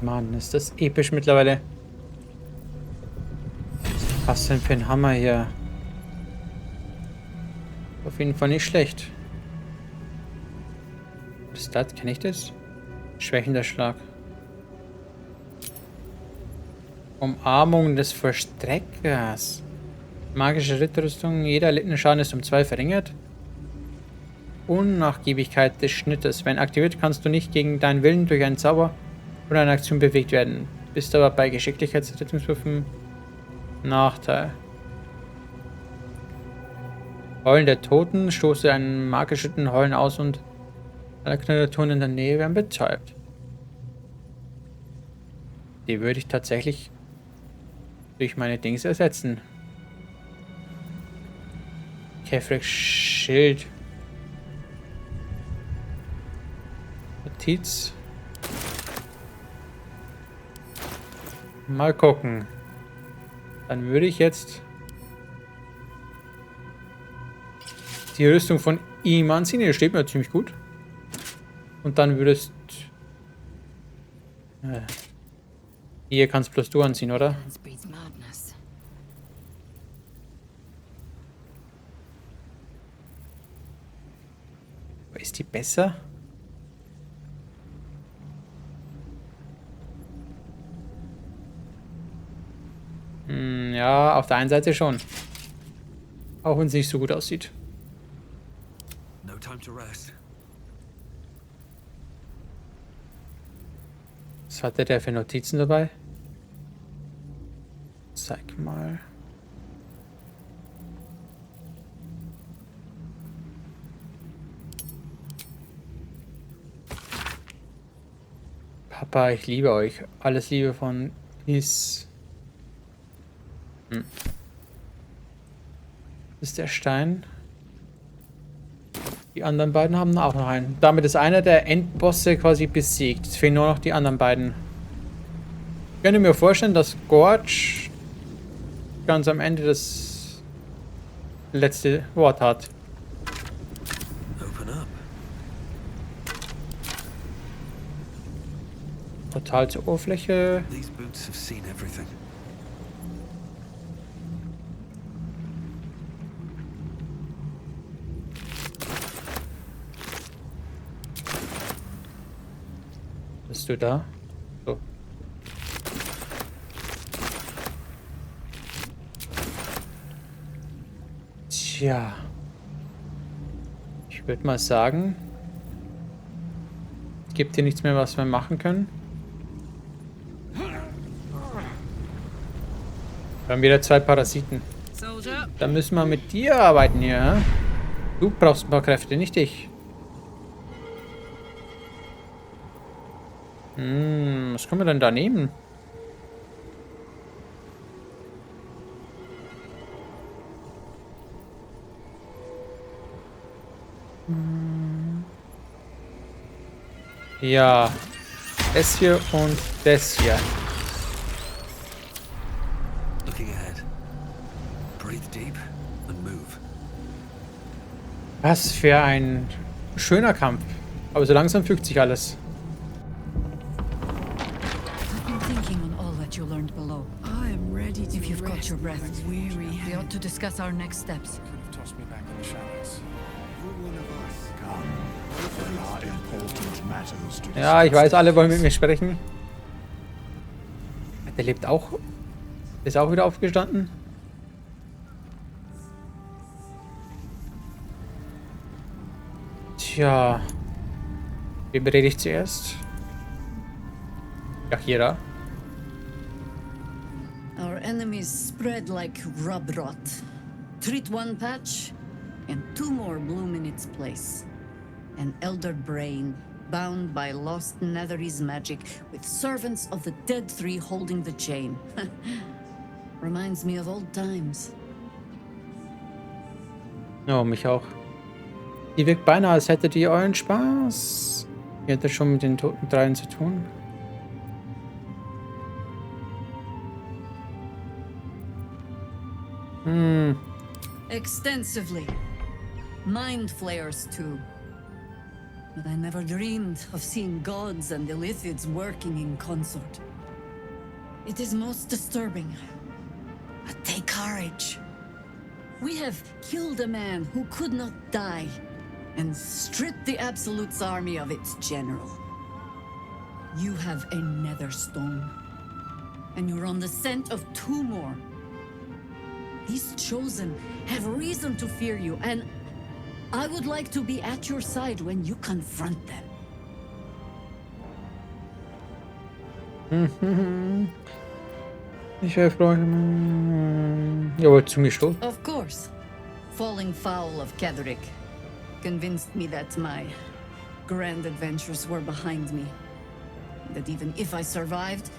Mann, ist das episch mittlerweile. Was denn für ein Hammer hier? Auf jeden Fall nicht schlecht. Was ist das? Kenne ich das? Schwächender Schlag. Umarmung des Vollstreckers. Magische Ritterrüstung. Jeder erlittene Schaden ist um 2 verringert. Unnachgiebigkeit des Schnittes. Wenn aktiviert, kannst du nicht gegen deinen Willen durch einen Zauber oder eine Aktion bewegt werden. Bist aber bei Geschicklichkeitsrettungswürfen Nachteil. Heulen der Toten. Stoße einen magischen Heulen aus und alle Kreaturen in der Nähe werden betäubt. Die würde ich tatsächlich durch meine Dings ersetzen. Ketheric Schild. Notiz. Mal gucken. Dann würde ich jetzt die Rüstung von ihm anziehen. Die steht mir ziemlich gut. Und dann würdest... hier kannst bloß du anziehen, oder? Ist die besser? Ja, auf der einen Seite schon. Auch wenn es nicht so gut aussieht. Was hatte der für Notizen dabei? Zeig mal. Papa, ich liebe euch. Alles Liebe von Is. Das ist der Stein. Die anderen beiden haben auch noch einen. Damit ist einer der Endbosse quasi besiegt. Es fehlen nur noch die anderen beiden. Ich könnte mir vorstellen, dass Gorge ganz am Ende das letzte Wort hat. Total zur Oberfläche. Bist du da? So. Tja. Ich würde mal sagen, es gibt hier nichts mehr, was wir machen können. Wir haben wieder 2 Parasiten. Dann müssen wir mit dir arbeiten hier. Ja? Du brauchst ein paar Kräfte, nicht ich. Was können wir denn da nehmen? Ja. Das hier und das hier. Was für ein schöner Kampf. Aber so langsam fügt sich alles. If you've got your breath, we ought to discuss our next steps. Ja, ich weiß, alle wollen mit mir sprechen. Der lebt auch. Ist auch wieder aufgestanden. Tja. Wem rede ich zuerst? Ja, hier da. Our enemies spread like rub rot. Treat one patch, and 2 more bloom in its place. An elder brain, bound by lost Netherese magic, with servants of the dead 3 holding the chain. Reminds me of old times. Oh, mich auch. Die wirkt beinahe, als hättet ihr euren Spaß. Ihr hättet schon mit den toten Dreien zu tun. Extensively. Mind flayers too. But I never dreamed of seeing gods and Illithids working in consort. It is most disturbing. But take courage. We have killed a man who could not die, and stripped the Absolute's army of its general. You have a nether stone, and you're on the scent of 2 more. These chosen have reason to fear you, and I would like to be at your side when you confront them. Ich wäre froh. Ihr wollt zu mir stoßen? Of course. Falling foul of Ketheric convinced me that my grand adventures were behind me. That even if I survived,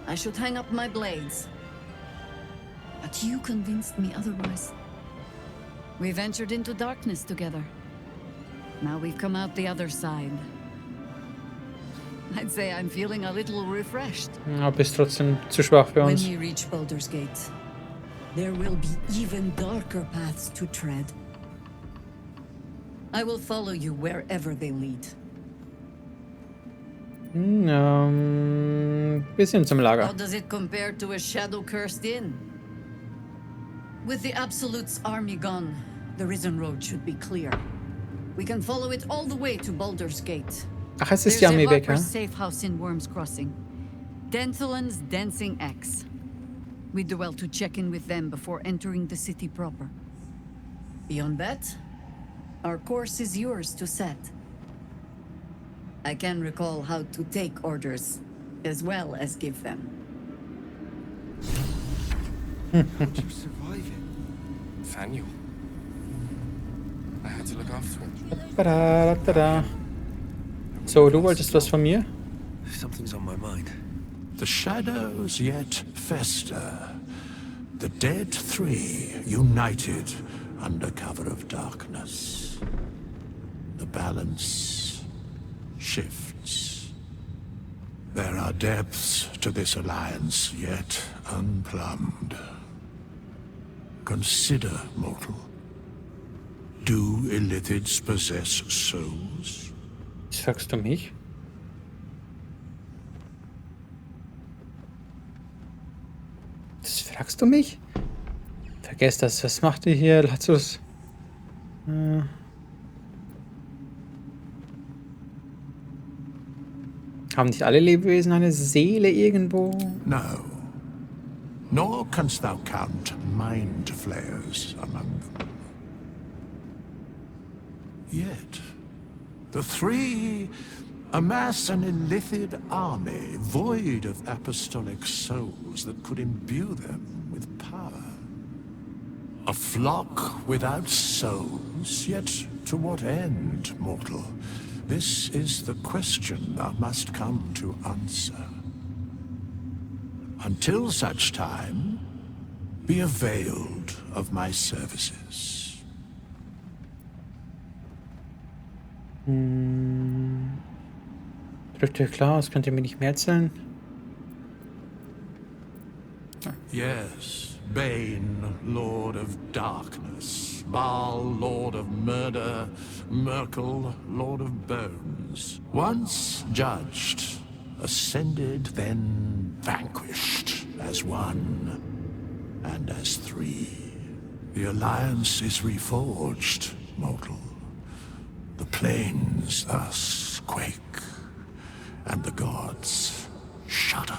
I should hang up my blades. But you convinced me otherwise. We ventured into darkness together. Now we've come out the other side. I'd say I'm feeling a little refreshed. Ja, bist trotzdem zu schwach für When uns. we reach Baldur's Gate, there will be even darker paths to tread. I will follow you wherever they lead. Bisschen zum Lager. How does it compare to a shadow-cursed inn? With the Absolute's army gone, the Risen Road should be clear. We can follow it all the way to Baldur's Gate. Ach, es ist There's die a Armee weg, Harper's ja? safe house in Worm's Crossing. Denthalen's Dancing Axe. We do well to check in with them before entering the city proper. Beyond that, our course is yours to set. I can recall how to take orders, as well as give them. How'd you survive it? Nathaniel. I had to look after him. Tada, tada. So, du wolltest was von mir? Something's on my mind. The shadows yet fester. The dead 3 united under cover of darkness. The balance shifts. There are depths to this alliance yet unplumbed. Consider, mortal. Do Illithids possess souls? Sagst du mich? Das fragst du mich? Vergesst das. Was macht ihr hier, Lazarus? Haben nicht alle Lebewesen eine Seele irgendwo? No. Nor canst thou count mind flayers among them. Yet, the 3 amass an Illithid army void of apostolic souls that could imbue them with power. A flock without souls, yet to what end, mortal? This is the question thou must come to answer. Until such time, be availed of my services. Drückt euch klar aus, könnt ihr mir nicht mehr erzählen? Yes, Bane, Lord of Darkness, Baal, Lord of Murder, Merkel, Lord of Bones. Once judged, ascended, then vanquished as 1 and as 3. The alliance is reforged, mortal. The plains thus quake, and the gods shudder.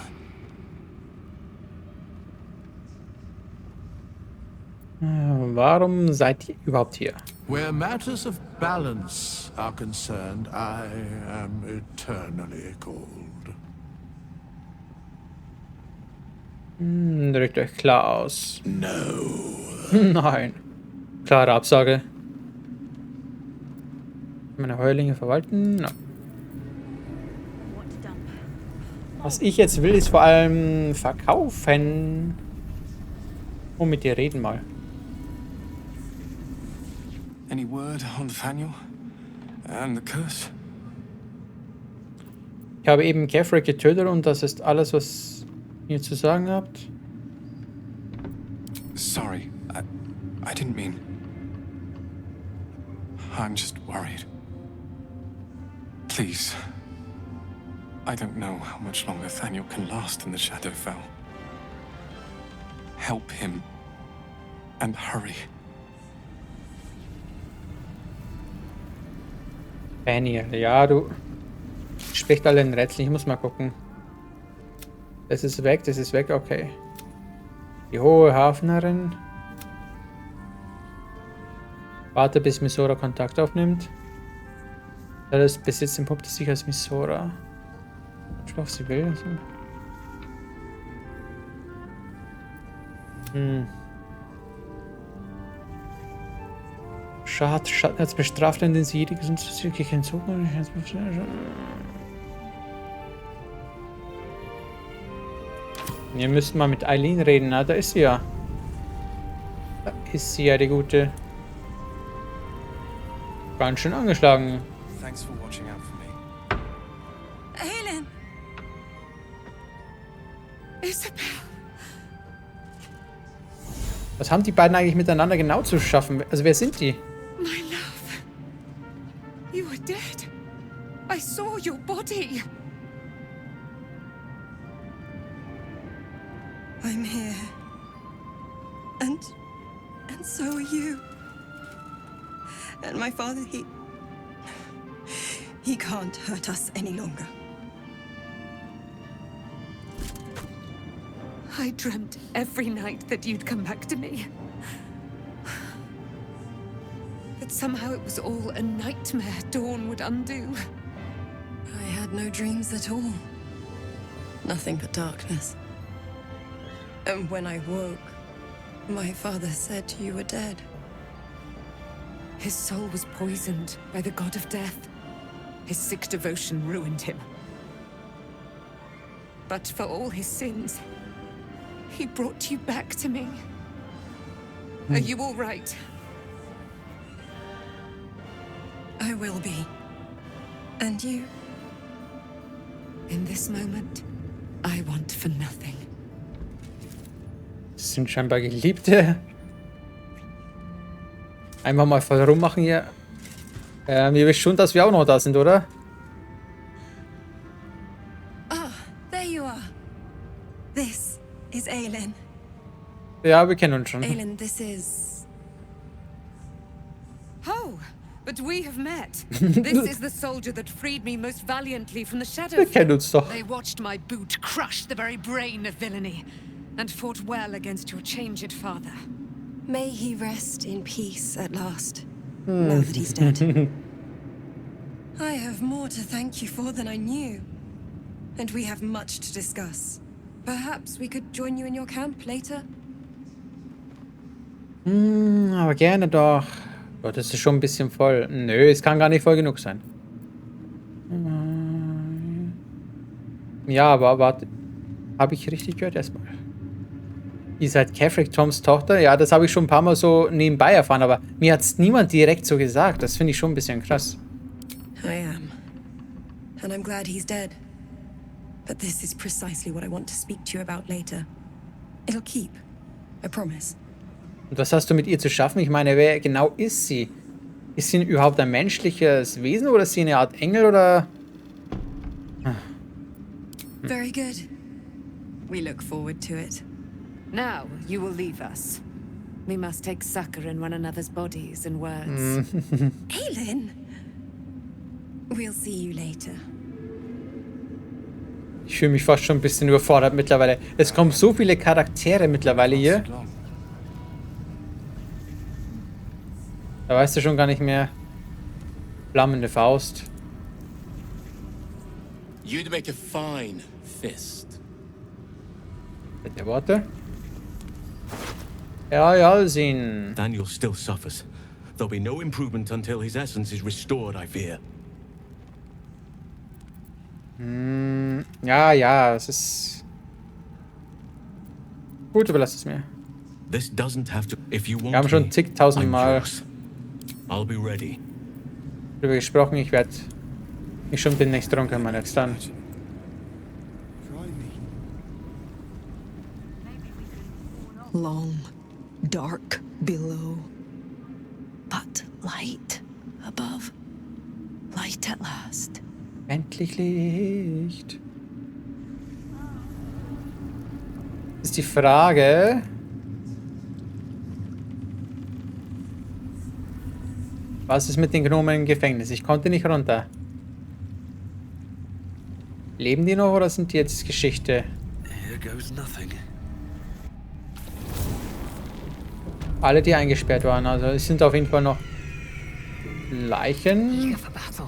Warum seid ihr überhaupt hier? Where matters of balance are concerned, I am eternally cold. Drückt euch klar aus. No. Nein. Klare Absage. Meine Heulinge verwalten? Nein. Was ich jetzt will, ist vor allem verkaufen. Und mit dir reden mal. Any word on Nathaniel? And the curse? Ich habe eben Ketheric getötet und das ist alles, was ihr zu sagen habt. Sorry, I didn't mean... I'm just worried. Please. I don't know how much longer Thaniel can last in the Shadowfell. Help him. And hurry. Daniel, ja, du sprichst alle in Rätseln. Ich muss mal gucken. Das ist weg, okay. Die hohe Hafnerin. Warte, bis Misora Kontakt aufnimmt. Das Besitz entpuppt sich als Misora. Sprach sie will. Schatten als bestraft, den sie jede gesundheitliche Entzug. Wir müssen mal mit Eileen reden, na, da ist sie ja. Da ist sie ja, die gute. Ganz schön angeschlagen. Thanks for watching out for me. Helen! Isabel! Was haben die beiden eigentlich miteinander genau zu schaffen? Also wer sind die? My love. You were dead. I saw your body. I'm here. And so are you. And my father, he can't hurt us any longer. I dreamt every night that you'd come back to me. But somehow it was all a nightmare Dawn would undo. I had no dreams at all. Nothing but darkness. And when I woke, my father said you were dead. His soul was poisoned by the god of death. His sick devotion ruined him. But for all his sins, he brought you back to me. Are you all right? I will be. And you? In this moment, I want for nothing. Das sind scheinbar Geliebte. Einfach mal voll rummachen hier. Ihr wisst schon, dass wir auch noch da sind, oder? Ah, there you are. This is Aelin. Ja, wir kennen uns schon. Aelin, this is... Oh, but we have met. This is the soldier that freed me most valiantly from the shadow. Wir kennen uns doch. They watched my boot crush the very brain of villainy, and fought well against your changed father. May he rest in peace at last, now that he's dead. I have more to thank you for than I knew. And we have much to discuss. Perhaps we could join you in your camp later? Aber gerne doch. Gott, das ist schon ein bisschen voll. Nö, es kann gar nicht voll genug sein. Ja, aber warte. Habe ich richtig gehört erstmal? Ihr seid Ketheric, Toms Tochter? Ja, das habe ich schon ein paar Mal so nebenbei erfahren, aber mir hat es niemand direkt so gesagt. Das finde ich schon ein bisschen krass. I am. And I'm glad he's dead. But this is precisely what I want to speak to you about later. It'll keep. I promise. Und was hast du mit ihr zu schaffen? Ich meine, wer genau ist sie? Ist sie überhaupt ein menschliches Wesen oder ist sie eine Art Engel oder... Very good. We look forward to it. Now you will leave us. We must take succor in one another's bodies and words. Aelin! We'll see you later. Ich fühle mich fast schon ein bisschen überfordert mittlerweile. Es kommen so viele Charaktere mittlerweile hier. Da weißt du schon gar nicht mehr. Flammende Faust. You'd make a fine fist. Bitte Worte. Ja, sehen. Daniel still suffers. There'll be no improvement until his essence is restored, I fear. Ja, es ist... Gut, überlass es mir. This doesn't have to. If you want Wir haben schon me, zigtausend I'm Mal yours. I'll be ready. darüber gesprochen. Ich werde mich schon demnächst drum kümmern. Jetzt dann. Long, dark below, but light above. Light at last. Endlich Licht. Ist die Frage. Was ist mit den Gnomen im Gefängnis? Ich konnte nicht runter. Leben die noch oder sind die jetzt Geschichte? Here goes nothing. Alle, die eingesperrt waren. Also es sind auf jeden Fall noch Leichen. Eager for battle.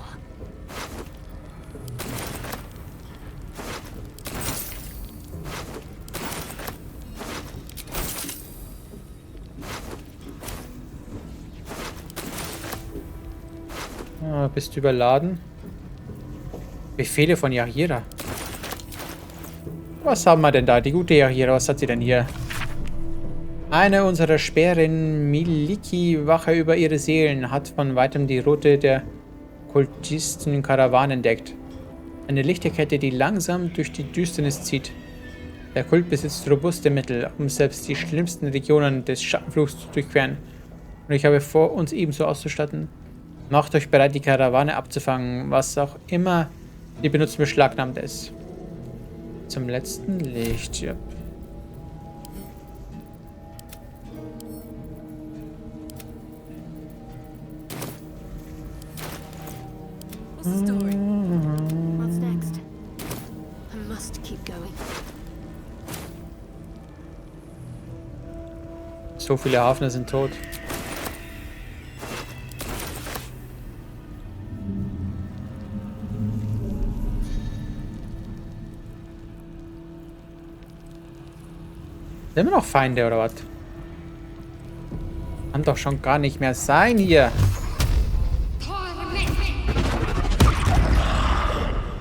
Ah, bist du überladen? Befehle von Yahira. Was haben wir denn da? Die gute Yahira, was hat sie denn hier? Eine unserer Sperren, Miliki, Wache über ihre Seelen, hat von weitem die Route der Kultisten-Karawane entdeckt. Eine Lichterkette, die langsam durch die Düsternis zieht. Der Kult besitzt robuste Mittel, um selbst die schlimmsten Regionen des Schattenfluchs zu durchqueren. Und ich habe vor, uns ebenso auszustatten. Macht euch bereit, die Karawane abzufangen, was auch immer die benutzt, beschlagnahmt ist. Zum letzten Licht, ja. What's the story? What's next? I must keep going. So viele Hafner sind tot. Sind wir noch Feinde oder was? Kann doch schon gar nicht mehr sein hier.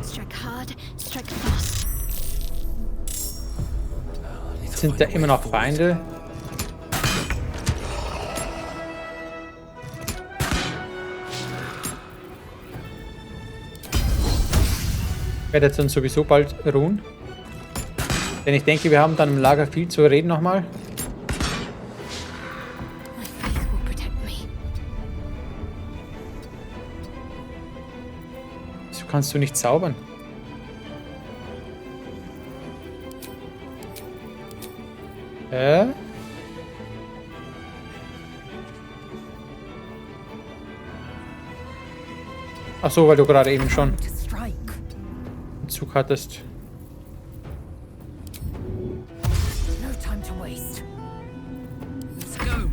Strike hard, strike fast. Sind da immer noch Feinde? Werdet uns sowieso bald ruhen. Denn ich denke, wir haben dann im Lager viel zu reden nochmal. My faith will protect me. So kannst du nicht zaubern. Ach so, weil du gerade eben schon To strike. einen Zug hattest. No time to waste. Let's go.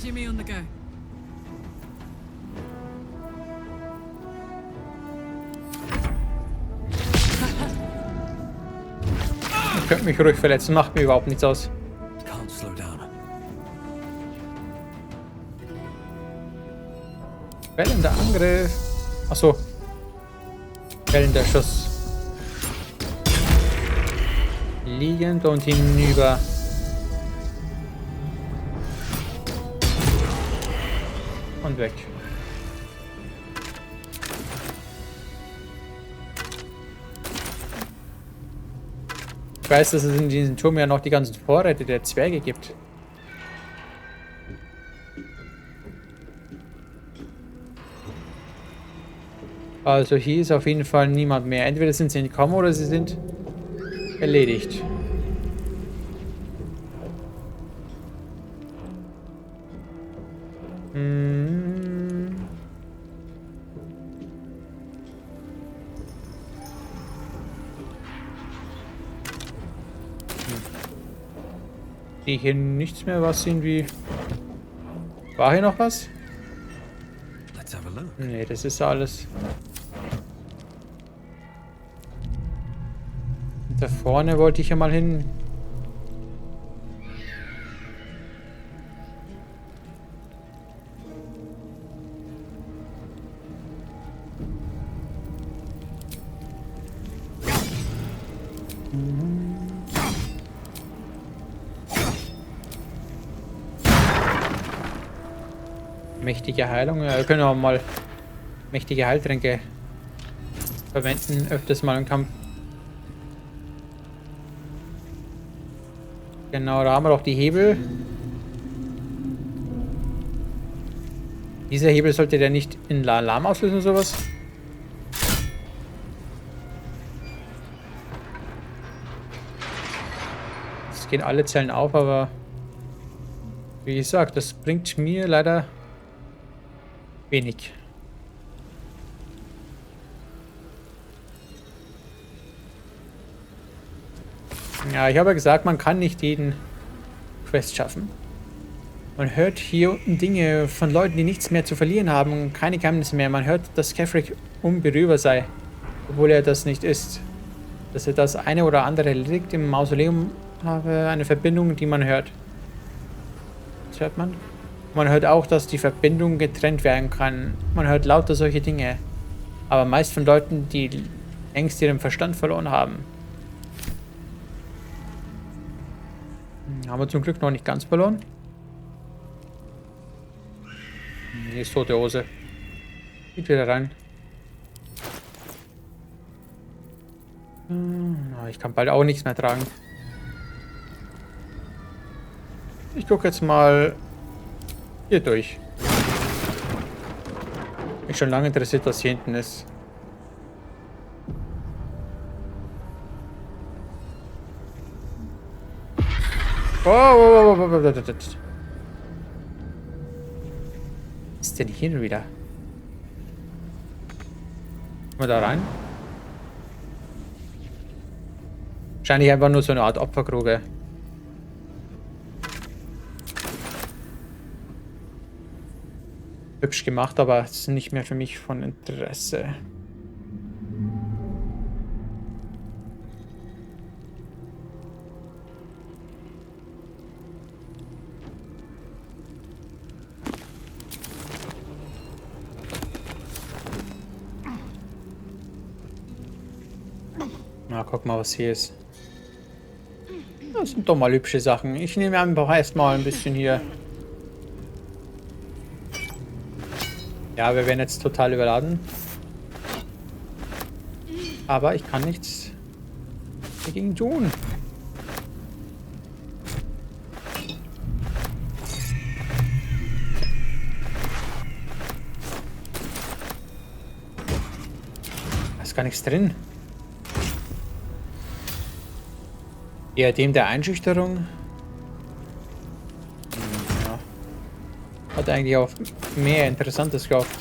Jimmy on the go. Ihr könnt mich ruhig verletzen, macht mir überhaupt nichts aus. Can't slow down. Fällender Angriff. Achso. Fällender Schuss. Liegend und hinüber. Und weg. Ich weiß, dass es in diesem Turm ja noch die ganzen Vorräte der Zwerge gibt. Also hier ist auf jeden Fall niemand mehr. Entweder sind sie entkommen oder sie sind erledigt. Hier nichts mehr, was irgendwie... War hier noch was? Let's have a look. Nee, das ist alles. Da vorne wollte ich ja mal hin. Mächtige Heilung. Ja, wir können auch mal mächtige Heiltränke verwenden, öfters mal im Kampf. Genau, da haben wir doch die Hebel. Dieser Hebel sollte der nicht in Alarm auslösen oder sowas? gehen alle Zellen auf, aber wie gesagt, das bringt mir leider wenig. Ja, ich habe ja gesagt, man kann nicht jeden Quest schaffen. Man hört hier unten Dinge von Leuten, die nichts mehr zu verlieren haben und keine Geheimnisse mehr. Man hört, dass Ketheric unberührbar sei, obwohl er das nicht ist. Dass er das eine oder andere Relikt im Mausoleum habe, eine Verbindung, die man hört. Das hört man. Man hört auch, dass die Verbindung getrennt werden kann. Man hört lauter solche Dinge. Aber meist von Leuten, die längst ihren Verstand verloren haben. Haben wir zum Glück noch nicht ganz verloren. Hier ist tote Hose. Geht wieder rein. Ich kann bald auch nichts mehr tragen. Ich gucke jetzt mal hier durch. Mich schon lange interessiert, was hier hinten ist. Oh. Was ist denn hier wieder? Kommen wir da rein? Wahrscheinlich einfach nur so eine Art Opfergrube. Hübsch gemacht, aber es ist nicht mehr für mich von Interesse. Na, guck mal, was hier ist. Das sind doch mal hübsche Sachen. Ich nehme einfach erstmal ein bisschen hier. Ja, wir werden jetzt total überladen. Aber ich kann nichts dagegen tun. Da ist gar nichts drin. Dem der Einschüchterung. Ja. Hat eigentlich auch mehr Interessantes gehofft.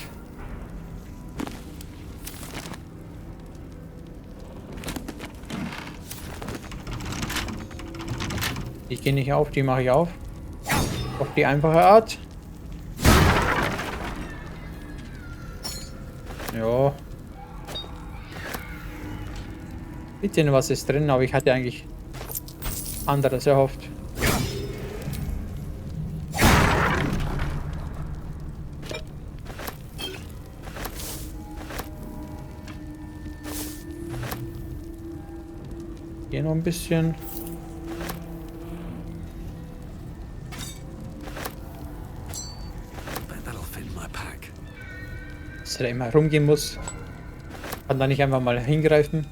Die gehen nicht auf, die mache ich auf. Auf die einfache Art. Ja. Bitte, was ist drin, aber ich hatte eigentlich anderes erhofft. Hier noch ein bisschen. Dass er da immer rumgehen muss. Kann da nicht einfach mal hingreifen.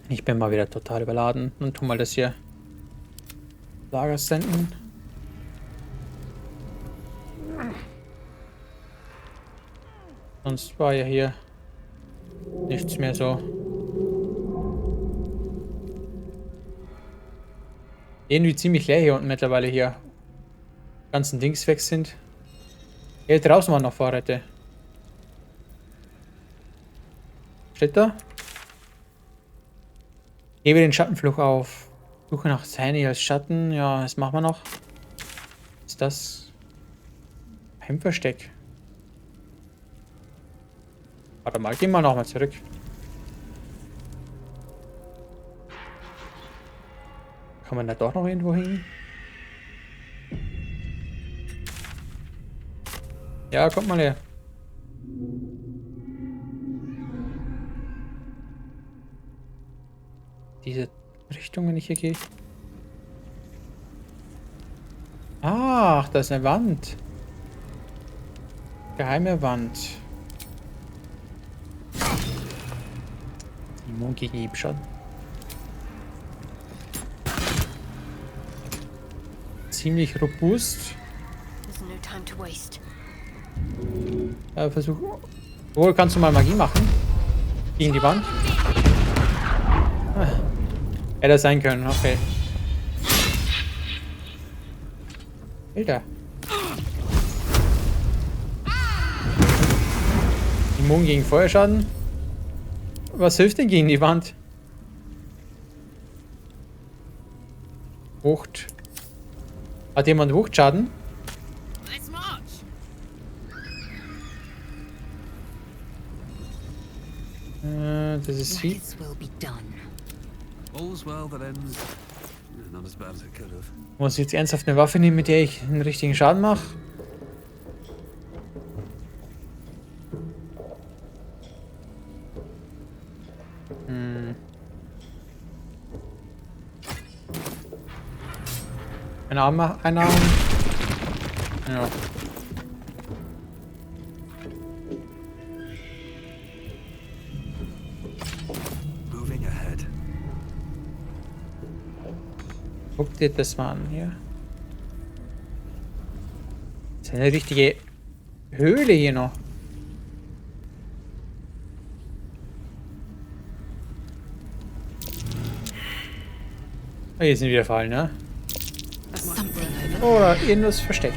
Ich bin mal wieder total überladen und tu mal das hier Lager senden. Sonst war ja hier nichts mehr so. Irgendwie ziemlich leer hier unten mittlerweile hier. Die ganzen Dings weg sind. Hier draußen waren noch Vorräte. Steht da? Hebe den Schattenfluch auf. Suche nach Sani als Schatten. Ja, das machen wir noch. Ist das Heimversteck? Warte mal, gehen wir nochmal zurück. Kann man da doch noch irgendwo hin? Ja, kommt mal her. Diese Richtung, wenn ich hier gehe. Ach, da ist eine Wand. Geheime Wand. Immun gegen Hiebschaden. Ziemlich robust. Versuch. Wohl, kannst du mal Magie machen? Gegen die Wand. Ah. Hätte sein können, okay. Alter. Immun gegen Feuerschaden. Was hilft denn gegen die Wand? Wucht. Hat jemand Wuchtschaden? Let's march. Das ist viel. This will be done. All's well that ends. Not as bad as it could have. Muss ich jetzt ernsthaft eine Waffe nehmen, mit der ich einen richtigen Schaden mache? Ein Arm einarmen. Ja. Moving ahead. Guck dir das mal an hier. Das ist eine richtige Höhle hier noch. Oh, hier sind wieder Fallen, ne? Oder irgendwas versteckt.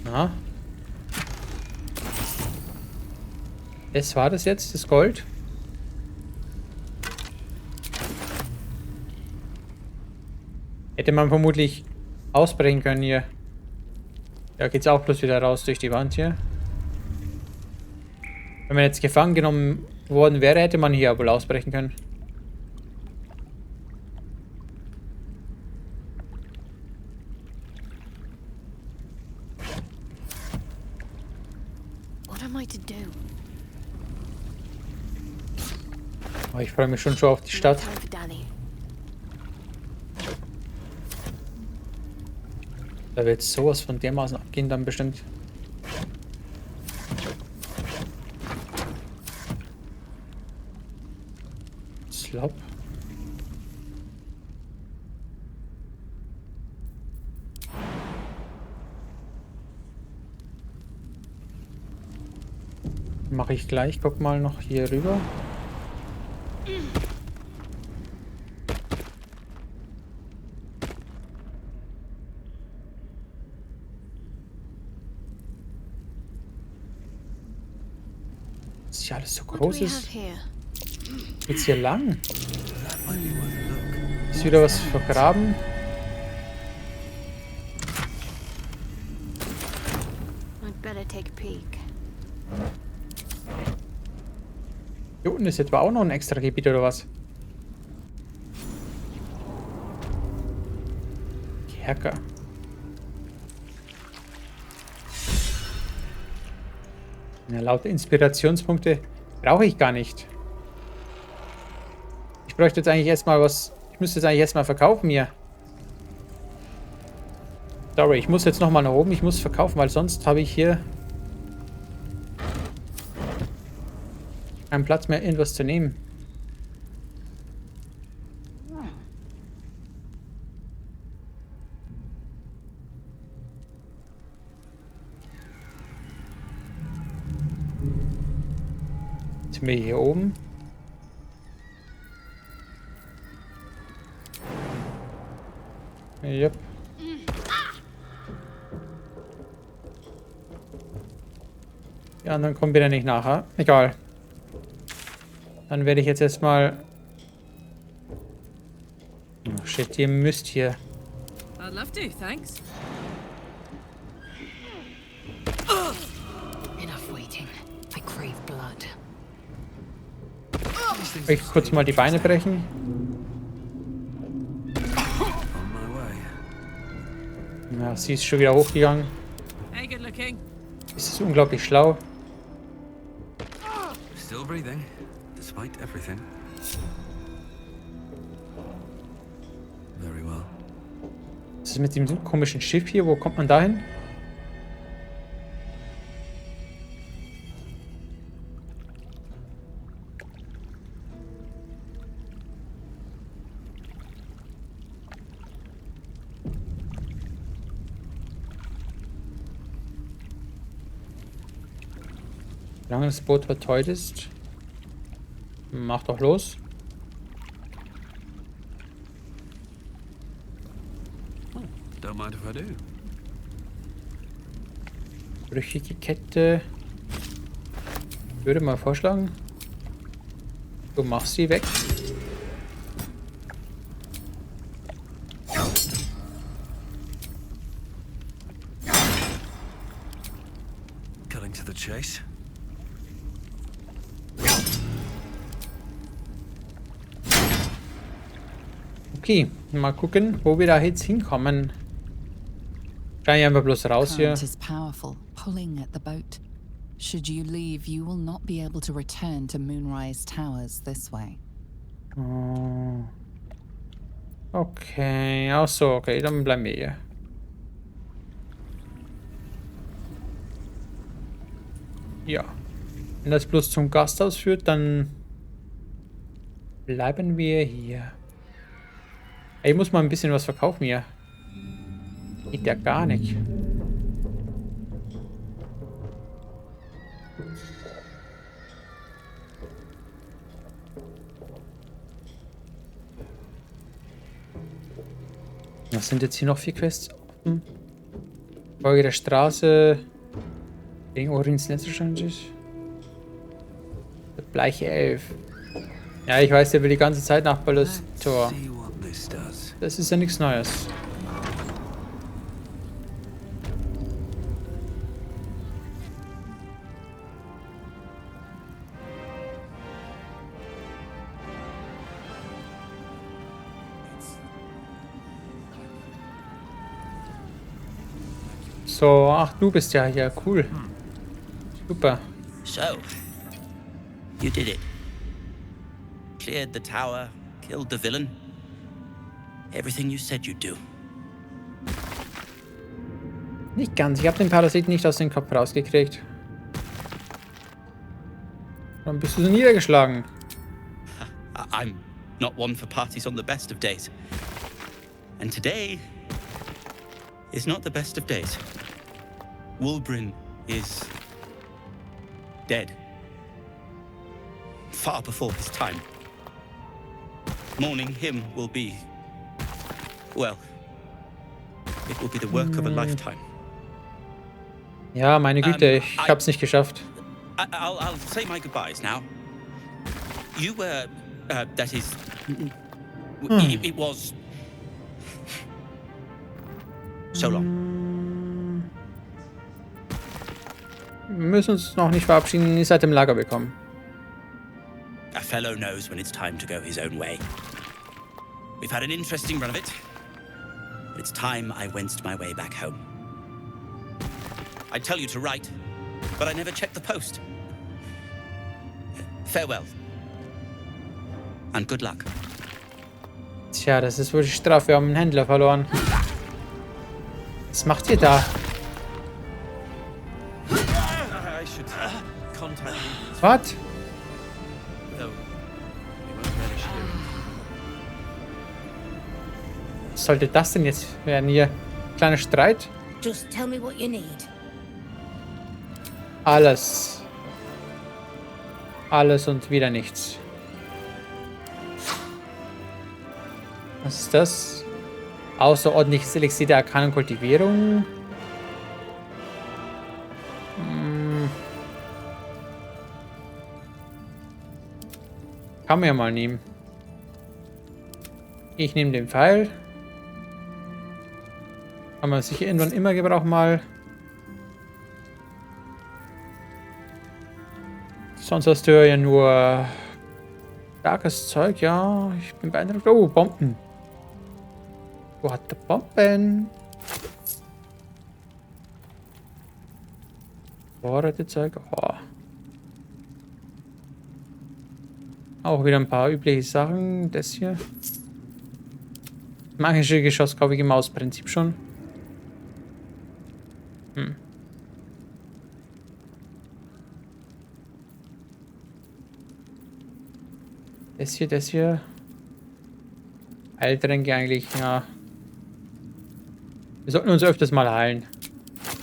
Na? Es war das jetzt, das Gold? Hätte man vermutlich ausbrechen können hier. Da geht's auch bloß wieder raus durch die Wand hier. Wenn man jetzt gefangen genommen worden wäre, hätte man hier wohl ausbrechen können. What am I to do? Oh, ich freue mich schon auf die Stadt. Time for Danny. Da wird sowas von dermaßen abgehen dann bestimmt. Slop. Mache ich gleich. Guck mal noch hier rüber. Das ist ja alles so What do groß we ist. have here? Geht's hier lang? Ist wieder was vergraben? I'd better take a peek. Hier unten ist etwa auch noch ein extra Gebiet oder was? Kerker. Ja, laute Inspirationspunkte brauche ich gar nicht. Ich bräuchte jetzt eigentlich erstmal was. Ich müsste jetzt eigentlich erstmal verkaufen hier. Sorry, ich muss jetzt nochmal nach oben. Ich muss verkaufen, weil sonst habe ich hier keinen Platz mehr, irgendwas zu nehmen. Jetzt sind wir hier oben. Yep. Die anderen kommen wieder nicht nachher. Egal. Dann werde ich jetzt erstmal. Oh shit, ihr müsst hier. I'd love to, thanks. Enough waiting. I crave blood. Euch kurz mal die Beine brechen. On my way. Ja, sie ist schon wieder hochgegangen. Hey, good looking. Es ist unglaublich schlau. Still breathing, despite everything. Very well. Was ist mit dem komischen Schiff hier? Wo kommt man da hin? Solange das Boot verteut ist. Mach doch los. Don't mind if I do. Brüchige Kette. Ich würde mal vorschlagen, du machst sie weg. Cutting to the chase. Okay, mal gucken, wo wir da jetzt hinkommen. Schau ich einfach bloß raus hier. Current is powerful, pulling at the boat. Should you leave, you will not be able to return to Moonrise Towers this way. Oh. Okay, ach so, okay, dann bleiben wir hier. Ja. Wenn das bloß zum Gasthaus führt, dann bleiben wir hier. Ey, ich muss mal ein bisschen was verkaufen hier. Geht ja gar nicht. Was sind jetzt hier noch 4 Quests offen? Folge der Straße. Gegen Orins Netz wahrscheinlich. Der bleiche Elf. Ja, ich weiß, der will die ganze Zeit nach Baldurs Tor. Das ist ja nichts Neues. So, ach, du bist ja hier, cool. Super. So, you did it. Cleared the tower, killed the villain. Everything you said you'd do. Nicht ganz, ich habe den Parasit nicht aus dem Kopf rausgekriegt. Dann bist du so niedergeschlagen. I'm not one for parties on the best of days. And today is not the best of days. Wulbrin is dead. Far before his time. Mourning him will be, well, it will be the work of a lifetime. Ja, meine Güte, ich hab's nicht geschafft. I'll say my goodbyes now. You were, that is, it was so long. Wir müssen uns noch nicht verabschieden, ihr seid im Lager willkommen. A fellow knows when it's time to go his own way. We've had an interesting run of it, but it's time I wended my way back home. I'd tell you to write, but I never checked the post. Farewell. And good luck. Tja, das ist wohl die Strafe, wir haben einen Händler verloren. Was macht ihr da? Was? Was sollte das denn jetzt werden hier? Kleiner Streit? Just tell me what you need. Alles. Alles und wieder nichts. Was ist das? Außerordentliches Elixier der arkanen Kultivierung. Kann man ja mal nehmen. Ich nehme den Pfeil. Kann man sicher irgendwann immer gebrauchen mal. Sonst hast du ja nur starkes Zeug, ja. Ich bin beeindruckt. Oh, Bomben. Wo hat der Bomben? Vorrätezeug. Oh. Auch wieder ein paar übliche Sachen. Das hier. Magische Geschoss kaufe ich im Ausprinzip schon. Das hier. Heiltränke eigentlich, ja. Wir sollten uns öfters mal heilen.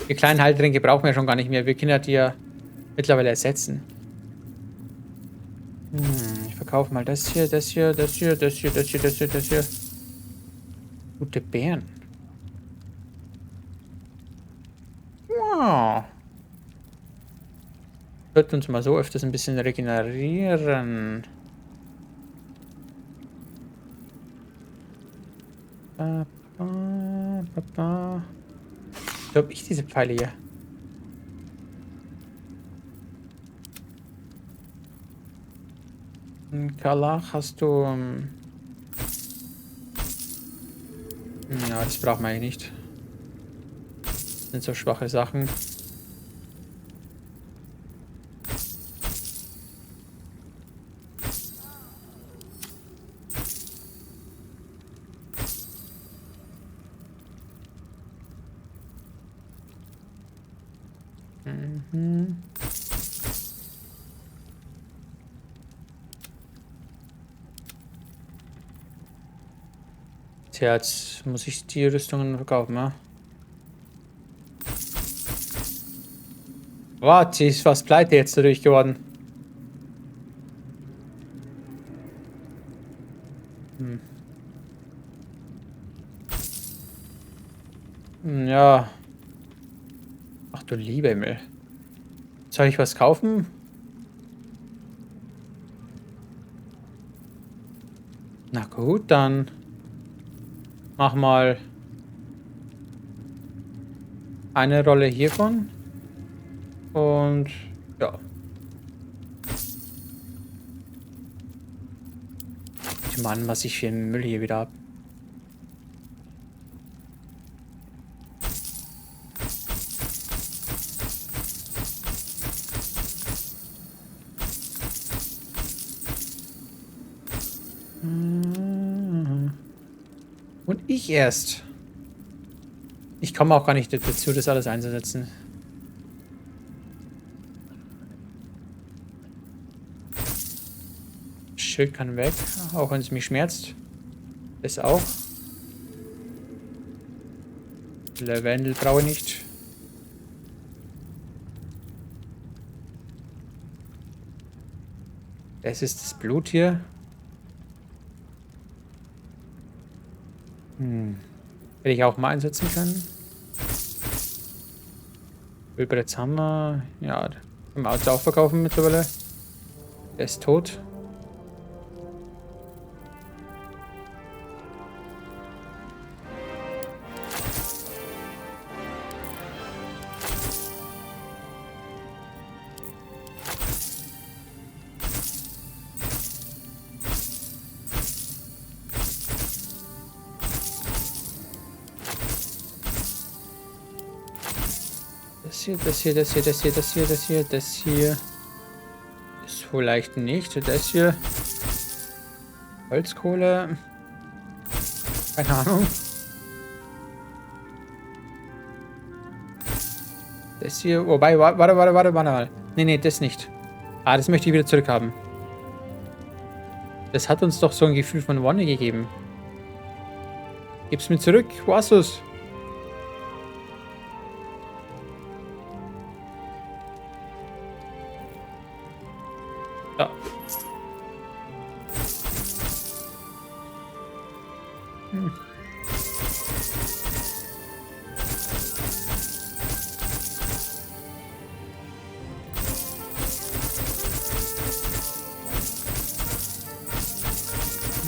Die kleinen Heiltränke brauchen wir schon gar nicht mehr. Wir können ja die ja mittlerweile ersetzen. Ich verkaufe mal das hier, das hier, das hier, das hier, das hier, das hier, das hier. Gute Beeren. Wow. Wird uns mal so öfters ein bisschen regenerieren. So habe ich diese Pfeile hier. Kalach hast du... ja, das braucht man eigentlich nicht. Das sind so schwache Sachen. Tja, jetzt muss ich die Rüstungen verkaufen, ja? Wow, sie ist fast pleite jetzt dadurch geworden. Ja. Ach du lieber Himmel. Soll ich was kaufen? Na gut, dann mach mal eine Rolle hiervon. Und ja. Mann, was ich für Müll hier wieder habe. Und ich erst. Ich komme auch gar nicht dazu, das alles einzusetzen. Schild kann weg, auch wenn es mich schmerzt. Das auch. Lavendel brauche ich nicht. Das ist das Blut hier. Hätte ich auch mal einsetzen können. Ölbrett haben wir. Ja, können wir auch verkaufen mittlerweile. Der ist tot. Das hier, das hier, das hier, das hier, das hier, das hier. Ist vielleicht nicht. Das hier. Holzkohle. Keine Ahnung. Das hier. Wobei, warte mal. Nee, das nicht. Ah, das möchte ich wieder zurückhaben. Das hat uns doch so ein Gefühl von Wonne gegeben. Gib's mir zurück. Wo hast du's? Ja.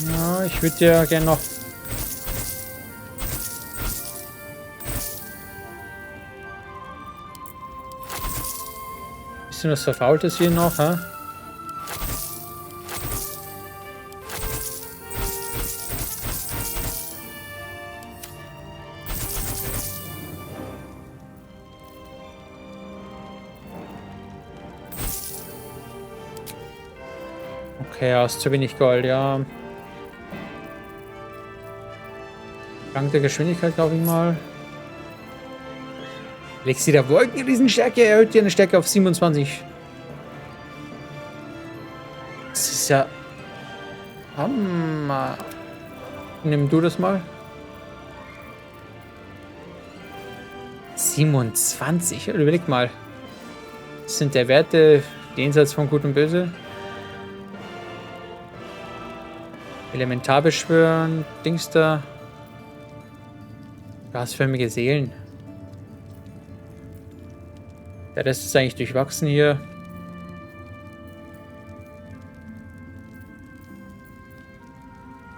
Ja, ich würde ja gerne noch bisschen was Verfaultes hier noch, hä? Okay, ja, ist zu wenig Gold, ja. Dank der Geschwindigkeit, glaube ich mal. Lexi der Wolkenriesenstärke erhöht dir eine Stärke auf 27. Das ist ja... Hammer. Nimm du das mal. 27, überleg mal. Das sind der Werte jenseits von Gut und Böse. Elementar beschwören, Dings da. Gasförmige Seelen. Der Rest ist eigentlich durchwachsen hier.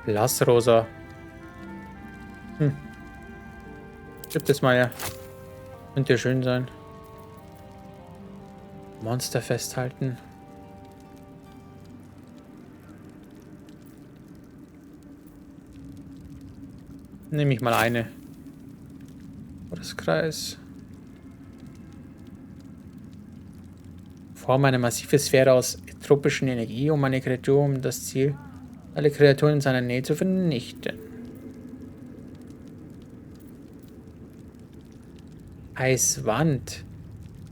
Blassrosa. Gib das mal her. Könnte ja schön sein. Monster festhalten. Nehme ich mal eine. Kreis. Form eine massive Sphäre aus tropischen Energie, um eine Kreatur um das Ziel, alle Kreaturen in seiner Nähe zu vernichten. Eiswand.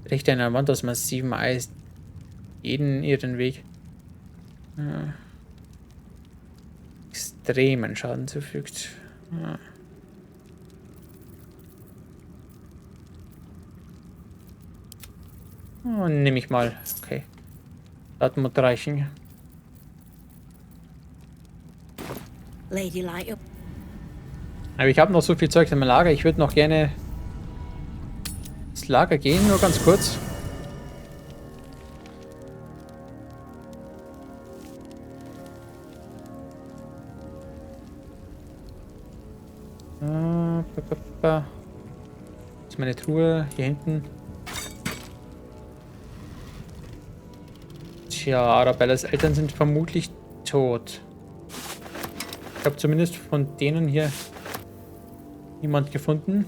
Richte eine Wand aus massivem Eis jeden ihren Weg. Ja. Extremen Schaden zufügt. Ja. Oh, nehme ich mal. Okay. Das muss reichen. Aber ich habe noch so viel Zeug im Lager. Ich würde noch gerne ins Lager gehen, nur ganz kurz. Das ist meine Truhe hier hinten. Tja, Arabellas Eltern sind vermutlich tot. Ich habe zumindest von denen hier niemand gefunden.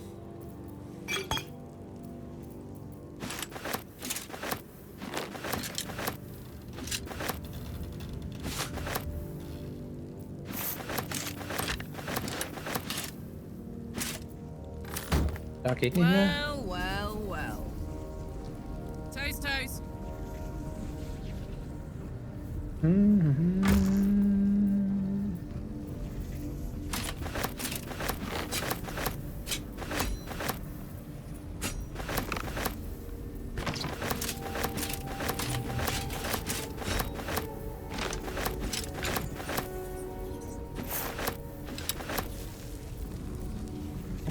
Da geht nicht mehr. Well. Toast, toast.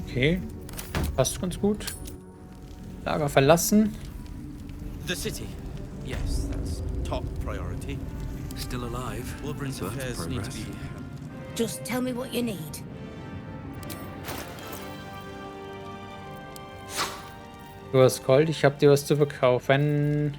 Okay. Passt ganz gut. Lager verlassen. The city. Yes, that's top priority. Still alive. Wilburn's affairs need to be... Just tell me what you need. Du hast Gold, ich habe dir was zu verkaufen.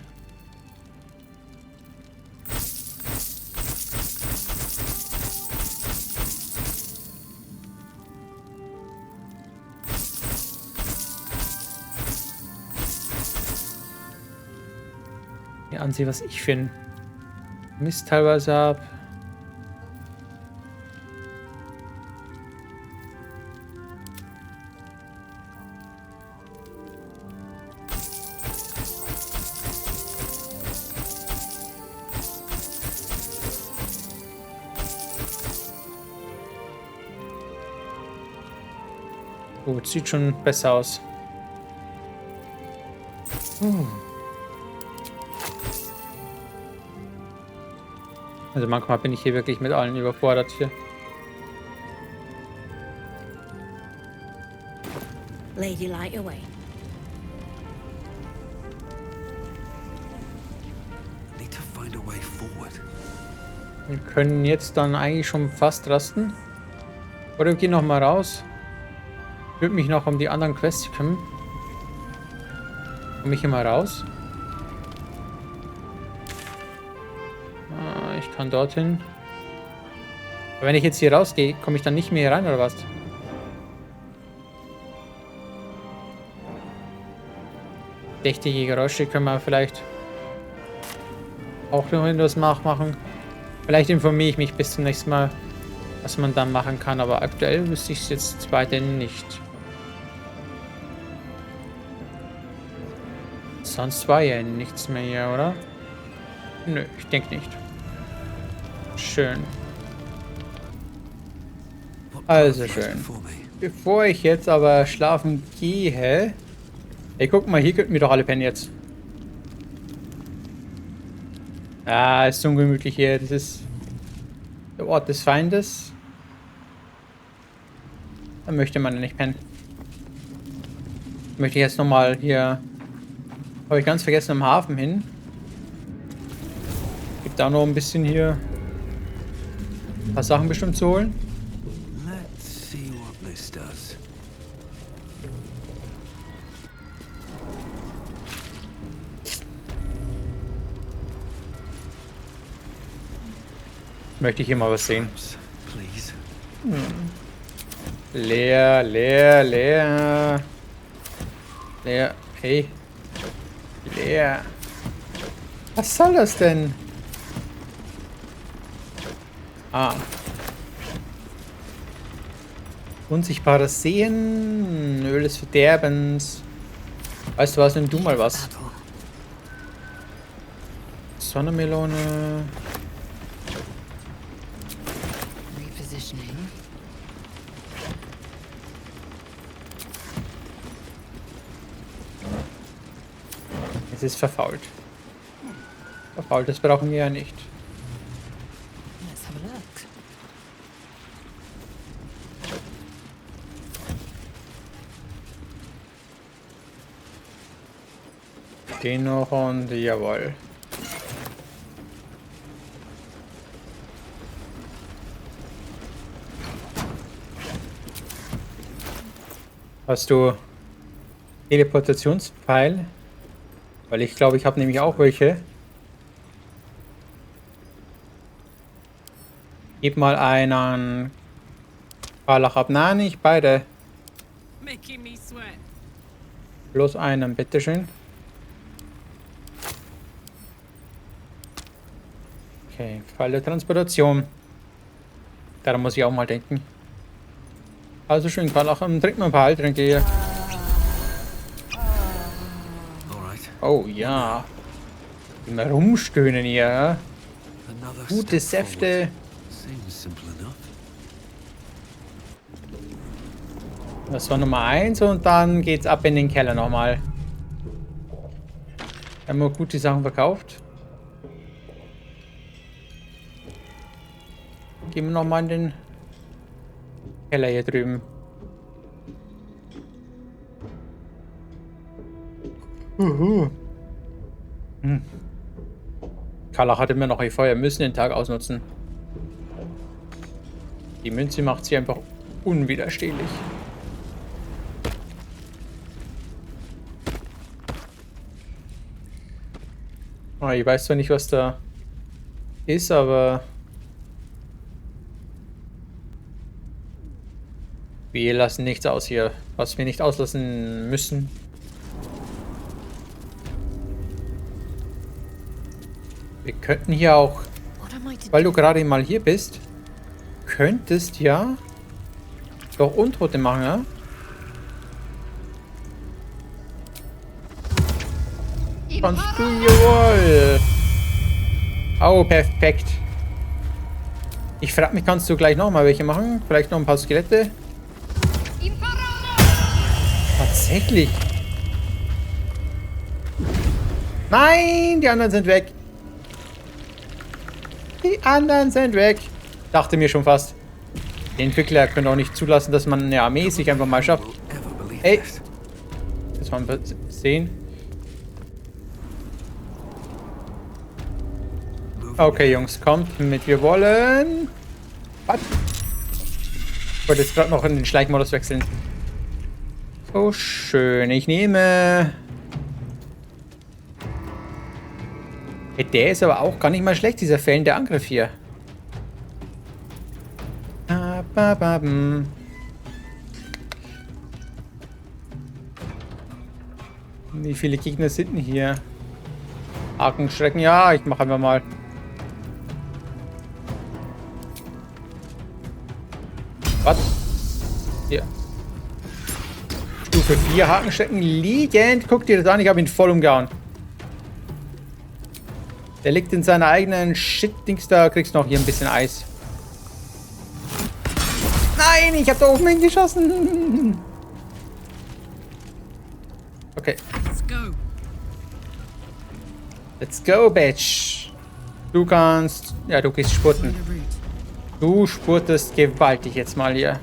Hier ansehen, was ich für ein Mist teilweise habe. Gut, sieht schon besser aus. Also manchmal bin ich hier wirklich mit allen überfordert hier. Lady, light away. Need to find a way forward. Wir können jetzt dann eigentlich schon fast rasten. Oder wir gehen noch mal raus. Ich würde mich noch um die anderen Quests kümmern. Komme ich hier mal raus? Ich kann dorthin. Aber wenn ich jetzt hier rausgehe, komme ich dann nicht mehr hier rein, oder was? Verdächtige Geräusche können wir vielleicht auch noch etwas nachmachen. Vielleicht informiere ich mich bis zum nächsten Mal, was man dann machen kann, aber aktuell wüsste ich es jetzt weiterhin nicht. Sonst war ja nichts mehr hier, oder? Nö, ich denke nicht. Schön. Also schön. Bevor ich jetzt aber schlafen gehe... Ey, guck mal, hier könnten wir doch alle pennen jetzt. Ah, ist so ungemütlich hier. Das ist der Ort des Feindes. Da möchte man ja nicht pennen. Möchte ich jetzt nochmal hier... Habe ich ganz vergessen, am Hafen hin. Gibt da noch ein bisschen hier... Ein paar Sachen bestimmt zu holen. Let's see what this does. Möchte ich hier mal was sehen. Please. Leer, leer, leer. Leer. Hey. Leer. Was soll das denn? Ah. Unsichtbares Sehen. Öl des Verderbens. Weißt du was? Nimm du mal was. Sonnenmelone. Repositioning. Es ist verfault. Verfaultes brauchen wir ja nicht. Let's have a look. Den noch und jawohl. Hast du Teleportationspfeil? Weil ich glaube, ich habe nämlich auch welche. Gib mal einen Karlach ab. Nein, nicht beide. Making me sweat. Bloß einen, bitteschön. Okay, Pfeil der Transportation. Daran muss ich auch mal denken. Also schön, Karlach, trink mal ein paar Heiltränke hier. Oh ja. Immer rumstöhnen hier, ja? Gute Säfte. Das war Nummer 1 und dann geht's ab in den Keller nochmal. Haben wir gut die Sachen verkauft. Gehen wir nochmal in den Keller hier drüben. Karlach hat immer noch ein Feuer, müssen den Tag ausnutzen. Die Münze macht sie einfach unwiderstehlich. Oh, ich weiß zwar nicht, was da ist, aber wir lassen nichts aus hier, was wir nicht auslassen müssen. Wir könnten hier auch, weil du gerade mal hier bist, könntest ja doch Untote machen, ja? Kannst du, jawohl. Oh, perfekt. Ich frage mich, kannst du gleich noch mal welche machen? Vielleicht noch ein paar Skelette? Tatsächlich. Nein, die anderen sind weg. Die anderen sind weg. Dachte mir schon fast. Die Entwickler können auch nicht zulassen, dass man eine Armee sich einfach mal schafft. Ey. Das wollen wir sehen. Okay, Jungs, kommt mit. Wir wollen... Was? Ich wollte jetzt gerade noch in den Schleichmodus wechseln. So schön. Ich nehme... Hey, der ist aber auch gar nicht mal schlecht, dieser fällende Angriff hier. Wie viele Gegner sind denn hier? Hakenschrecken, ja, ich mache einfach mal. Was? Hier. Stufe 4 Hakenschrecken liegend. Guck dir das an, ich habe ihn voll umgehauen. Der liegt in seiner eigenen Shit-Dings da. Kriegst noch hier ein bisschen Eis. Nein, ich habe da oben hingeschossen. Okay. Let's go. Let's go, bitch. Du kannst... Ja, du gehst spurten. Du spurtest gewaltig jetzt mal hier.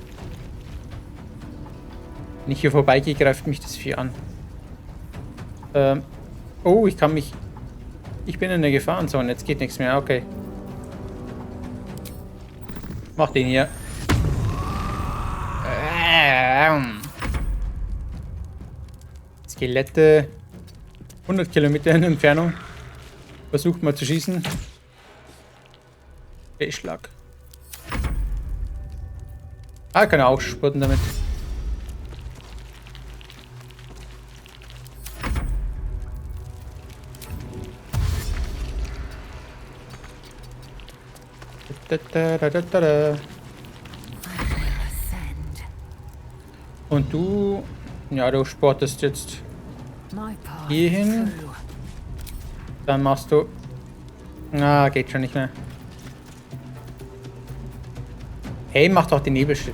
Wenn ich hier vorbeigehe, greift mich das Vieh an. Oh, ich kann mich... Ich bin in der Gefahrenzone. Jetzt geht nichts mehr. Okay. Mach den hier. Skelette. 100 Kilometer in Entfernung. Versucht mal zu schießen. Schlag. Ah, kann er auch spurten damit. Und du... Ja, du sportest jetzt hier hin. Dann machst du... Na, geht schon nicht mehr. Hey, mach doch den Nebelschritt.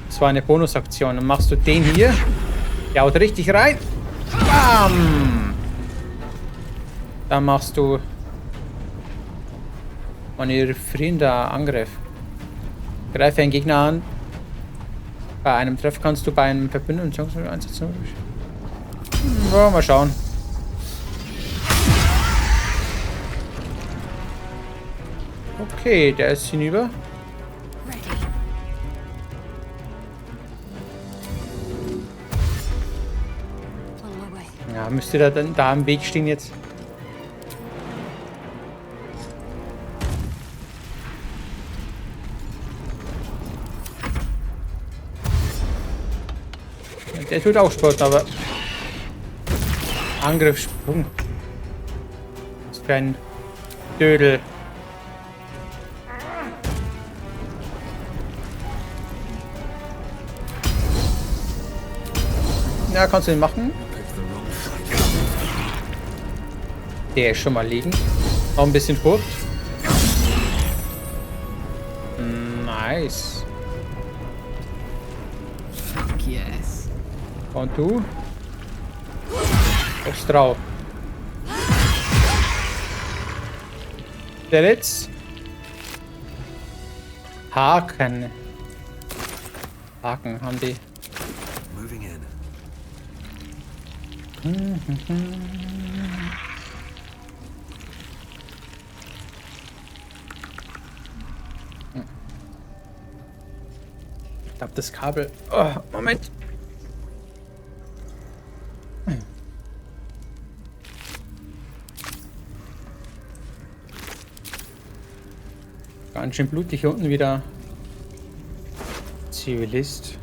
Das war eine Bonusaktion. Dann machst du den hier. Der haut richtig rein. Bam! Dann machst du manövrierender Angriff. Greife einen Gegner an. Bei einem Treff kannst du bei einem Verbündeten Chance einsetzen. Ja, mal schauen. Okay, der ist hinüber. Ja, müsste da dann da im Weg stehen jetzt. Der tut auch Sport, aber Angriffssprung. Das ist kein Dödel. Ja, kannst du den machen. Der ist schon mal liegen. Auch ein bisschen Frucht. Nice. Fuck yes. Und du? Aufs drauf. Der jetzt? Haken. Haken haben die. Moving in. Ich glaube, das Kabel. Oh, Moment. Ganz schön blutig hier unten wieder. Zivilist.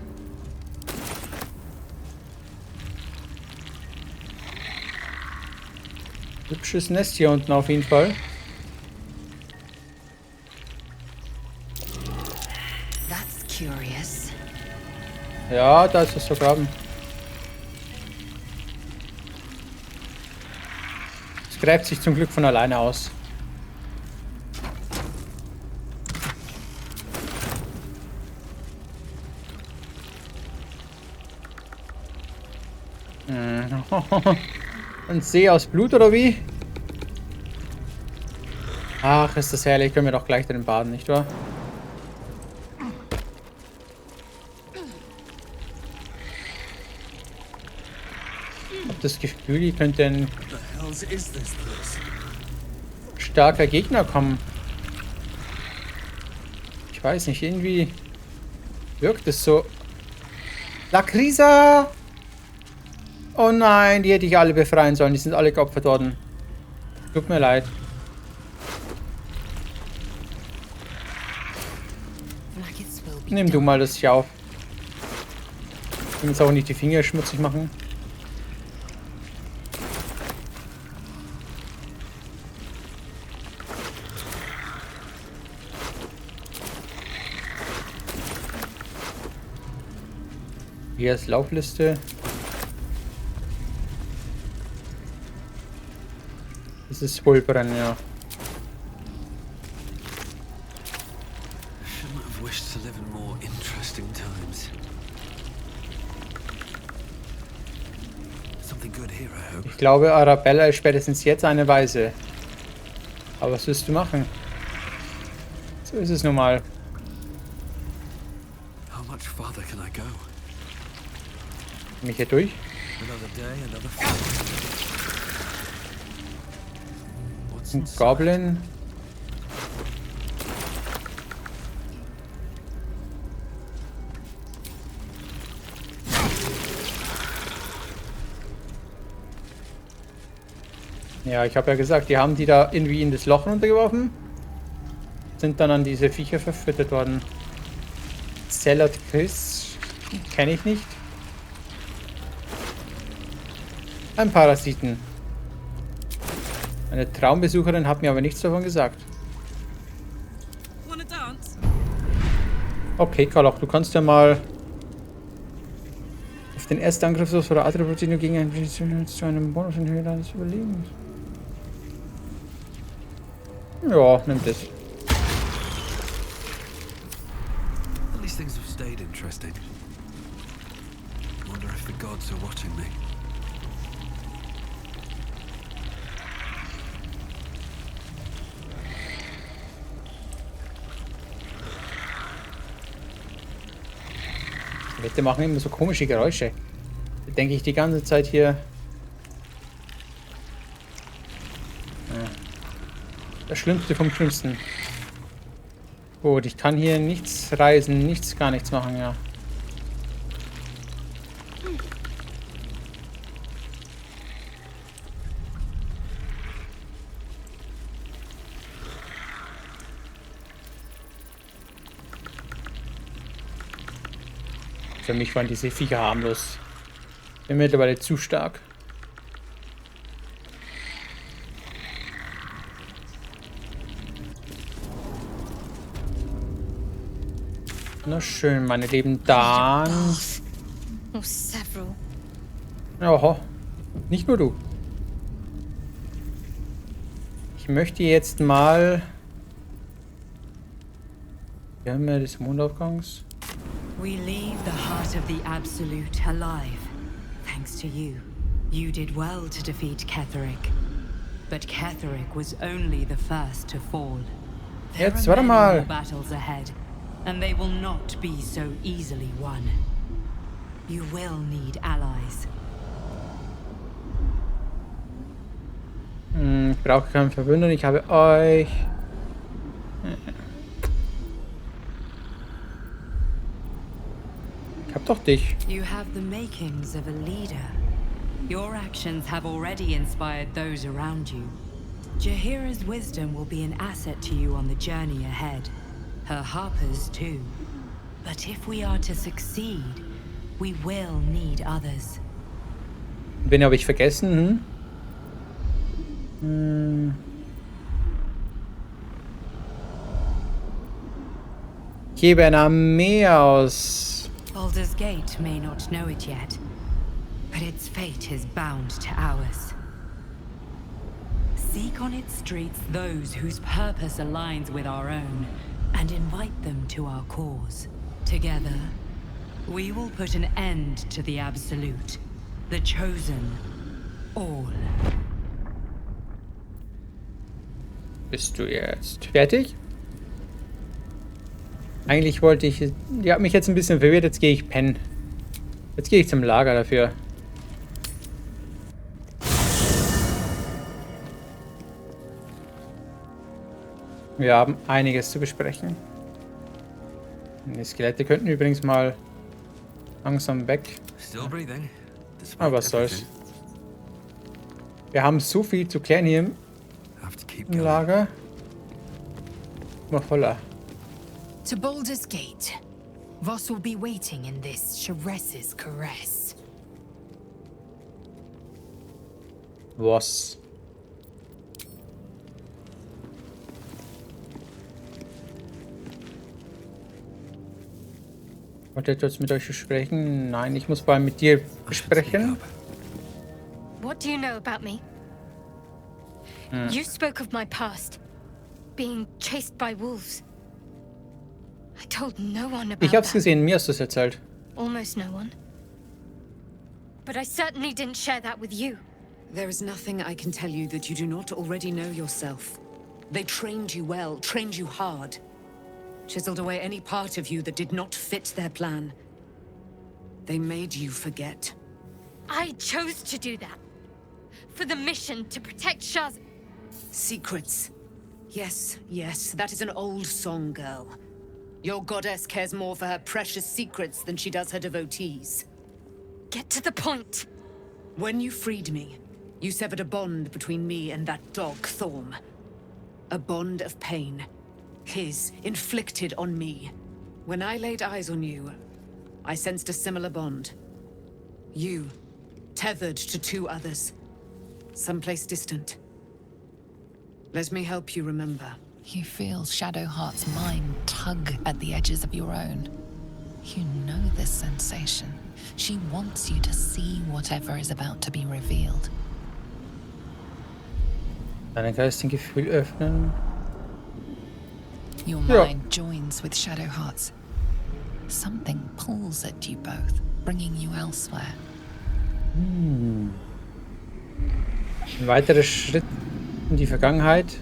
Hübsches Nest hier unten auf jeden Fall. That's curious. Ja, da ist es vergraben. Es gräbt sich zum Glück von alleine aus. Ein See aus Blut oder wie? Ach, ist das herrlich. Können wir doch gleich drin baden, nicht wahr? Ich habe das Gefühl, hier könnte ein starker Gegner kommen. Ich weiß nicht, irgendwie wirkt es so. Lakrisa! Oh nein, die hätte ich alle befreien sollen. Die sind alle geopfert worden. Tut mir leid. Nimm du mal das hier auf. Ich will jetzt auch nicht die Finger schmutzig machen. Hier ist Laufliste. Das ist Pulvern, ja. wished to live in more interesting times. Something good here, I hope. Ich glaube, Arabella ist spätestens jetzt eine Weise. Aber was willst du machen? So ist es nun mal. How much farther can I go? Mich hier durch? Another day, another fight. What's Ein inside? Goblin. Ja, ich habe ja gesagt, die haben die da irgendwie in das Loch runtergeworfen. Sind dann an diese Viecher verfüttert worden. Salad Chris kenne ich nicht. Ein Parasiten. Eine Traumbesucherin hat mir aber nichts davon gesagt. Wanna dance? Okay, Karloch, du kannst ja mal auf den ersten Angriff oder Attribut gegen einen zu einem Bonus in Höhe deines Überlebens. Ja, nimm das. At least things have stayed interesting. Wonder if the gods are watching me. Die Leute machen immer so komische Geräusche. Da denke ich die ganze Zeit hier. Ja. Das Schlimmste vom Schlimmsten. Gut, ich kann hier nichts reisen, gar nichts machen, ja. Für mich waren diese Viecher harmlos. Bin mittlerweile zu stark. Na schön, meine Lieben, dann... Or several. Oho, nicht nur du. Ich möchte jetzt mal... Wir haben ja des Mondaufgangs. We leave the heart of the Absolute alive. Thanks to you. You did well to defeat Ketheric. But Ketheric was only the first to fall. Jetzt, There warte are many mal. more battles ahead, and they will not be so easily won. You will need allies. Ich brauche keinen Verbündeten, ich habe euch. Ich hab doch dich. You have the makings of a leader. Your actions have already inspired those around you. Jaheira's wisdom will be an asset to you on the journey ahead. Her harpers too. But if we are to succeed, we will need others. Wen habe ich vergessen? Ich gebe eine Armee aus. Baldur's Gate may not know it yet, but its fate is bound to ours. Seek on its streets those whose purpose aligns with our own, and invite them to our cause. Together, we will put an end to the Absolute, the Chosen, all. Bist du jetzt fertig? Eigentlich wollte ich... Die hat mich jetzt ein bisschen verwirrt, jetzt gehe ich pennen. Jetzt gehe ich zum Lager dafür. Wir haben einiges zu besprechen. Die Skelette könnten übrigens mal langsam weg. Still breathing. Aber was soll's. Wir haben so viel zu klären hier im Lager. Mal voller. To Baldur's Gate. Voss will be waiting in this Sharess's caress. Was? Wollt ihr etwas mit euch besprechen? Nein, ich muss vor allem mit dir besprechen. What do you know about me? You spoke of my past, being chased by wolves. I told no one about Ich hab's that. gesehen, mir hast du es erzählt. Almost no one. But I certainly didn't share that with you. There is nothing I can tell you that you do not already know yourself. They trained you well, trained you hard. Chiseled away any part of you that did not fit their plan. They made you forget. I chose to do that. For the mission to protect Shaz. Secrets. Yes, yes, that is an old song, girl. Your goddess cares more for her precious secrets than she does her devotees. Get to the point. When you freed me, you severed a bond between me and that dog, Thorm. A bond of pain. His, inflicted on me. When I laid eyes on you, I sensed a similar bond. You, tethered to two others. Someplace distant. Let me help you remember. You feel Shadowheart's mind tug at the edges of your own. You know this sensation. She wants you to see whatever is about to be revealed. Deinen geistigen Gefühl öffnen. Your mind joins with Shadowheart's. Something pulls at you both, bringing you elsewhere. Ein weiterer Schritt in die Vergangenheit.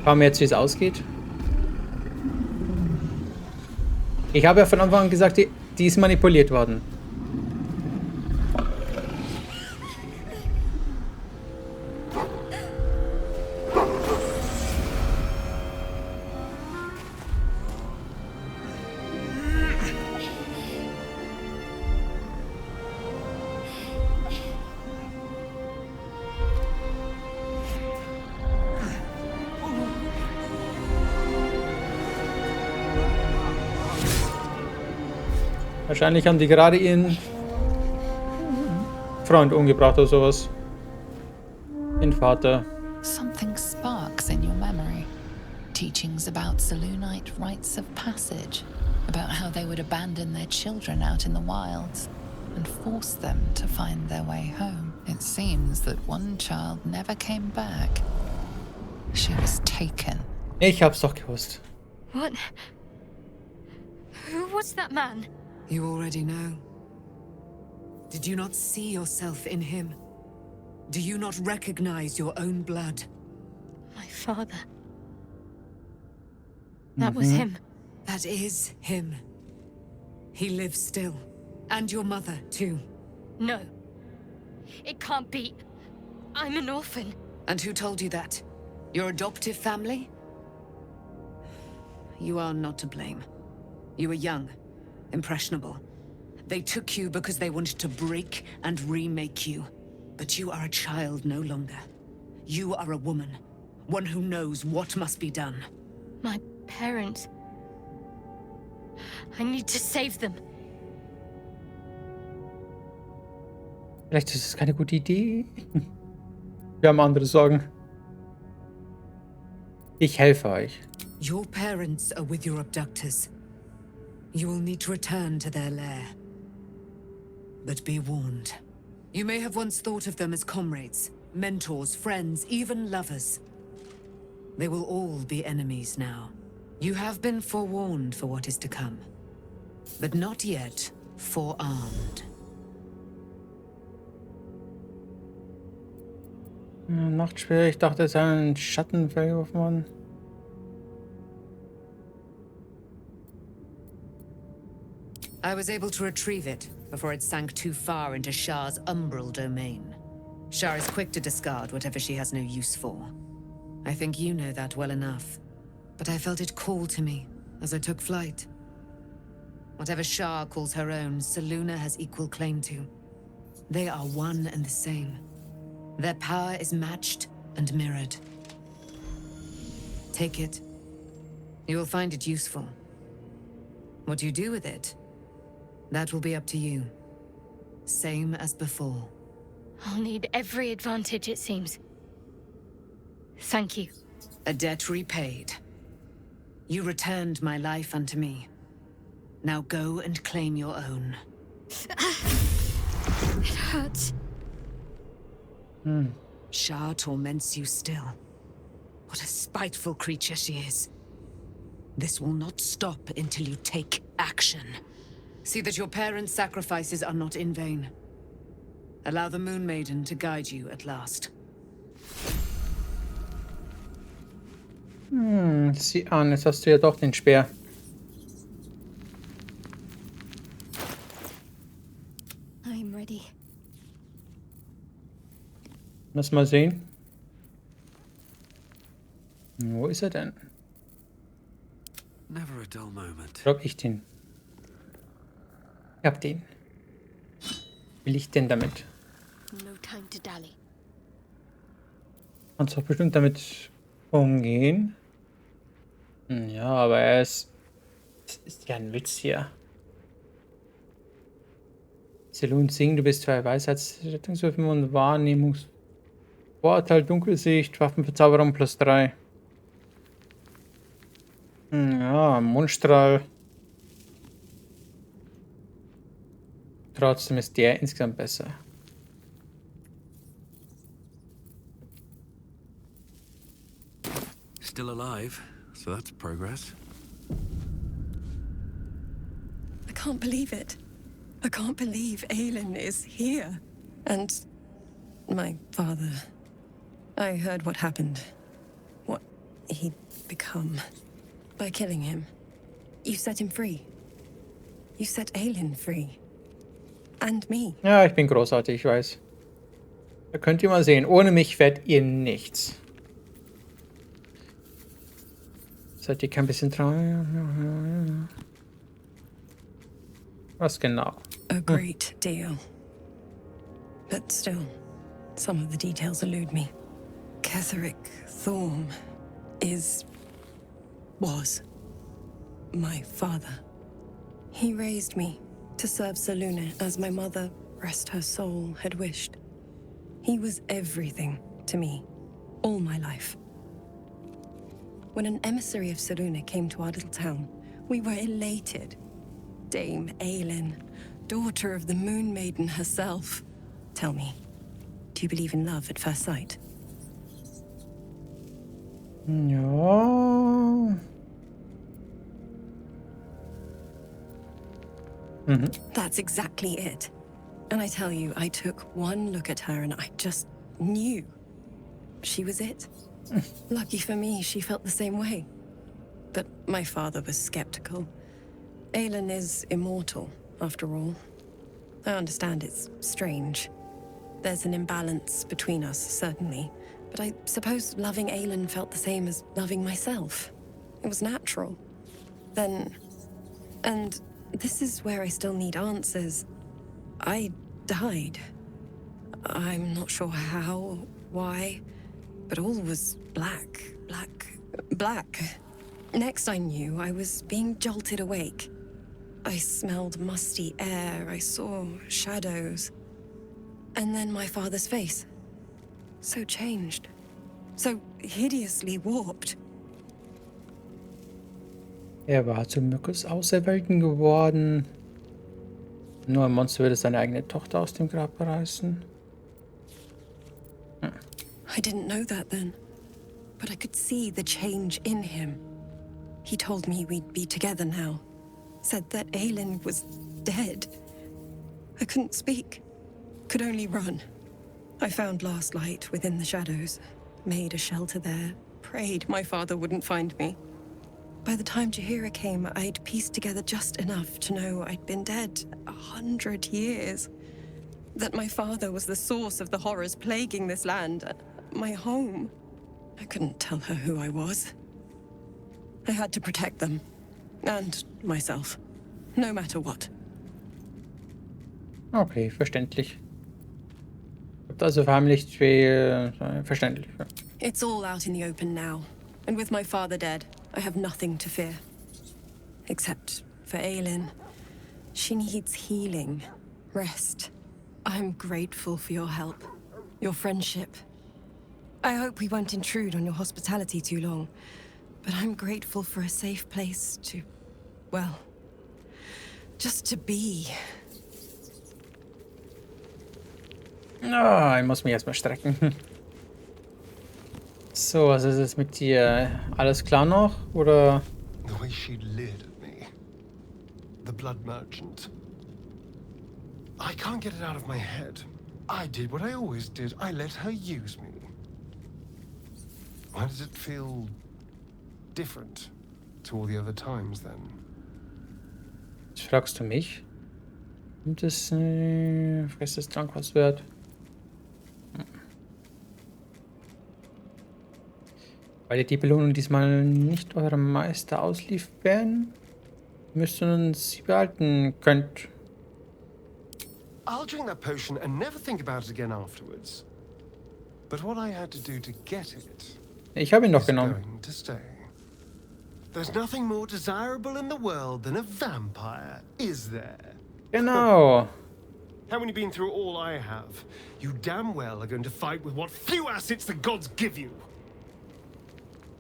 Schauen wir jetzt, wie es ausgeht. Ich habe ja von Anfang an gesagt, die ist manipuliert worden. Wahrscheinlich haben die gerade ihren Freund umgebracht oder sowas. Den Vater. Something sparks in your memory. Teachings about Selûnite rites of passage. About how they would abandon their children out in the wilds and force them to find their way home. It seems that one child never came back. She was taken. Ich hab's doch gewusst. What? Who was that man? You already know. Did you not see yourself in him? Do you not recognize your own blood? My father. That was him. That is him. He lives still. And your mother, too. No. It can't be. I'm an orphan. And who told you that? Your adoptive family? You are not to blame. You were young. Impressionable. They took you because they wanted to break and remake you. But you are a child no longer. You are a woman. One who knows what must be done. My parents. I need to save them. Vielleicht ist es keine gute Idee. Wir haben andere Sorgen. Ich helfe euch. Your parents are with your abductors. You will need to return to their lair. But be warned. You may have once thought of them as comrades, mentors, friends, even lovers. They will all be enemies now. You have been forewarned for what is to come. But not yet forearmed. Nachtschwere, ich dachte, es sei ein Schatten vergeworfen worden. I was able to retrieve it before it sank too far into Shah's umbral domain. Shah is quick to discard whatever she has no use for. I think you know that well enough. But I felt it call to me as I took flight. Whatever Shah calls her own, Selûne has equal claim to. They are one and the same. Their power is matched and mirrored. Take it. You will find it useful. What you do with it, that will be up to you. Same as before. I'll need every advantage, it seems. Thank you. A debt repaid. You returned my life unto me. Now go and claim your own. It hurts. Shah torments you still. What a spiteful creature she is. This will not stop until you take action. See that your parents' sacrifices are not in vain. Allow the Moon Maiden to guide you at last. Sieh an, jetzt hast du ja doch den Speer. I'm ready. Lass mal sehen. Wo ist er denn? Never a dull moment. Glaub ich den. Ich hab den. Will ich denn damit? No time to dally. Kannst doch bestimmt damit umgehen. Ja, aber er ist... Das ist ja ein Witz hier. Selun Singh, du bist 2 Weisheitsrettungswürfen und Wahrnehmungsvorteil, Dunkelsicht, Waffenverzauberung +3. Ja, Mundstrahl. Trotzdem ist der insgesamt besser. Still alive, so that's progress. I can't believe it. I can't believe Aelin is here. And my father. I heard what happened. What he'd become. By killing him. You set him free. You set Aelin free. And me. Ja, ich bin großartig, ich weiß. Da könnt ihr mal sehen, ohne mich werdet ihr nichts. Seid ihr kein bisschen traurig? Was genau? A great deal. But still, some of the details elude me. Ketheric Thorm was my father. He raised me to serve Selûne as my mother, rest her soul, had wished. He was everything to me, all my life. When an emissary of Selûne came to our little town, we were elated. Dame Aelin, daughter of the Moon Maiden herself. Tell me, do you believe in love at first sight? Ja. That's exactly it. And I tell you, I took one look at her and I just knew she was it. Lucky for me, she felt the same way. But my father was skeptical. Aelin is immortal, after all. I understand it's strange. There's an imbalance between us, certainly. But I suppose loving Aelin felt the same as loving myself. It was natural. Then... And this is where I still need answers. I died. I'm not sure how, why, but all was black. Next I knew, I was being jolted awake. I smelled musty air, I saw shadows. And then my father's face. So changed. So hideously warped. Er war zu Mückes Auserwählten geworden. Nur ein Monster würde seine eigene Tochter aus dem Grab reißen. I didn't know that then, but I could see the change in him. He told me we'd be together now. Said that Aelin was dead. I couldn't speak. Could only run. I found last light within the shadows. Made a shelter there. Prayed my father wouldn't find me. By the time Jaheira came, I'd pieced together just enough to know I'd been dead 100 years. That my father was the source of the horrors plaguing this land. My home. I couldn't tell her who I was. I had to protect them. And myself. No matter what. Okay, verständlich. Also verheimlicht viel... verständlich. It's all out in the open now. And with my father dead, I have nothing to fear. Except for Aelin. She needs healing. Rest. I'm grateful for your help. Your friendship. I hope we won't intrude on your hospitality too long. But I'm grateful for a safe place to... well... just to be. Ich muss mich erstmal strecken. So, was ist jetzt mit dir? Alles klar noch? Oder The way she leered at me. The blood merchant. I can't get it out of my head. I did what I always did. I let her use me. Why does it feel different to all the other times then? Jetzt fragst du mich. Und das festes Trank was wert? Weil ihr die Belohnung diesmal nicht eurem Meister ausliefern, müsst ihr uns sie behalten könnt. I'll drink that potion and never think about it again afterwards. But what I had to do to get it Ich habe ihn doch is genommen. going to stay. There's nothing more desirable in the world than a vampire, is there? Genau. Haven't you been through all I have? You damn well are going to fight with what few assets the gods give you.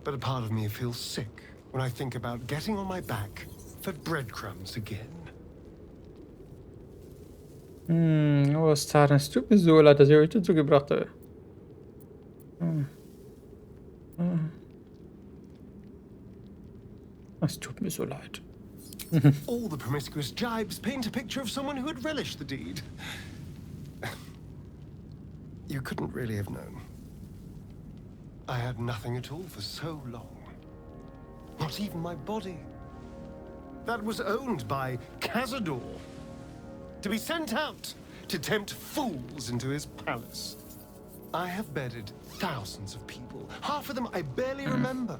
But a part of me feels sick when I think about getting on my back for breadcrumbs again. Oh, Star, es tut mir so leid, dass ich euch dazu gebracht habe. Es tut mir so leid. All the promiscuous jibes paint a picture of someone who had relished the deed. You couldn't really have known. I had nothing at all for so long. Not even my body. That was owned by Cazador. To be sent out to tempt fools into his palace. I have bedded thousands of people. Half of them I barely remember.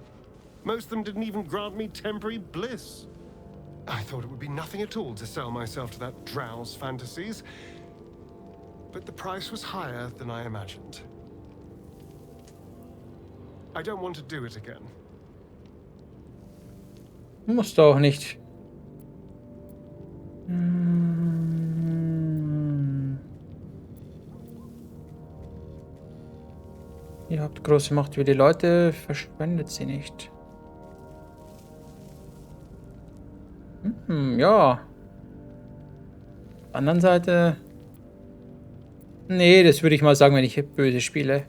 Most of them didn't even grant me temporary bliss. I thought it would be nothing at all to sell myself to that drow's fantasies. But the price was higher than I imagined. I don't want to do it again. Musst du auch nicht. Ihr habt große Macht über die Leute, verschwendet sie nicht. Ja. Auf der anderen Seite... Nee, das würde ich mal sagen, wenn ich böse spiele.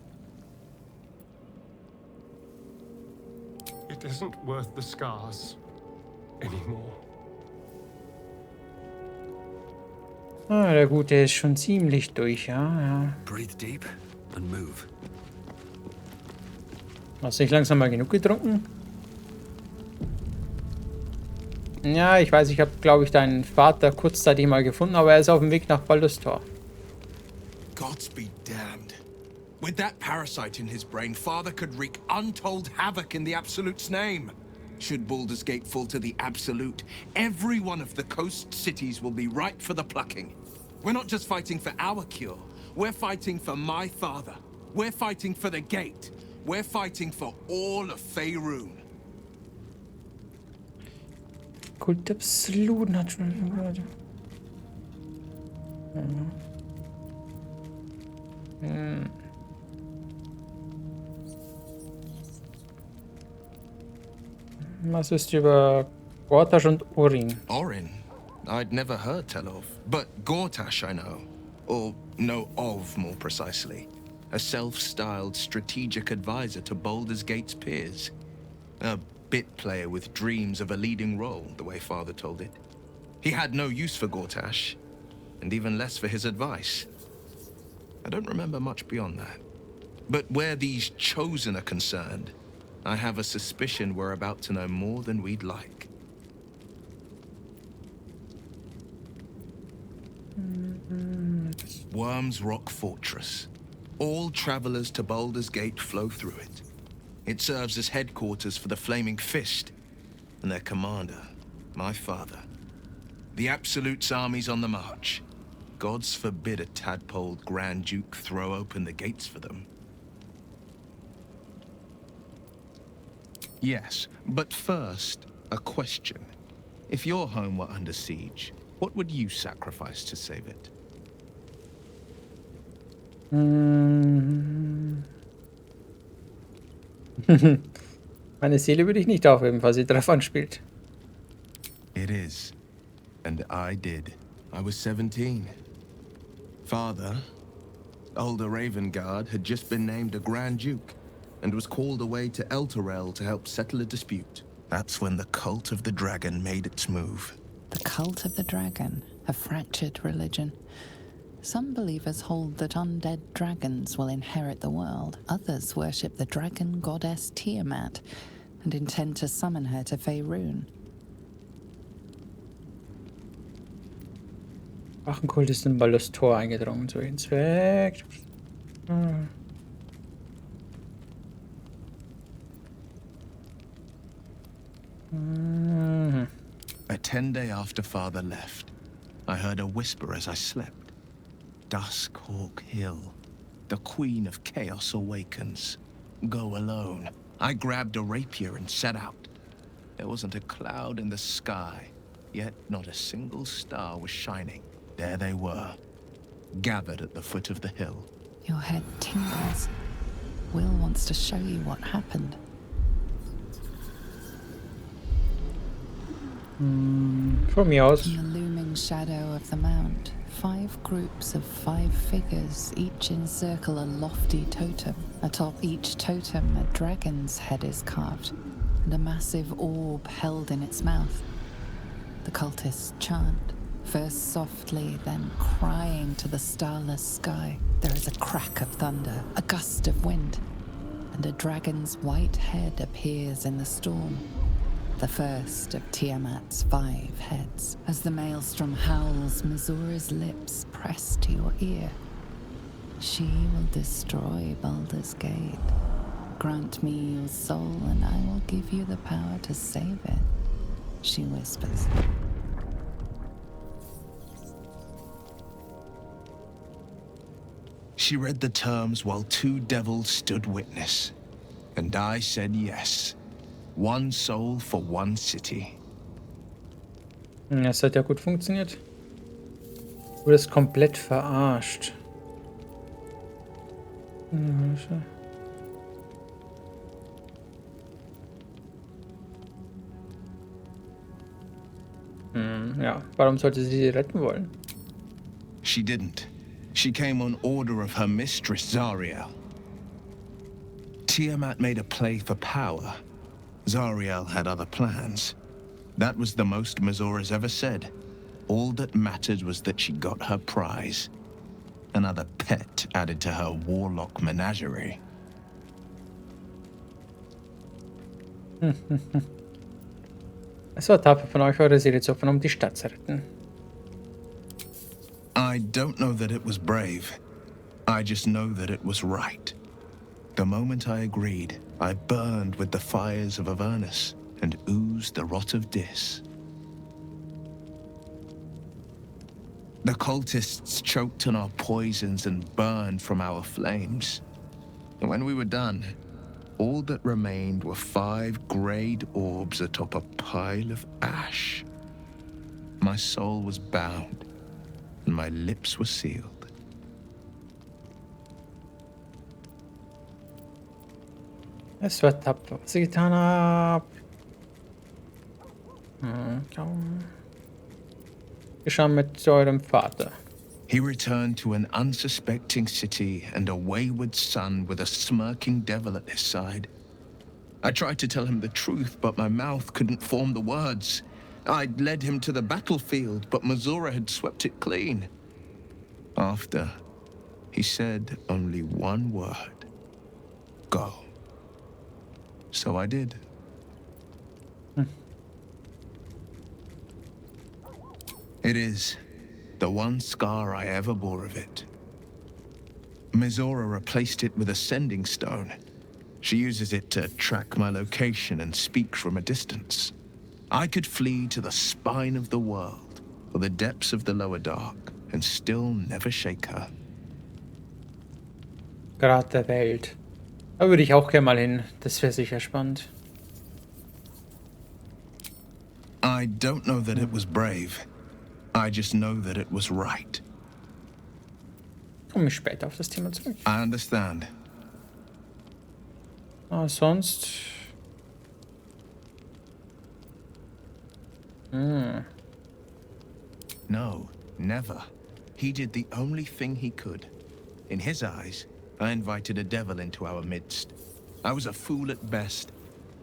It isn't worth the scars anymore. Ah, der Gute ist schon ziemlich durch, ja. Breathe deep and move. Hast du nicht langsam mal genug getrunken? Ja, ich weiß, ich habe, glaube ich, deinen Vater kurzzeitig mal gefunden, aber er ist auf dem Weg nach Baldurs Tor. Gods be damned. With that parasite in his brain, Father could wreak untold havoc in the Absolute's name. Should Baldur's Gate fall to the Absolute, every one of the coast cities will be ripe for the plucking. We're not just fighting for our cure. We're fighting for my father. We're fighting for the Gate. We're fighting for all of Faerun. Kult der Absoluten hat schon... Was ist über Gortash und Orin? Orin? I'd never heard tell of. But Gortash I know. Or know of, more precisely. A self-styled strategic advisor to Baldur's Gate's peers. A bit player with dreams of a leading role, the way Father told it. He had no use for Gortash, and even less for his advice. I don't remember much beyond that. But where these Chosen are concerned, I have a suspicion we're about to know more than we'd like. Worm's Rock Fortress. All travelers to Baldur's Gate flow through it. It serves as headquarters for the Flaming Fist, and their commander, my father. The Absolute's army's on the march. Gods forbid a tadpoled Grand Duke throw open the gates for them. Yes, but first, a question. If your home were under siege, what would you sacrifice to save it? Meine Seele würde ich nicht aufheben, falls sie drauf anspielt. It is. And I did. I was 17. Father, older Ravengard, had just been named a Grand Duke and was called away to Elturel to help settle a dispute. That's when the cult of the dragon made its move. The cult of the dragon, a fractured religion. Some believers hold that undead dragons will inherit the world. Others worship the dragon goddess Tiamat and intend to summon her to Faerun. Drachenkult ist in Baldurs Tor eingedrungen, zu welchem Zweck? A 10 day after Father left, I heard a whisper as I slept. Duskhawk Hill. The Queen of Chaos awakens. Go alone. I grabbed a rapier and set out. There wasn't a cloud in the sky, yet not a single star was shining. There they were, gathered at the foot of the hill. Your head tingles. Will wants to show you what happened. Von mir aus. In the looming shadow of the mount, 5 groups of 5 figures each encircle a lofty totem. Atop each totem, a dragon's head is carved, and a massive orb held in its mouth. The cultists chant, first softly, then crying to the starless sky. There is a crack of thunder, a gust of wind, and a dragon's white head appears in the storm. The first of Tiamat's 5 heads. As the maelstrom howls, Missoura's lips press to your ear. She will destroy Baldur's Gate. Grant me your soul and I will give you the power to save it, she whispers. She read the terms while 2 devils stood witness. And I said yes. 1 soul for 1 city. Das hat ja gut funktioniert. Du wurdest komplett verarscht. Ja, warum sollte sie sie retten wollen? She didn't. She came on order of her mistress, Zariel. Tiamat made a play for power. Zariel had other plans. That was the most Missoura's ever said. All that mattered was that she got her prize. Another pet added to her warlock menagerie. Es war tapfer von euch, eure Seele zu opfern, die Stadt zu retten. I don't know that it was brave. I just know that it was right. The moment I agreed, I burned with the fires of Avernus and oozed the rot of Dis. The cultists choked on our poisons and burned from our flames. And when we were done, all that remained were 5 greyed orbs atop a pile of ash. My soul was bound, and my lips were sealed. Es war tapfer, was ich getan habe. Wir schauen mit eurem Vater. He returned to an unsuspecting city and a wayward son with a smirking devil at his side. I tried to tell him the truth, but my mouth couldn't form the words. I'd led him to the battlefield, but Missoura had swept it clean. After, he said only one word. Go. So I did. It is the one scar I ever bore of it. Missoura replaced it with a sending stone. She uses it to track my location and speak from a distance. I could flee to the spine of the world or the depths of the lower dark and still never shake her. Grad der Welt. Da würde ich auch gerne mal hin. Das wäre sicher spannend. I don't know that it was brave. I just know that it was right. Komme ich später auf das Thema zurück. I understand. Sonst... No, never. He did the only thing he could. In his eyes, I invited a devil into our midst. I was a fool at best,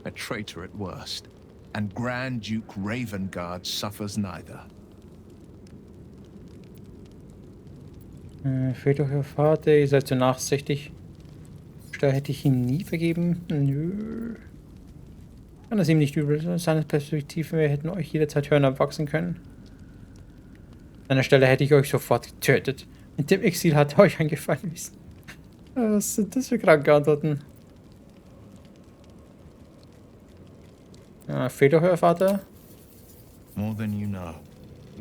a traitor at worst. and Grand Duke Ravengard suffers neither. Fehlt doch Ihr Vater, ihr seid so nachsichtig. Da hätte ich ihm nie vergeben. Nö. Kann das ihm nicht übel. Seine Perspektive, wir hätten euch jederzeit hören abwachsen können. An der Stelle hätte ich euch sofort getötet. Mit dem Exil hat er euch eingefallen wissen. Was sind das für kranke Antworten? Fehlt doch Euer Vater? More than you know.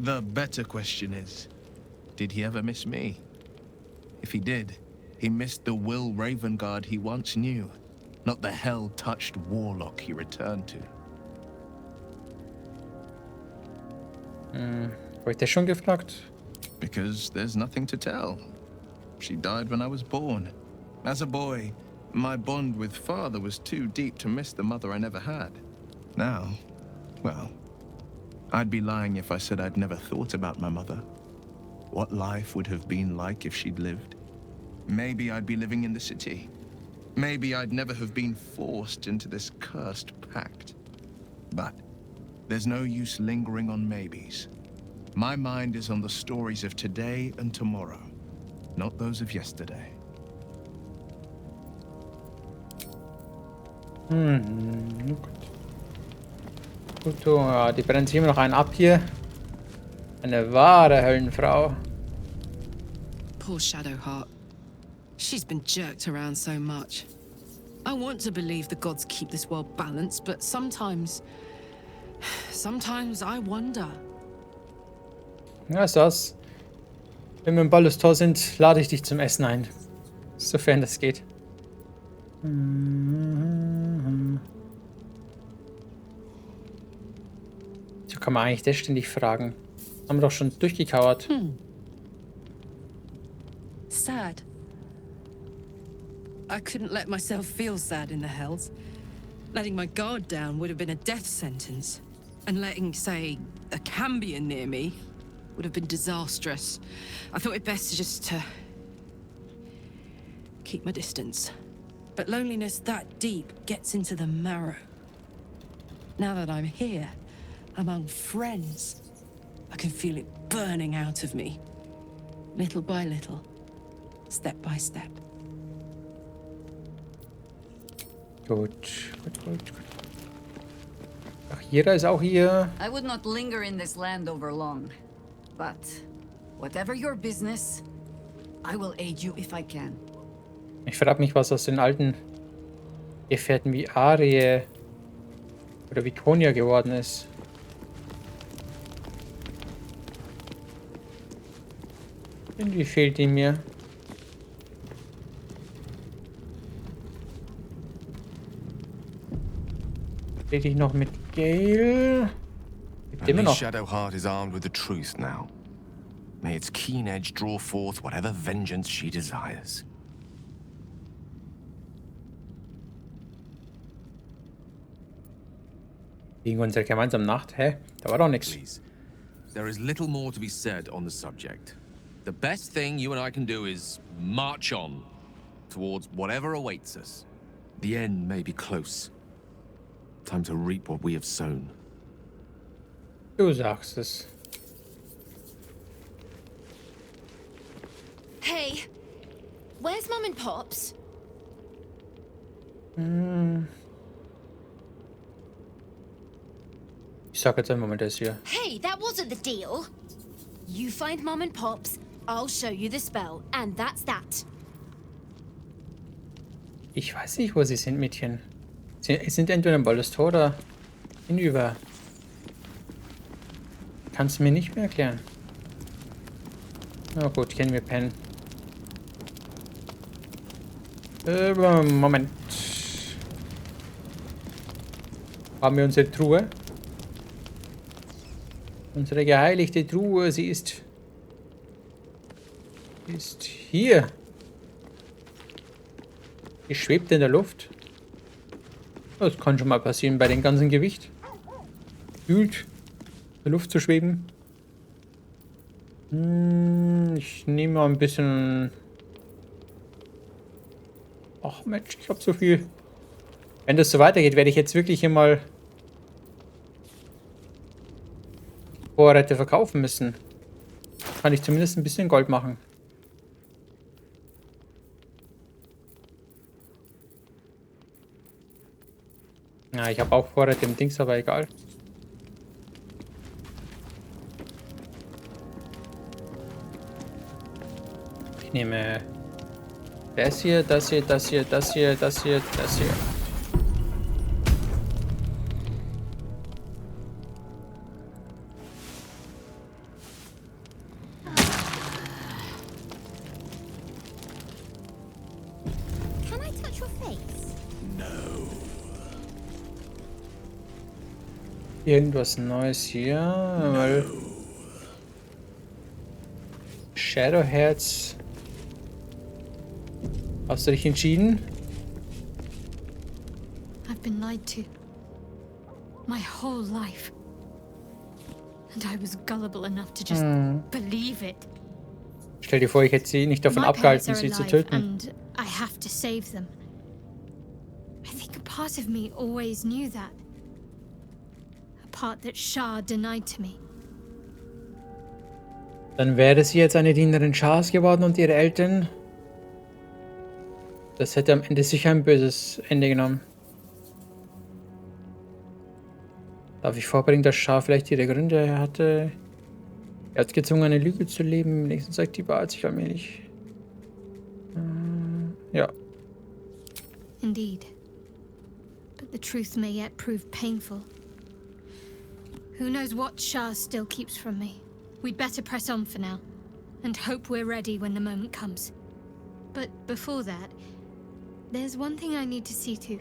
The better question is, did he ever miss me? If he did, he missed the Will Ravengard he once knew, not the hell-touched warlock he returned to. Hab ich das schon gefragt? Because there's nothing to tell. She died when I was born. As a boy, my bond with father was too deep to miss the mother I never had. Now, well, I'd be lying if I said I'd never thought about my mother. What life would have been like if she'd lived. Maybe I'd be living in the city. Maybe I'd never have been forced into this cursed pact. But there's no use lingering on maybes. My mind is on the stories of today and tomorrow, not those of yesterday. Gut, ja, die brennt sich immer noch einen ab hier. Eine wahre Höllenfrau. Poor Shadowheart. She's been jerked around so much. I want to believe the gods keep this world balanced, but sometimes I wonder. Ja, ist das. Wenn wir im Baldurs Tor sind, lade ich dich zum Essen ein. Sofern das geht. So kann man eigentlich das ständig fragen. Haben wir doch schon durchgekauert. Sad. I couldn't let myself feel sad in the Hells. Letting my guard down would have been a death sentence. And letting, say, a Cambion near me would have been disastrous. I thought it best just to keep my distance. But loneliness that deep gets into the marrow. Now that I'm here, among friends, I can feel it burning out of me. Little by little, step by step. Gut. Ach, Hira ist auch hier. I would not linger in this land over long. But whatever your business, I will aid you if I can. Ich frage mich, was aus den alten Gefährten wie Arie oder Vikonia geworden ist. Irgendwie fehlt die mir. Rede ich noch mit Gale? Gibt immer noch. Shadowheart is armed with the truth now. May its keen edge draw forth whatever vengeance she desires. Gegen unsere gemeinsame Nacht? Hä? Da war doch nichts. Please. There is little more to be said on the subject. The best thing you and I can do is march on towards whatever awaits us. The end may be close. Time to reap what we have sown. Du sagst es. Hey, where's Mum and Pops? Ich sag jetzt einmal mal das hier. Hey, that wasn't the deal. You find Mum and Pops, I'll show you the spell, and that's that. Ich weiß nicht, wo sie sind, Mädchen. Sie sind entweder im Baldurs Tor oder hinüber. Kannst du mir nicht mehr erklären. Na gut, kennen wir pennen. Moment. Haben wir unsere Truhe? Unsere geheiligte Truhe, sie ist hier. Die schwebt in der Luft. Das kann schon mal passieren bei dem ganzen Gewicht. Fühlt in der Luft zu schweben. Ich nehme mal ein bisschen... Ach Mensch, ich habe so viel. Wenn das so weitergeht, werde ich jetzt wirklich hier mal Vorräte verkaufen müssen. Kann ich zumindest ein bisschen Gold machen. Ja, ich habe auch Vorräte im Dings, aber egal. Ich nehme das hier, das hier, das hier, das hier, das hier, das hier. Can I touch your face? Irgendwas Neues hier, weil Shadowheads. Hast du dich entschieden? I've been lied to. My whole life. And I was gullible enough to just believe it. Stell dir vor, ich hätte sie nicht davon My abgehalten, parents sie are zu alive töten. and I have to save them. I think a part of me always knew that. A part that Shah denied to me. Dann wäre sie jetzt eine Dienerin Schahs geworden und ihre Eltern. Das hätte am Ende sicher ein böses Ende genommen. Darf ich vorbringen, dass Schah vielleicht ihre Gründe hatte? Er hat gezwungen, eine Lüge zu leben. Wenigstens sagt die Wahrheit sich allmählich. Ja. Indeed. But the truth may yet prove painful. Who knows what Shah still keeps from me? We'd better press on for now, and hope we're ready when the moment comes. But before that, there's one thing I need to see to.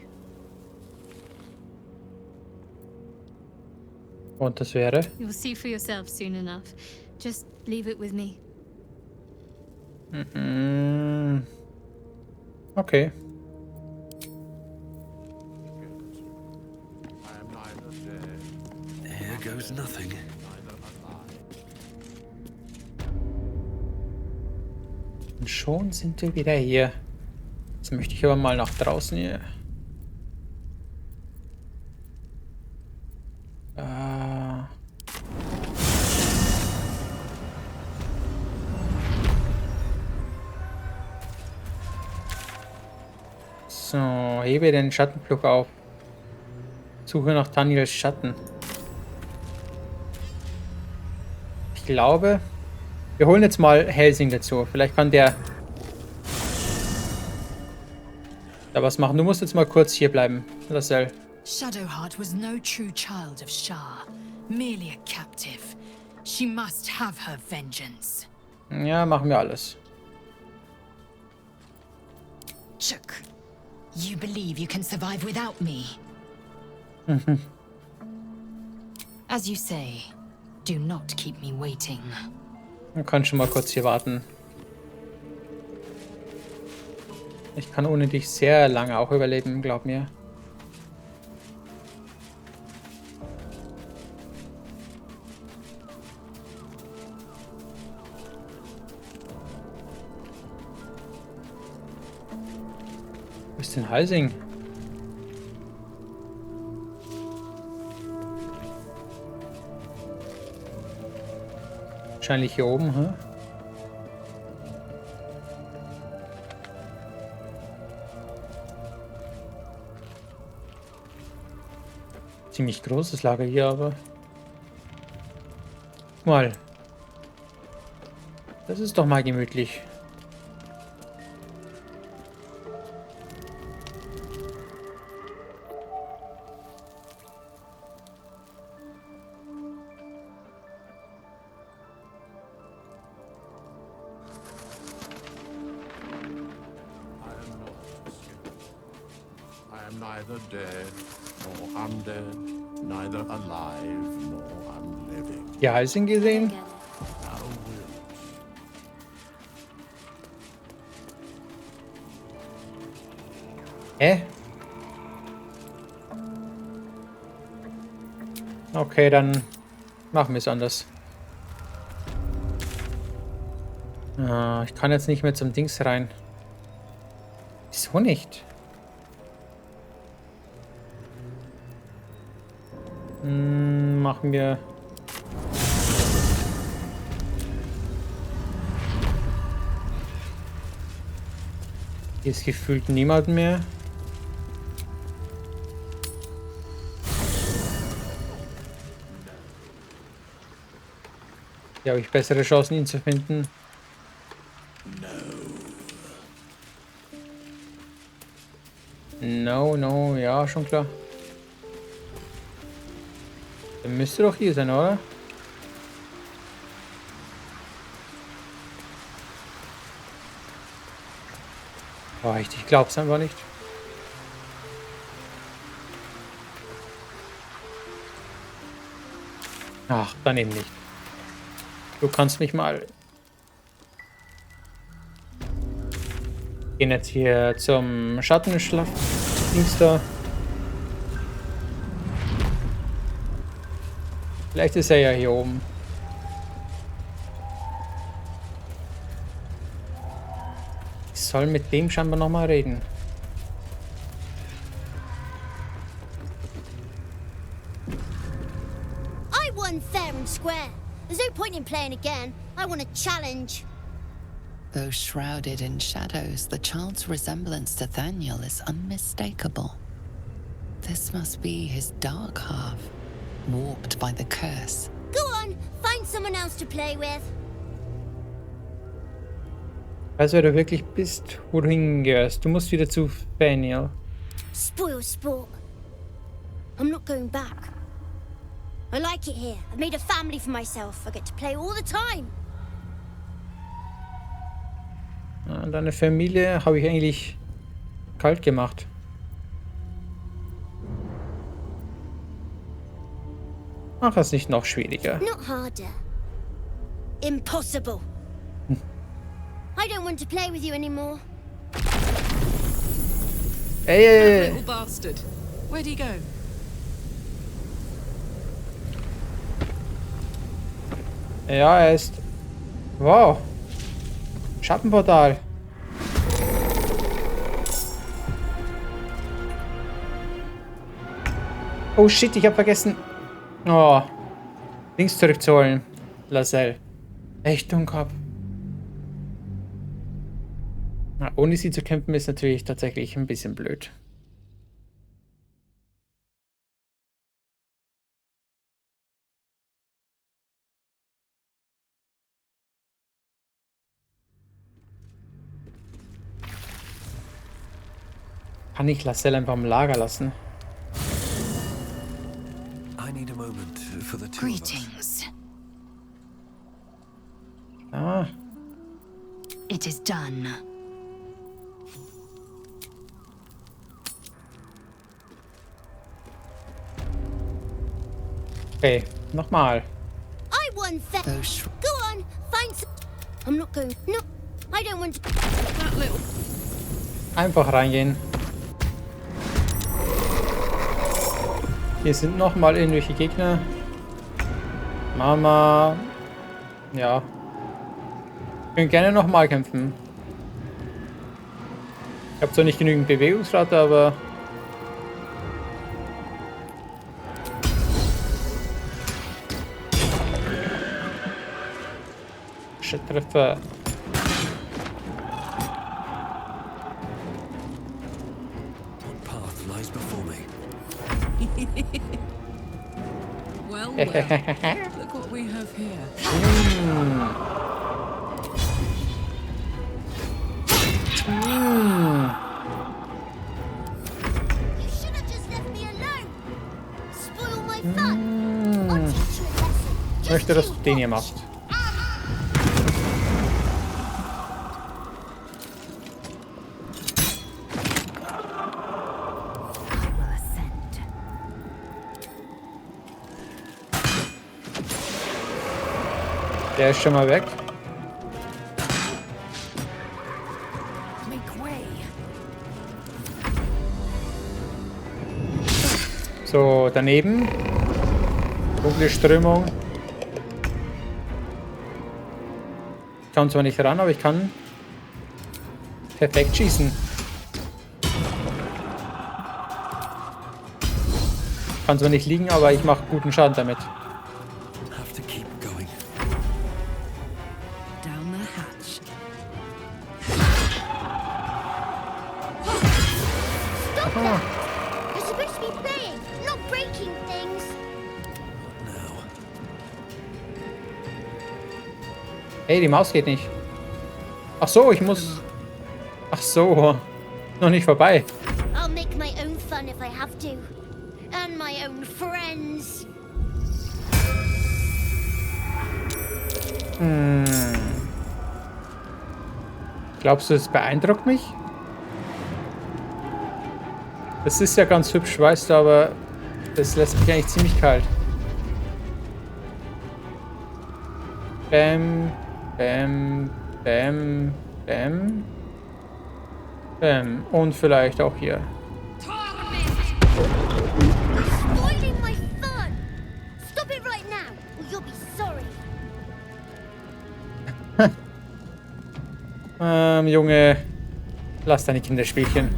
Und das wäre? You'll see for yourself soon enough. Just leave it with me. Okay. Here goes nothing. Und schon sind wir wieder hier. Jetzt möchte ich aber mal nach draußen hier. So, hebe den Schattenflug auf. Suche nach Daniels Schatten. Ich glaube, wir holen jetzt mal Helsing dazu. Vielleicht kann der da was machen. Du musst jetzt mal kurz hier bleiben, lae'zel. Shadowheart was no true child of Shah, merely a captive. She must have her vengeance. Ja, machen wir alles. Chuk, you believe you can survive without me? As you say, do not keep me waiting. Man kann schon mal kurz hier warten. Ich kann ohne dich sehr lange auch überleben, glaub mir. Wo ist denn Helsing? Wahrscheinlich hier oben, hä? Ziemlich großes Lager hier, aber... Mal. Das ist doch mal gemütlich. I am neither dead nor undead, neither alive nor unliving. Die Helsing gesehen? Thou wilt. Okay, dann machen wir es anders. Ich kann jetzt nicht mehr zum Dings rein. Wieso nicht? Machen wir Hier ist gefühlt niemand mehr. Hier habe ich bessere Chancen, ihn zu finden. No, ja, schon klar. Der müsste doch hier sein, oder? Boah, ich glaub's einfach nicht. Ach, dann eben nicht. Du kannst mich mal... Gehen jetzt hier zum Schattenschlaf-Dings da. Vielleicht ist er ja hier oben. Ich soll mit dem scheinbar nochmal reden. I won fair and square. There's no point in playing again. I want a challenge. Though shrouded in shadows, the child's resemblance to Thaniel is unmistakable. This must be his dark half, warped by the curse. Go on, find someone else to play with. Also, wer du wirklich bist, wo du hingehörst. Du musst wieder zu Thaniel. Spoil sport. I'm not going back. I like it here. I've made a family for myself. I get to play all the time. Deine Familie habe ich eigentlich kalt gemacht. Mach es nicht noch schwieriger. Not harder. Impossible. I don't want to play with you anymore. Ey. Little bastard. Where'd he go? Ja, er ist... Wow. Schattenportal. Oh shit, ich habe vergessen. Oh. Links zurückzuholen. lae'zel. Echt dumm gehabt. Na, ohne sie zu kämpfen ist natürlich tatsächlich ein bisschen blöd. Kann ich lae'zel einfach im Lager lassen? I need a moment for the two Greetings. Ah. It is done. Okay, nochmal. I won fair. Go on, find some. I'm not going. No, I don't want to. That little. Einfach reingehen. Hier sind nochmal irgendwelche Gegner. Mama. Ja. Wir können gerne nochmal kämpfen. Ich habe zwar nicht genügend Bewegungsrate, aber... Treffer. What path lies before me? Well, look what we have here. You should have just left me alone. Spoil my fun. I'll teach you a lesson. Ich möchte, dass du den hier machst. Der ist schon mal weg. So, daneben. Dunkle Strömung. Ich kann zwar nicht ran, aber ich kann perfekt schießen. Ich kann zwar nicht liegen, aber ich mache guten Schaden damit. Aha. You're supposed to be playing, not breaking things. Hey, die Maus geht nicht. Ach so, ich muss... Ach so. Noch nicht vorbei. I'll make my own fun if I have to. And my own friends. Glaubst du, es beeindruckt mich? Das ist ja ganz hübsch, weißt du, aber das lässt mich eigentlich ziemlich kalt. Bäm, bäm, bäm, bäm, bäm. Und vielleicht auch hier. Spoiling my fun. Stop it right now, or you'll be sorry. Junge, lass deine Kinderspielchen.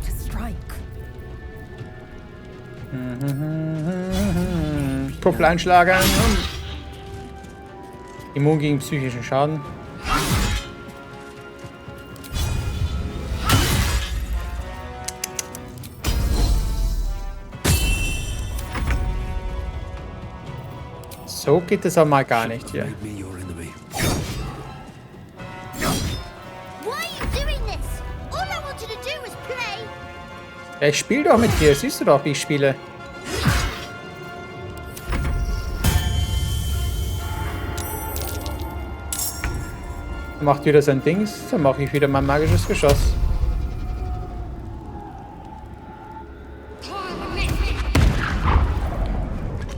Kuppel einschlagen. Immun gegen psychischen Schaden. So geht es aber mal gar nicht hier. Ja, ich spiele doch mit dir. Siehst du doch, wie ich spiele. Macht wieder sein Dings, dann mache ich wieder mein magisches Geschoss.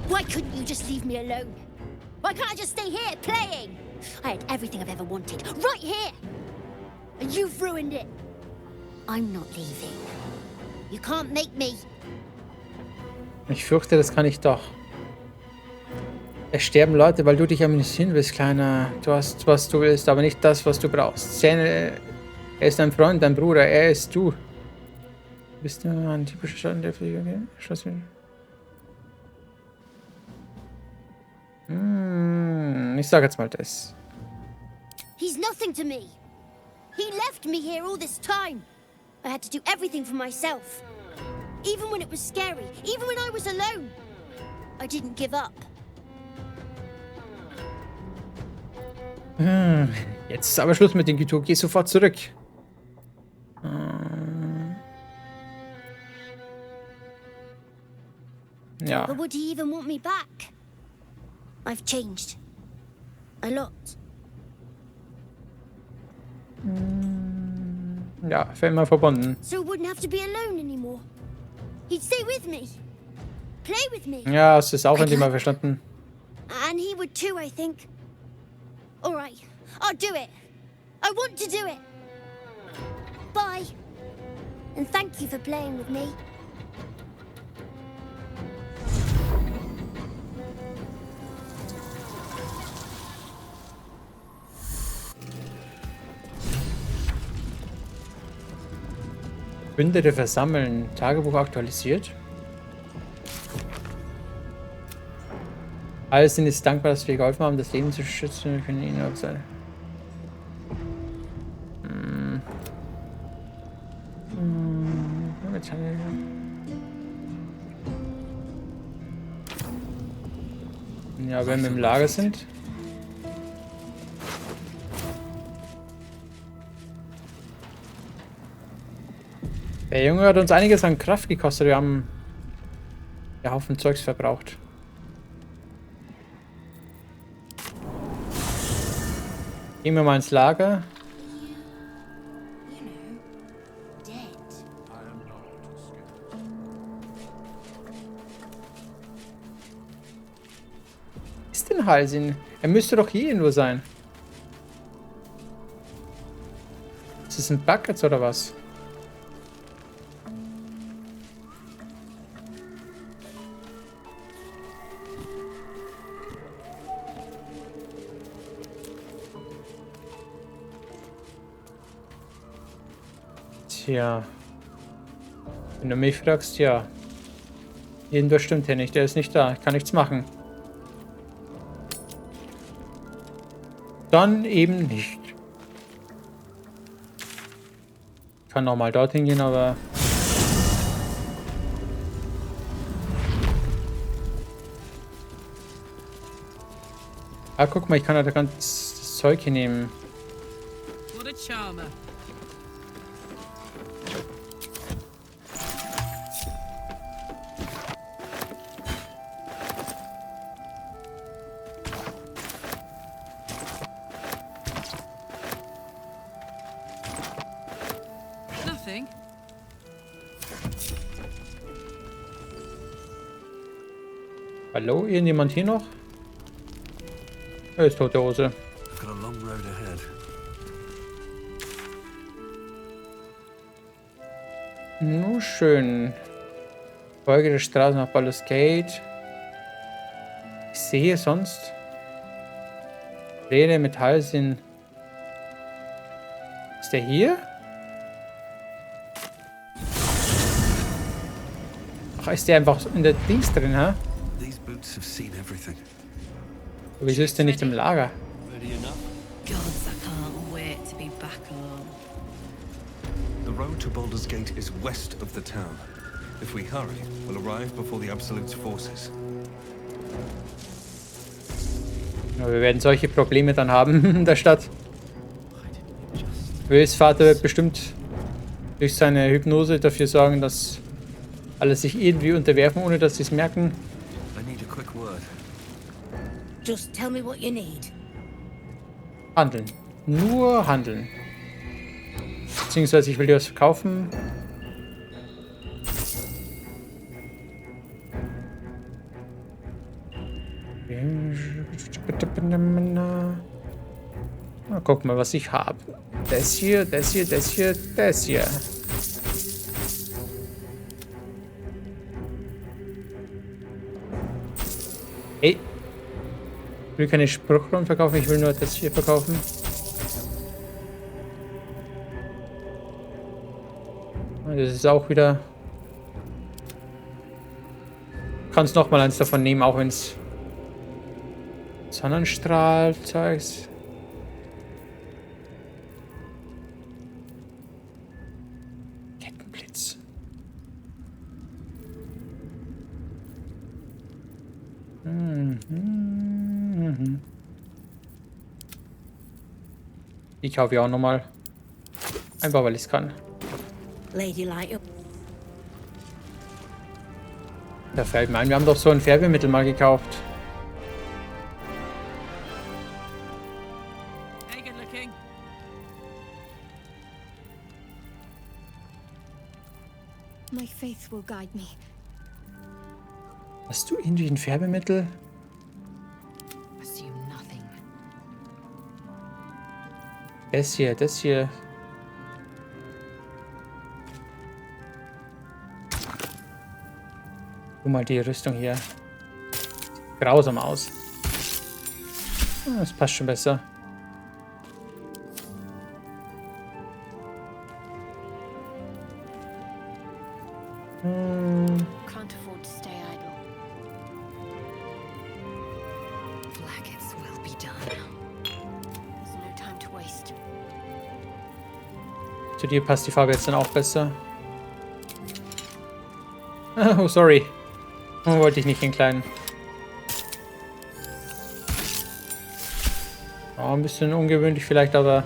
Why couldn't you just leave me alone? Why can't I just stay here playing? I had everything I've ever wanted, right here. And you've ruined it. I'm not leaving. You can't make me. Ich fürchte, das kann ich doch. Es sterben Leute, weil du dich amüsieren willst, Kleiner. Du hast, was du willst, aber nicht das, was du brauchst. Er ist dein Freund, dein Bruder, er ist du. Bist du ein typischer Schatten der Flieger? Ich sag jetzt mal das. He's nothing to me. He left me here all this time. I had to do everything for myself. Even when it was scary, even when I was alone. I didn't give up. Jetzt ist aber Schluss mit dem Getue. Geh sofort zurück. Ja. But would he even want me back? I've changed. A lot. Ja, für immer verbunden. So I wouldn't have to be alone anymore. He'd stay with me. Play with me. Ja, hast du es auch endlich mal verstanden. And he would too, I think. All right, I'll do it. I want to do it. Bye. And thank you for playing with me. Bündete versammeln. Tagebuch aktualisiert. Alle sind jetzt dankbar, dass wir geholfen haben, das Leben zu schützen. Wir können ihnen auch sein. Ja, wenn wir im Lager sind. Der Junge hat uns einiges an Kraft gekostet. Wir haben einen Haufen Zeugs verbraucht. Gehen wir mal ins Lager. Ist denn Halsin? Er müsste doch hier nur sein. Ist das ein Bug jetzt oder was? Tja. Wenn du mich fragst, ja. Irgendwas stimmt hier nicht. Der ist nicht da. Ich kann nichts machen. Dann eben nicht. Ich kann nochmal dorthin gehen, aber... Ah, guck mal, ich kann ja da ganz Zeug hier nehmen. What a charmer. Nothing. Hallo, irgendjemand hier noch? Da ist tote Hose. I've got a long road ahead. Nur schön. Folge der Straße nach Baldur's Gate. Ich sehe sonst Räder, Metall sind. Ist der hier? Ach, ist der einfach in der Dings drin, hä? These boots have seen everything. Wieso ist der nicht im Lager? Ready enough? Gods, I can't wait to be back home. The road to Baldur's Gate is west of the town. If we hurry, we'll arrive before the Absolute's forces. Ja, wir werden solche Probleme dann haben in der Stadt. Wills Vater wird bestimmt durch seine Hypnose dafür sorgen, dass alle sich irgendwie unterwerfen, ohne dass sie es merken. I need a quick word. Just tell me what you need. Handeln. Nur handeln. Beziehungsweise ich will dir was verkaufen. Na, guck mal, was ich habe. Das hier, das hier, das hier, das hier. Ey. Ich will keine Spruchrohren verkaufen, ich will nur das hier verkaufen. Das ist auch wieder... Du kannst noch mal eins davon nehmen, auch wenn es Sonnenstrahl-Zeugs. Kettenblitz. Ich kaufe ja auch nochmal. Einfach weil ich es kann. Lady Light. Da fällt mir ein, wir haben doch so ein Färbemittel mal gekauft. Hey, good looking. My faith will guide me. Hast du irgendwie ein Färbemittel? Assume nothing. Das hier, das hier. Guck mal die Rüstung hier. Sieht grausam aus. Das passt schon besser. Can't afford to stay idle. Blackets will be done. There's no time to waste. Zu dir passt die Farbe jetzt dann auch besser. Oh, sorry. Oh, wollte ich nicht den kleinen. Oh, ein bisschen ungewöhnlich vielleicht, aber...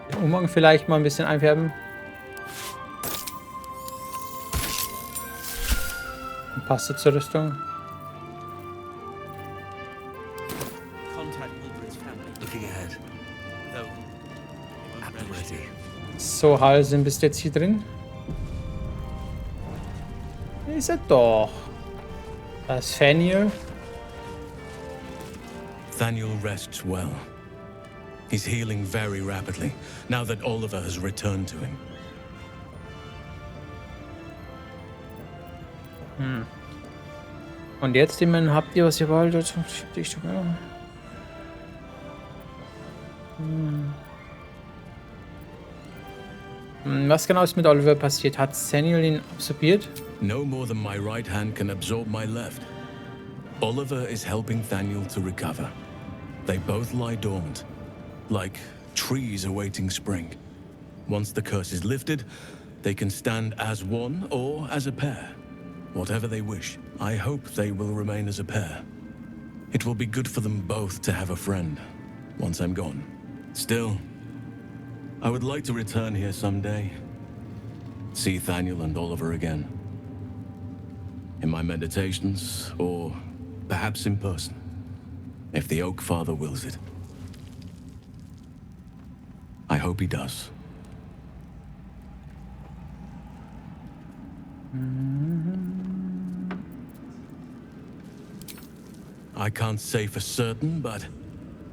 Den Umhang vielleicht mal ein bisschen einfärben. Und passt zur Rüstung. Looking ahead. Ready. So, Halsen, bist du jetzt hier drin? Ist er doch. Das ist Thaniel. Thaniel rests well. He's healing very rapidly, now that Oliver has returned to him. Und jetzt, Immerhin, habt ihr, was ihr wollt? Was genau ist mit Oliver passiert? Hat Thaniel ihn absorbiert? No more than my right hand can absorb my left. Oliver is helping Thaniel to recover. They both lie dormant, like trees awaiting spring. Once the curse is lifted, they can stand as one or as a pair. Whatever they wish. I hope they will remain as a pair. It will be good for them both to have a friend, once I'm gone. Still, I would like to return here someday. See Thaniel and Oliver again. In my meditations, or perhaps in person, if the Oak Father wills it. I hope he does. I can't say for certain, but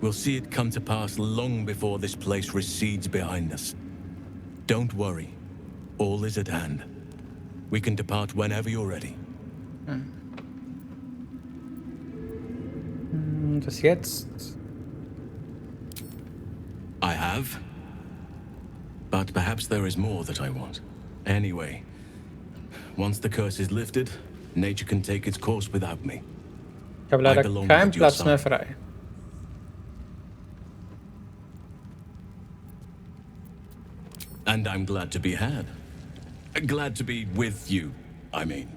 we'll see it come to pass long before this place recedes behind us. Don't worry. All is at hand. We can depart whenever you're ready. Das jetzt? I have. But perhaps there is more that I want. Anyway, once the curse is lifted, nature can take its course without me. Ich habe leider keinen Platz mehr frei. And I'm glad to be had. Glad to be with you, I mean.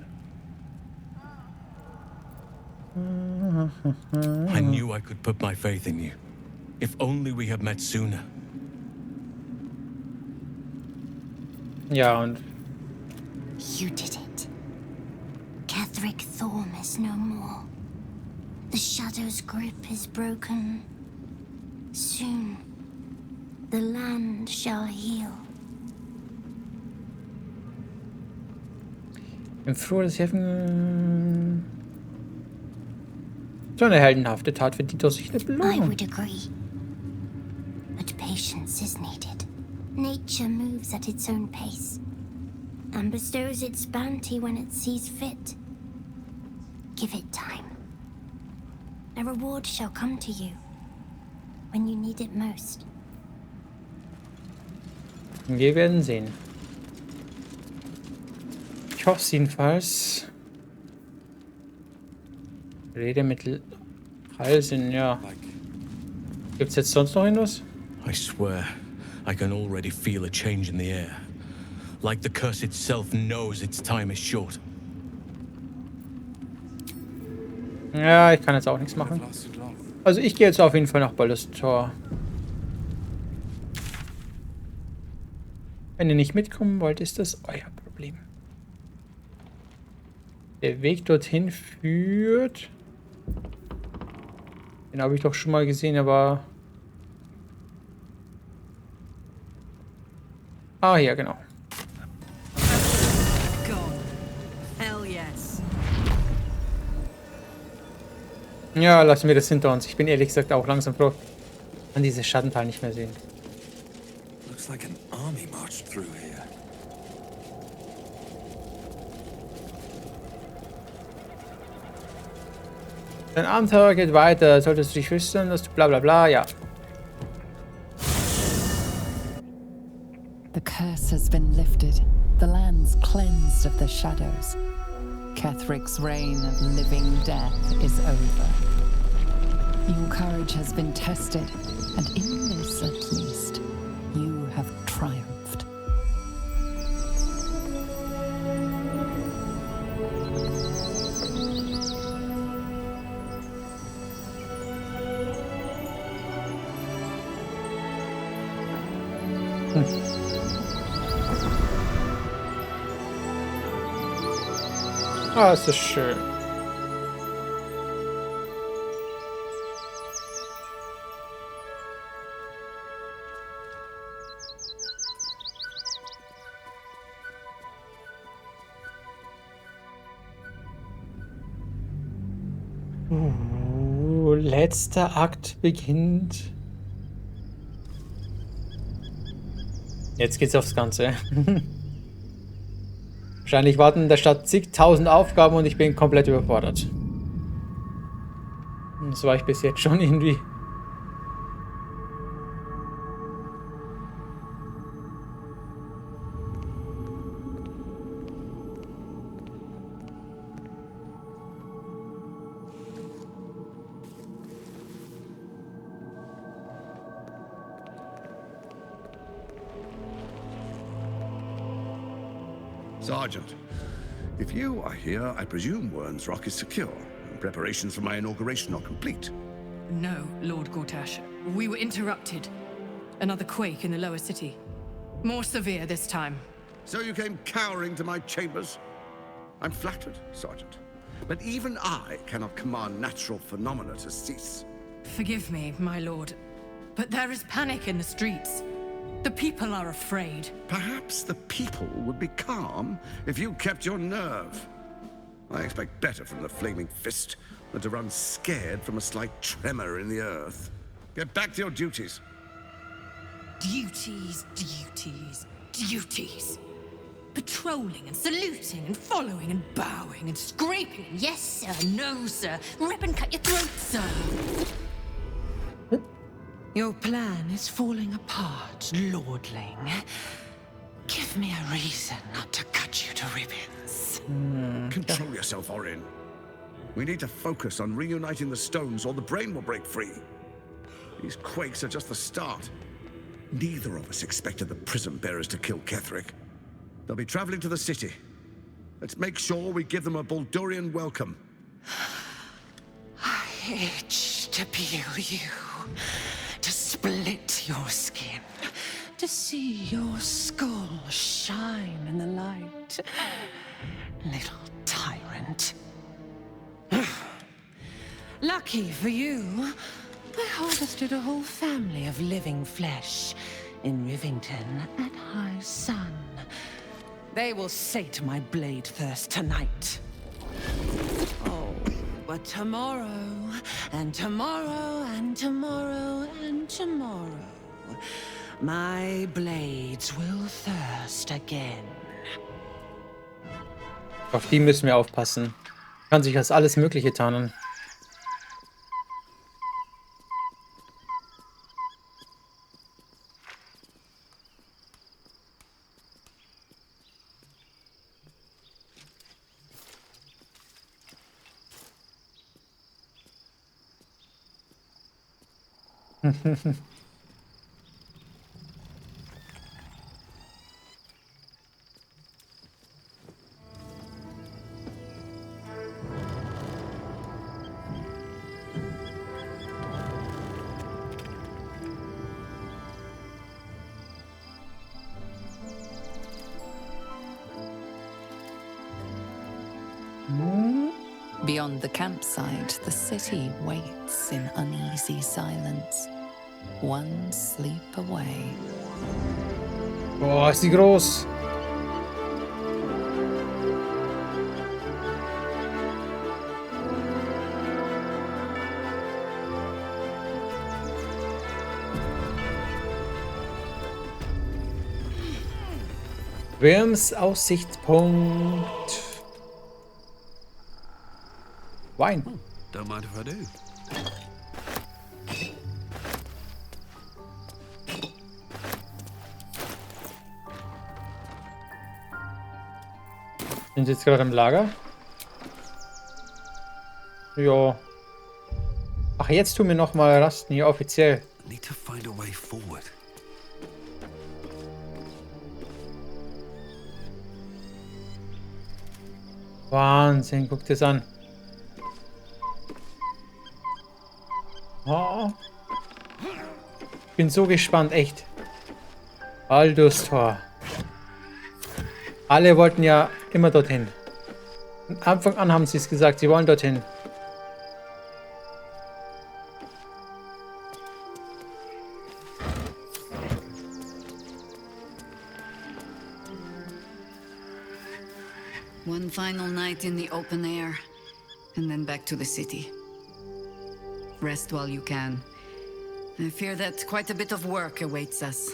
I knew I could put my faith in you. If only we had met sooner. Ja, und... You did it. Ketheric Thorm is no more. The Shadow's grip is broken. Soon, the land shall heal. Ich bin froh, dass ich helfen... So eine heldenhafte Tat verdient doch sich eine I Belohnung. would agree. But patience is needed. Nature moves at its own pace and bestows its bounty when it sees fit. Give it time. A reward shall come to you when you need it most. Wir werden sehen. Ich hoffe es jedenfalls. Redemittel Halsinn, ja. Gibt's jetzt sonst noch irgendwas? I swear, I can already feel a change in the air. Like the curse itself knows its time is short. Ja, ich kann jetzt auch nichts machen. Also ich gehe jetzt auf jeden Fall nach Baldurs Tor. Wenn ihr nicht mitkommen wollt, ist das euer Problem. Der Weg dorthin führt... Den habe ich doch schon mal gesehen, aber... Ah, ja, genau. Ja, lassen wir das hinter uns. Ich bin ehrlich gesagt auch langsam froh, an diese Schattental nicht mehr sehen. Looks like an army marched through here. Dein Abenteuer geht weiter. Solltest du dich wissen, dass du bla bla bla, ja. The curse has been lifted. The land's cleansed of the shadows. Ketheric's reign of living death is over. Your courage has been tested, and in this at least, you have triumphed. Ah, es ist schön. Letzter Akt beginnt. Jetzt geht's aufs Ganze. Wahrscheinlich warten in der Stadt zigtausend Aufgaben und ich bin komplett überfordert. Das war ich bis jetzt schon irgendwie. Sergeant, if you are here, I presume Wern's Rock is secure, and preparations for my inauguration are complete. No, Lord Gortash. We were interrupted. Another quake in the lower city. More severe this time. So you came cowering to my chambers? I'm flattered, Sergeant. But even I cannot command natural phenomena to cease. Forgive me, my lord, but there is panic in the streets. The people are afraid. Perhaps the people would be calm if you kept your nerve. I expect better from the Flaming Fist than to run scared from a slight tremor in the earth. Get back to your duties. Duties, duties, duties. Patrolling and saluting and following and bowing and scraping. Yes, sir. No, sir. Rip and cut your throat, sir. Your plan is falling apart, lordling. Give me a reason not to cut you to ribbons. Control yourself, Orin. We need to focus on reuniting the stones or the brain will break free. These quakes are just the start. Neither of us expected the Prism Bearers to kill Ketheric. They'll be traveling to the city. Let's make sure we give them a Baldurian welcome. I itch to peel you, to split your skin, to see your skull shine in the light. Little tyrant. Lucky for you, I harvested a whole family of living flesh in Rivington at high sun. They will sate my blade thirst tonight. Oh, but tomorrow, and tomorrow, and tomorrow, and tomorrow, my blades will thirst again. Auf die müssen wir aufpassen. Kann sich als alles Mögliche tarnen. Beyond the campsite, the city waits in uneasy silence. One sleep away. Boah, ist die groß. Worms Aussichtspunkt. Wein. Don't mind if I do. Sind Sie jetzt gerade im Lager? Ja. Ach, jetzt tun wir noch mal rasten hier offiziell. Need to find a way forward. Wahnsinn, guck das an. Oh. Ich bin so gespannt, echt. Baldurs Tor. Alle wollten ja immer dorthin. Von Anfang an haben sie es gesagt, sie wollen dorthin. One final night in the open air, and then back to the city. Rest while you can. I fear that quite a bit of work awaits us.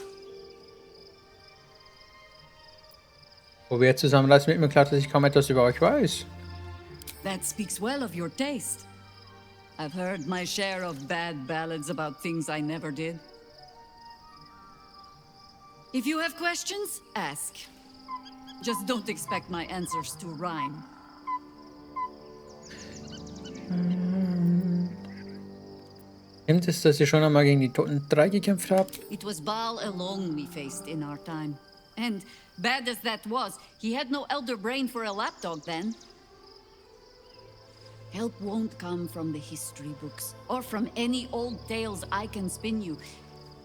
Wo wir zusammenreisen, wird mir klar, dass ich kaum etwas über euch weiß. That speaks well of your taste. I've heard my share of bad ballads about things I never did. If you have questions, ask. Just don't expect my answers to rhyme. Stimmt es, dass ihr schon einmal gegen die Toten 3 gekämpft habt? It was Baal alone we faced in our time. And Bad as that was, he had no elder brain for a lapdog then. Help won't come from the history books, or from any old tales I can spin you.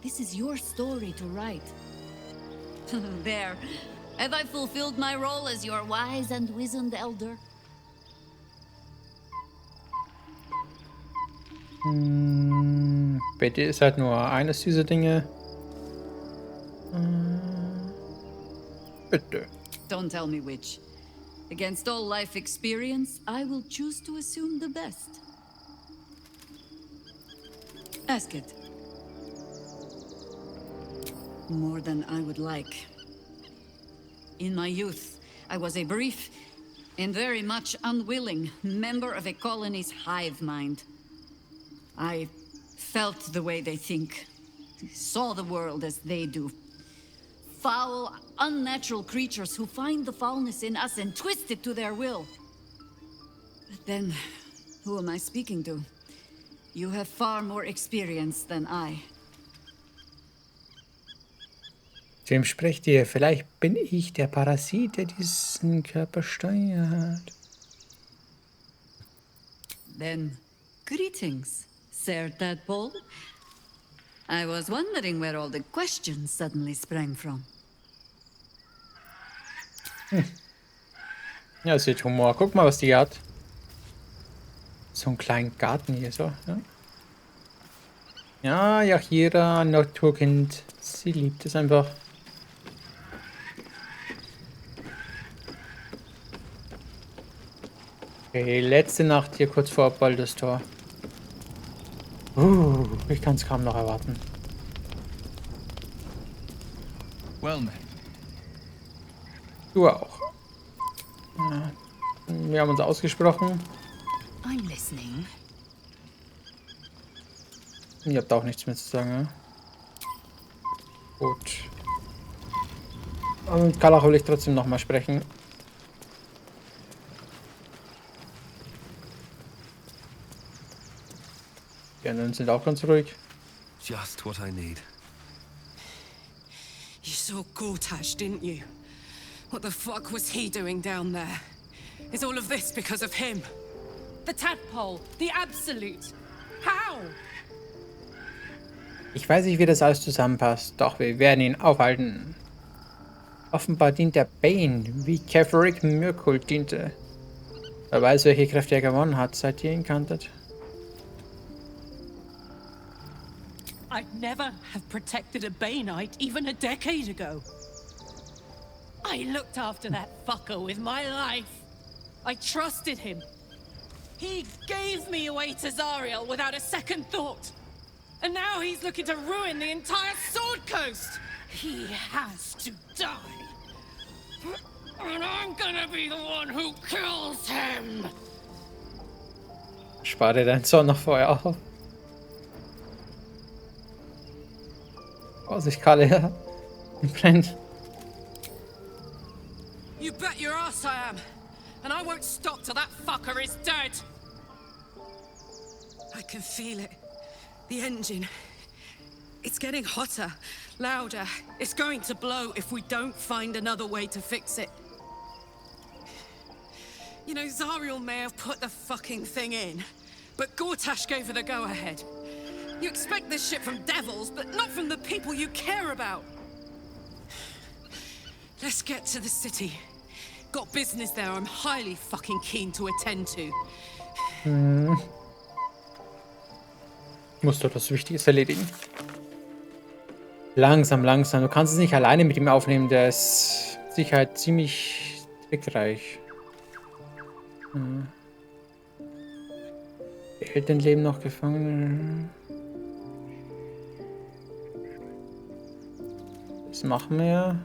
This is your story to write. There. Have I fulfilled my role as your wise and wizened elder? Bitte ist halt nur eines dieser Dinge. Bitte. Don't tell me which. Against all life experience, I will choose to assume the best. Ask it. More than I would like. In my youth, I was a brief and very much unwilling member of a colony's hive mind. I felt the way they think, saw the world as they do. Foul, unnatural creatures who find the foulness in us and twist it to their will. But then, who am I speaking to? You have far more experience than I. Wem sprecht ihr? Vielleicht bin ich der Parasit, der diesen Körper steuert. Then, greetings, Sir Tadpole. I was wondering where all the questions suddenly sprang from. Ja, sie hat Humor. Guck mal, was die hat. So einen kleinen Garten hier, so. Ja, Yahira, Naturkind. Sie liebt es einfach. Okay, letzte Nacht hier kurz vor Baldurs Tor. Ich kann es kaum noch erwarten. Well met. Du auch. Ja, wir haben uns ausgesprochen. I'm listening. Ihr habt auch nichts mehr zu sagen, ja? Gut. Und Kalach will ich trotzdem nochmal sprechen. Die anderen sind auch ganz ruhig. Just what I need. You saw Gortash, didn't you? What the fuck was he doing down there? Is all of this because of him? The tadpole, the absolute. How? Ich weiß nicht, wie das alles zusammenpasst, doch wir werden ihn aufhalten. Offenbar dient der Bane, wie Ketheric Mirkult diente. Wer weiß, welche Kräfte er gewonnen hat, seit ihr ihn kanntet. I'd never have protected a Baneite even a decade ago. I looked after that fucker with my life. I trusted him. He gave me away to Zariel without a second thought. And now he's looking to ruin the entire Sword Coast. He has to die. And I'm gonna be the one who kills him. Spar dir deinen Zorn noch vorher auf. Vorsicht, Kalle. Brennt. You bet your ass I am. And I won't stop till that fucker is dead. I can feel it. The engine. It's getting hotter, louder. It's going to blow if we don't find another way to fix it. You know, Zariel may have put the fucking thing in, but Gortash gave her the go-ahead. You expect this shit from devils, but not from the people you care about. Let's get to the city. Got business there I'm highly fucking keen to attend to. Musst du etwas Wichtiges erledigen. Langsam, langsam. Du kannst es nicht alleine mit ihm aufnehmen. Der ist mit Sicherheit ziemlich trickreich. Die Eltern leben noch gefangen. Was machen wir?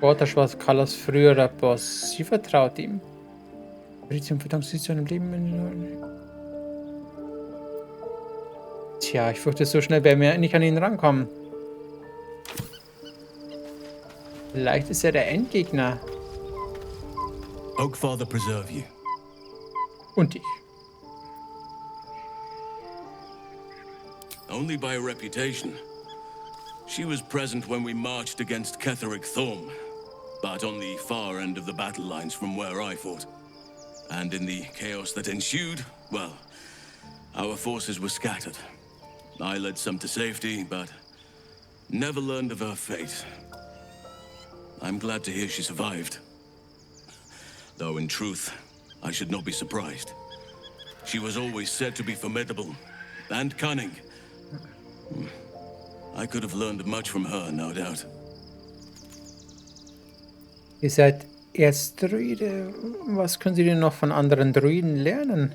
Gortash war Kallas früherer Boss. Sie vertraut ihm. Beziehung verdammt sie zu einem Leben. Tja, ich fürchte, so schnell werden wir nicht an ihn rankommen. Vielleicht ist er der Endgegner. Oakfather preserve you. Und ich. Only by reputation. She was present when we marched against Ketheric Thorm, but on the far end of the battle lines from where I fought. And in the chaos that ensued, well, our forces were scattered. I led some to safety, but never learned of her fate. I'm glad to hear she survived. Though in truth, I should not be surprised. She was always said to be formidable and cunning. I could have learned much from her, no doubt. Ihr seid erst Druide. Was können Sie denn noch von anderen Druiden lernen?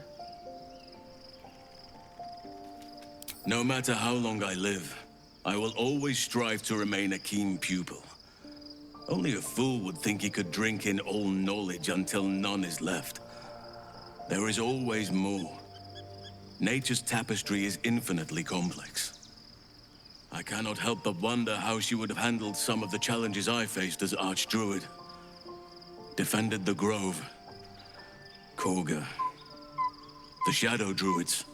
No matter how long I live, I will always strive to remain a keen pupil. Only a fool would think he could drink in all knowledge until none is left. There is always more. Nature's tapestry is infinitely complex. I cannot help but wonder how she would have handled some of the challenges I faced as Archdruid. Defended the Grove, Korga, the Shadow Druids.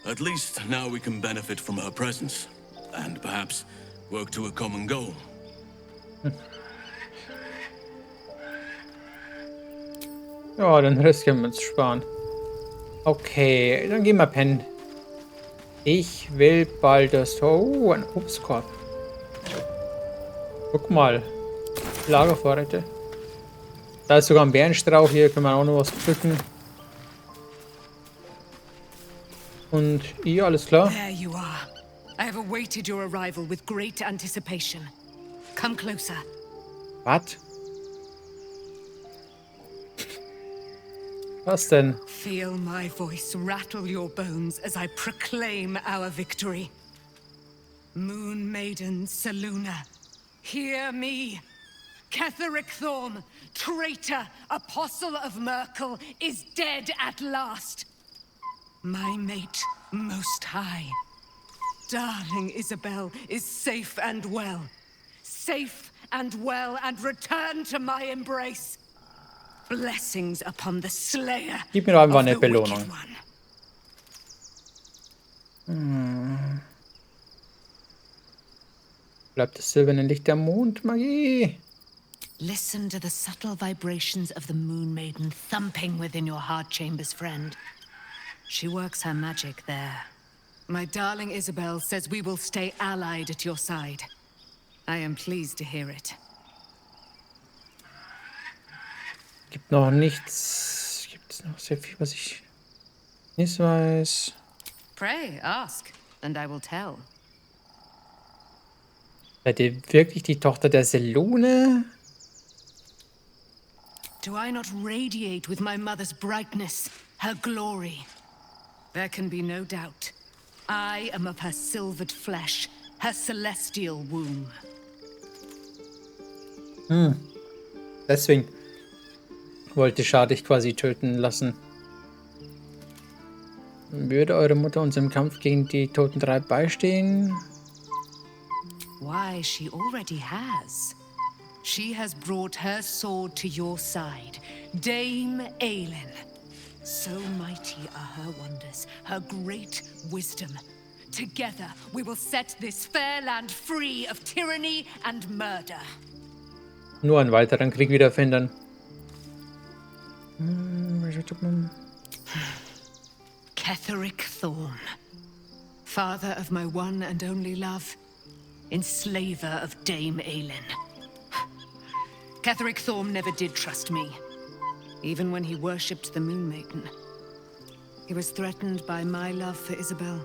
At least now we can benefit from her presence, and perhaps work to a common goal. Ja, den Rest können wir uns sparen. Okay, dann gehen wir pennen. Ich will Baldurs. Oh, ein Obstkorb. Guck mal. Lagervorräte. Da ist sogar ein Bärenstrauch hier, können wir auch noch was pflücken. Und ihr, alles klar? There you are. I have awaited your arrival with great anticipation. Come closer. Was? Was denn? Feel my voice rattle your bones as I proclaim our victory. Moon Maiden Selûne, hear me. Ketheric Thorm, traitor, apostle of Merkel, is dead at last. My mate, most high. Darling Isabel is safe and well. Safe and well, and return to my embrace. Blessings upon the slayer. Gib mir doch einfach of eine the wicked Belohnung. one. Bleibt das silberne Licht der Mondmagie. Listen to the subtle vibrations of the Moon Maiden thumping within your heart chambers, friend. She works her magic there. My darling Isabel says we will stay allied at your side. I am pleased to hear it. Gibt noch nichts. Gibt es noch sehr viel, was ich nicht weiß. Pray, ask, and I will tell. Seid ihr wirklich die Tochter der Selûne? Do I not radiate with my mother's brightness, her glory? There can be no doubt. I am of her silvered flesh, her celestial womb. Deswegen wollte Schar dich quasi töten lassen. Würde eure Mutter uns im Kampf gegen die Toten drei beistehen? Why, she already has. She has brought her sword to your side, Dame Aelin. So mighty are her wonders, her great wisdom. Together we will set this fair land free of tyranny and murder. Nur einen weiteren Krieg wieder verhindern. Ketheric Thorm, father of my one and only love, enslaver of Dame Aelin. Ketheric Thorm never did trust me, even when he worshipped the Moon Maiden. He was threatened by my love for Isabel,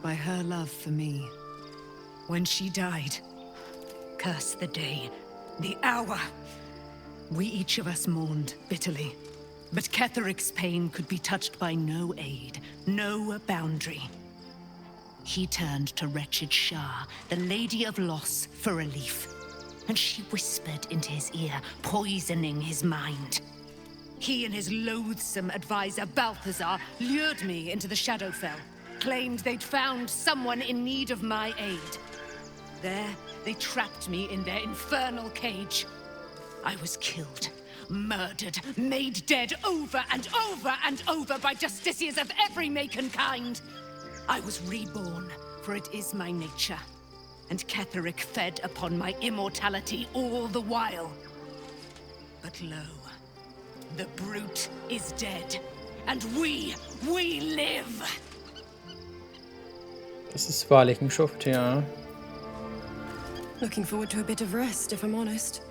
by her love for me. When she died, curse the day, the hour. We each of us mourned bitterly, but Ketheric's pain could be touched by no aid, no boundary. He turned to wretched Shah, the Lady of Loss, for relief, and she whispered into his ear, poisoning his mind. He and his loathsome advisor, Balthazar, lured me into the Shadowfell, claimed they'd found someone in need of my aid. There, they trapped me in their infernal cage. I was killed, murdered, made dead over and over and over by justiciars of every make and kind. I was reborn, for it is my nature. and Ketheric fed upon my immortality all the while. But lo, the brute is dead, and we live! Das ist wahrlich ein Schuft, ja. Looking forward to a bit of rest, if I'm honest.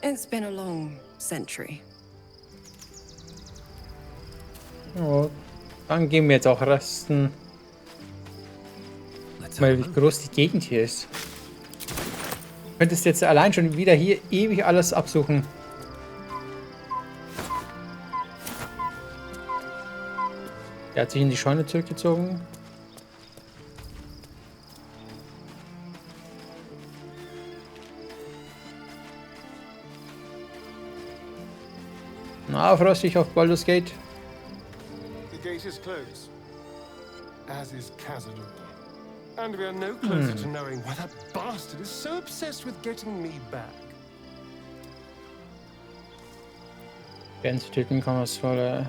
It's been a long century. Oh, dann gehen wir jetzt auch resten. Mal, wie groß die Gegend hier ist. Du könntest jetzt allein schon wieder hier ewig alles absuchen. Er hat sich in die Scheune zurückgezogen. Na, frostig auf Baldur's Gate. The gate is closed, as is Cazador. And we are no closer to knowing why that bastard is so obsessed with getting me back. Gänsetypen kann man voll.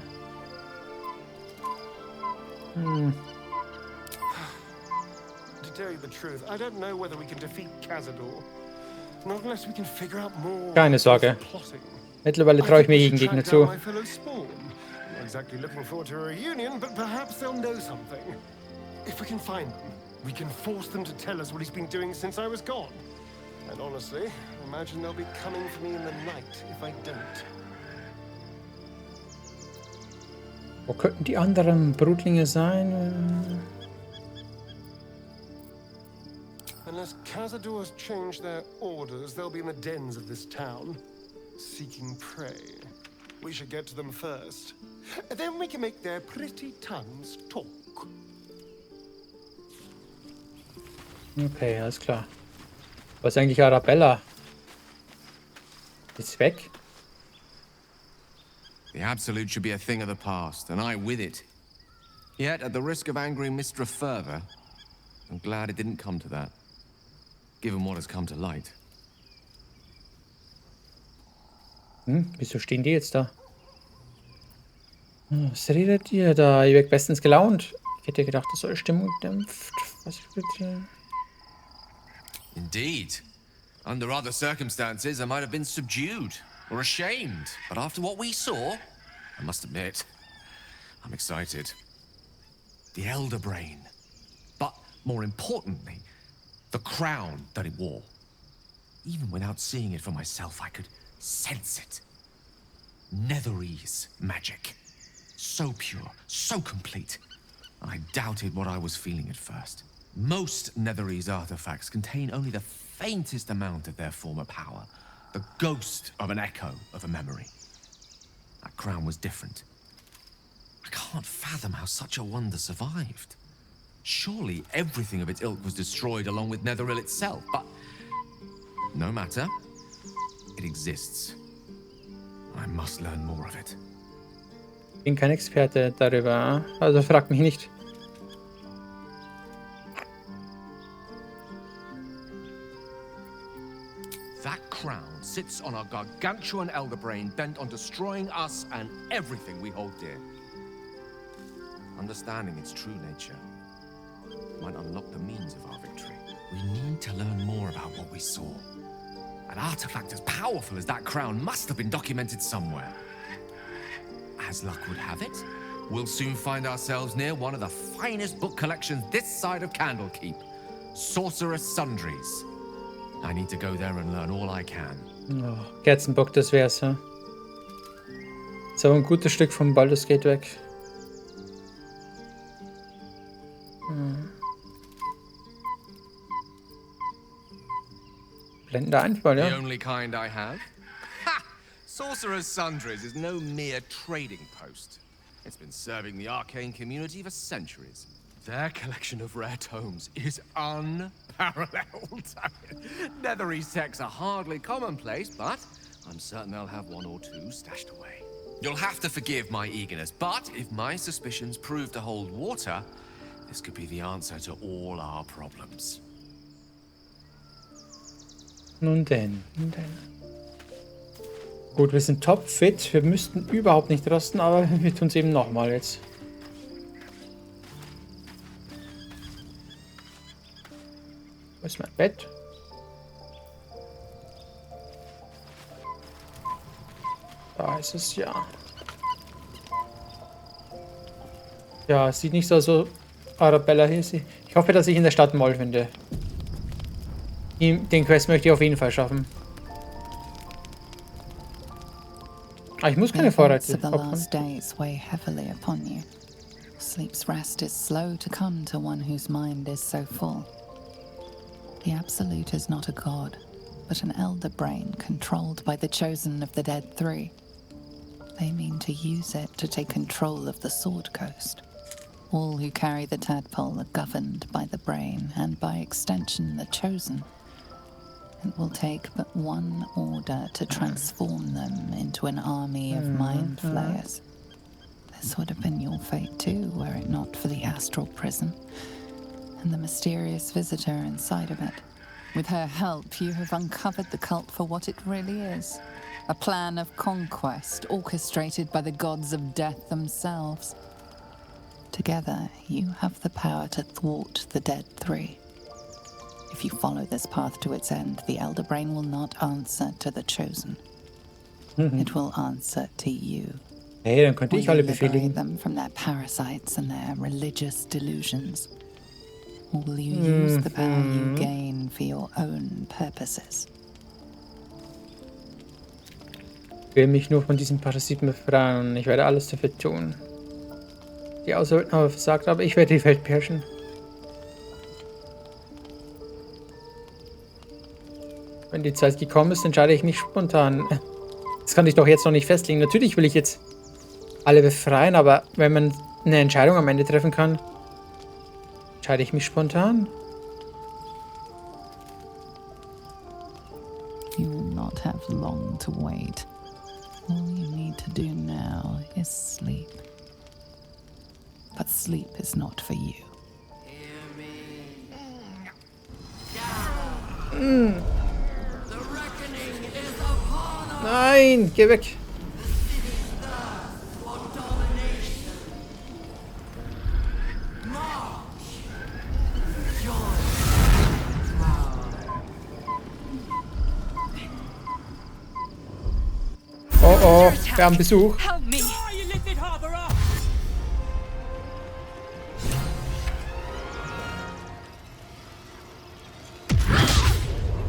To tell you the truth, I don't know whether we can defeat Cazador. Not unless we can figure out more. Keine Sorge. Mittlerweile traue ich mir jeden Gegner zu. My fellow Spawn. Not exactly looking forward to a reunion, but perhaps they'll know something. If we can find them, we can force them to tell us what he's been doing since I was gone. And honestly, I imagine they'll be coming for me in the night if I don't. Wo könnten die anderen Brutlinge sein? Unless Cazador has changed their orders, they'll be in the dens of this town, seeking prey. We should get to them first. Then we can make their pretty tongues talk. Okay, alles klar. Was ist eigentlich Arabella? Ist weg? The Absolute should be a thing of the past, and I with it. Yet, at the risk of angering Mistra further, I'm glad it didn't come to that, given what has come to light. Wieso stehen die jetzt da? Was redet ihr da? Ihr wirkt bestens gelaunt. Ich hätte gedacht, dass eure Stimmung dämpft. Was bitte? Indeed. Under other circumstances, I might have been subdued or ashamed. But after what we saw, I must admit, I'm excited. The Elder Brain. But more importantly, the crown that it wore. Even without seeing it for myself, I could sense it. Netherese magic. So pure, so complete. I doubted what I was feeling at first. Most Netherese artifacts contain only the faintest amount of their former power. The ghost of an echo of a memory. That crown was different. I can't fathom how such a wonder survived. Surely everything of its ilk was destroyed along with Netheril itself, but no matter. It exists. I must learn more of it. Ich bin kein Experte darüber, also frag mich nicht. That crown sits on a gargantuan elder brain bent on destroying us and everything we hold dear. Understanding its true nature might unlock the means of our victory. We need to learn more about what we saw. An artifact as powerful as that crown must have been documented somewhere. As luck would have it, we'll soon find ourselves near one of the finest book collections this side of Candlekeep. Sorcerer's Sundries. I need to go there and learn all I can. Oh, Kerzenbock, das wär's, ja. Ist aber ein gutes Stück vom Baldur's Gate weg. Blendender Einfall, ja. The only kind I have? Ha! Sorcerer's Sundries is no mere trading post. It's been serving the arcane community for centuries. Their collection of rare tomes is unparalleled. Netherese texts are hardly commonplace, but I'm certain they'll have one or two stashed away. You'll have to forgive my eagerness, but if my suspicions prove to hold water, this could be the answer to all our problems. Nun denn. Gut, wir sind topfit. Wir müssten überhaupt nicht rasten, aber wir tun es eben nochmal jetzt. Wo ist mein Bett? Da ist es ja. Ja, es sieht nicht so aus, so Arabella hier. Ich hoffe, dass ich in der Stadt Moll finde. Den Quest möchte ich auf jeden Fall schaffen. Ah, ich muss keine Vorräte opfern. Sleep's rest is slow to come to one whose mind is so full. The Absolute is not a god, but an elder brain controlled by the chosen of the Dead Three. They mean to use it to take control of the Sword Coast. All who carry the tadpole are governed by the brain, and by extension the chosen. It will take but one order to transform them into an army of mind flayers. This would have been your fate too, were it not for the astral prison and the mysterious visitor inside of it. With her help, you have uncovered the cult for what it really is. A plan of conquest orchestrated by the gods of death themselves. Together, you have the power to thwart the Dead Three. If you follow this path to its end, the Elder Brain will not answer to the Chosen. It will answer to you. Hey, dann könnte ich alle befehligen. Them from their parasites and their religious delusions. Or will you use the power you gain for your own purposes? Ich will mich nur von diesen Parasiten befreien. Ich werde alles dafür tun. Die Auserwählten haben versagt, aber ich werde die Welt beherrschen. Wenn die Zeit gekommen ist, entscheide ich mich spontan. Das kann ich doch jetzt noch nicht festlegen. Natürlich will ich jetzt alle befreien, aber wenn man eine Entscheidung am Ende treffen kann, entscheide ich mich spontan. You will not have long to wait. All you need to do now is sleep. But sleep is not for you. Nein, geh weg. Oh oh, wir haben Besuch.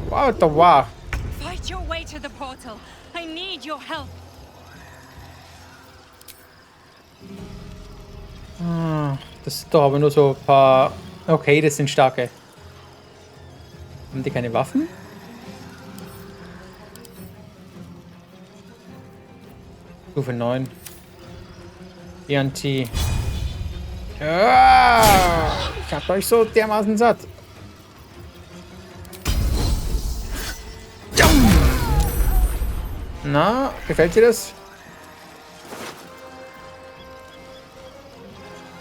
What the wow. Fight your way to the portal. I need your help. Das sind doch aber nur so ein paar... Okay, das sind starke. Haben die keine Waffen? Stufe 9. TNT. Ja, ich hab euch so dermaßen satt. Na, gefällt dir das?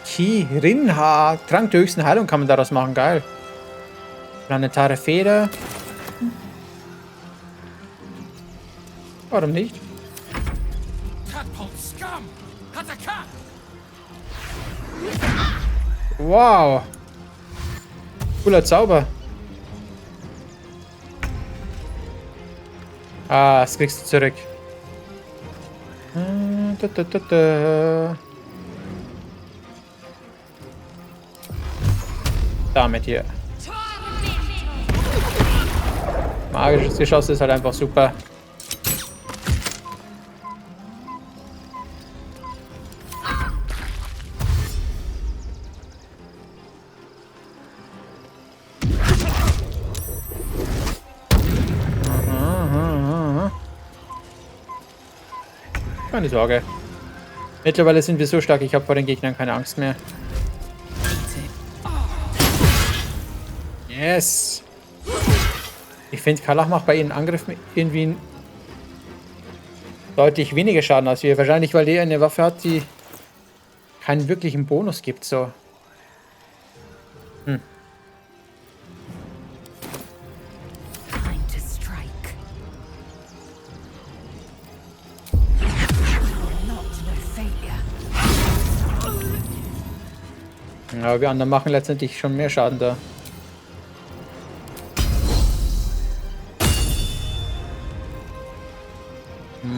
Kirinha. Trank der höchsten Heilung kann man daraus machen. Geil. Planetare Feder. Warum nicht? Wow. Cooler Zauber. Ah, das kriegst du zurück. Damit hier. Magisches Geschoss ist halt einfach super. Keine Sorge. Mittlerweile sind wir so stark, ich habe vor den Gegnern keine Angst mehr. Yes! Ich finde, Kalach macht bei ihren Angriffen irgendwie deutlich weniger Schaden als wir. Wahrscheinlich, weil die eine Waffe hat, die keinen wirklichen Bonus gibt. So. Ja, wir anderen machen letztendlich schon mehr Schaden da.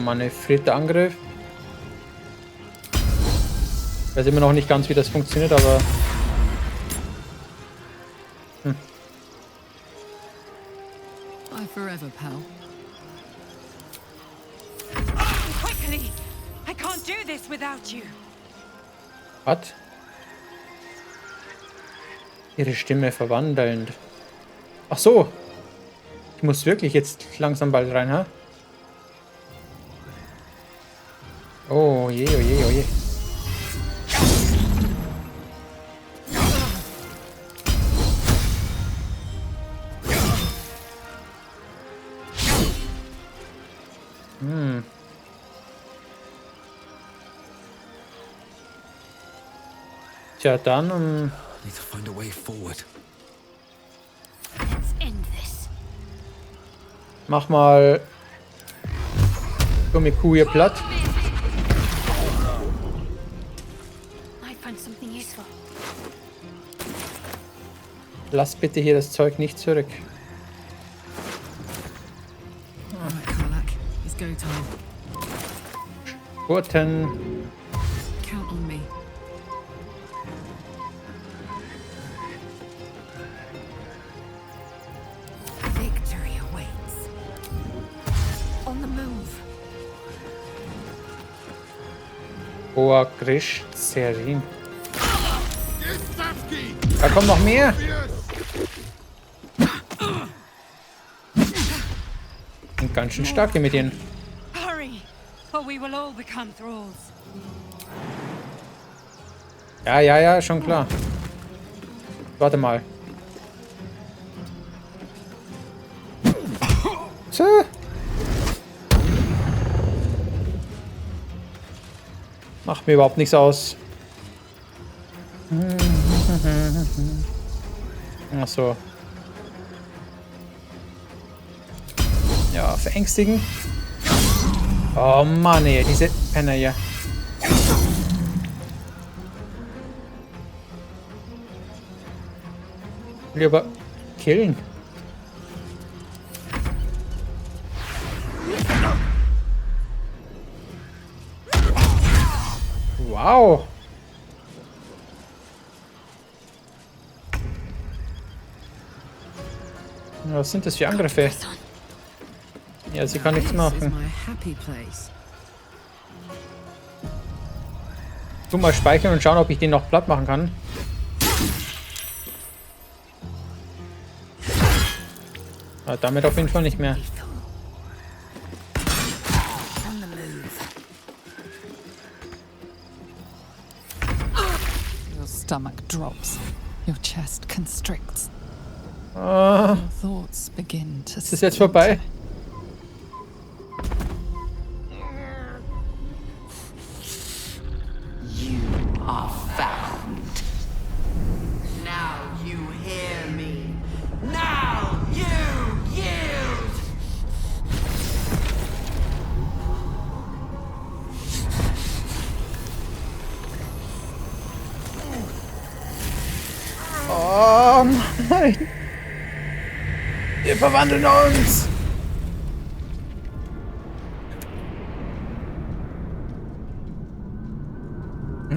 manövrierter Angriff. Ich weiß immer noch nicht ganz, wie das funktioniert, aber... Bye forever, pal. Quickly! I can't do this without you. Was? Ihre Stimme verwandelnd. Ach so. Ich muss wirklich jetzt langsam bald rein, ha? Oh je, oh je, oh je. Tja, dann Need to find a way forward. Let's end this. mach mal Gummikuh hier platt. Might find something useful. Lass bitte hier das Zeug nicht zurück. Alright, Karlak. It's go time. Gurten. Count on me. Victory awaits. On the move. Boah, Grisch, Serin. Da kommt noch mehr. Und ganz schön stark hier mit denen. Hurry, or we will all become thralls. Ja, ja, ja, schon klar. Warte mal. So. Macht mir überhaupt nichts aus. Ach so. Ja, verängstigen. Oh Mann, ey, diese Penner hier. Will ich aber killen. Wow. Was sind das für Angriffe? Ja, sie kann nichts machen. Tu mal speichern und schauen, ob ich den noch platt machen kann. Aber damit auf jeden Fall nicht mehr. Your stomach drops. Your chest constricts. Ah, Your thoughts begin to ist das jetzt vorbei? You are found. Now you hear me. Now you yield. Oh nein! Wir verwandeln uns!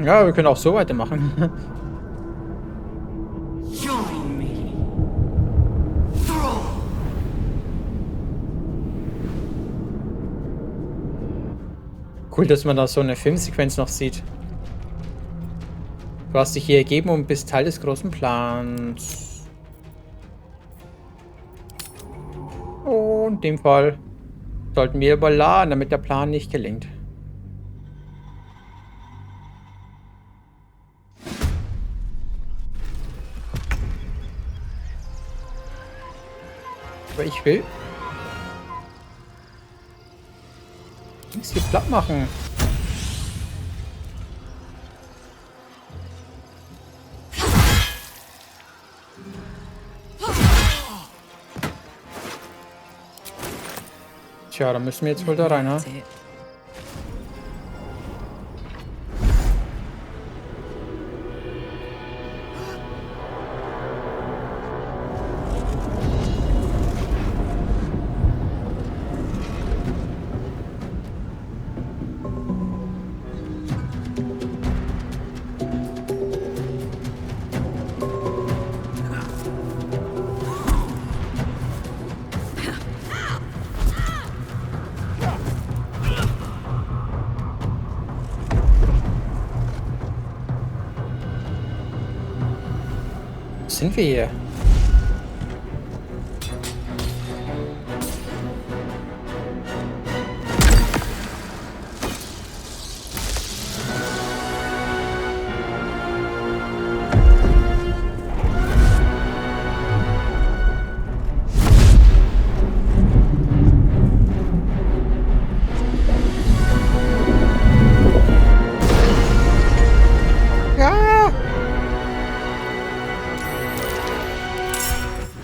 Ja, wir können auch so weitermachen. Join me. Thrall. Cool, dass man da so eine Filmsequenz noch sieht. Du hast dich hier ergeben und bist Teil des großen Plans. Oh, in dem Fall sollten wir überladen, damit der Plan nicht gelingt. Aber ich will nichts hier platt machen. Tja, da müssen wir jetzt wohl da rein, ne? sind wir hier?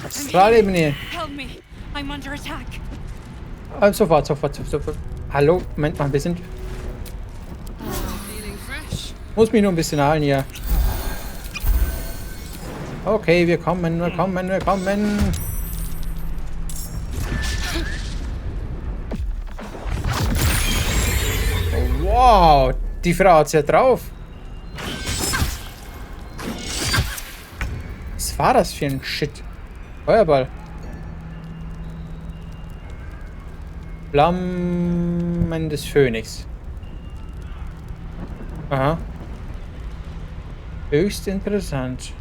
Astralebene. Help me. I'm under attack. Sofort. Hallo, Moment mal, wir sind... Muss mich nur ein bisschen heilen hier. Okay, wir kommen. Oh, wow, die Frau hat's ja drauf. Was war das für ein Shit? Feuerball. Flammen des Phönix. Aha. Höchst interessant.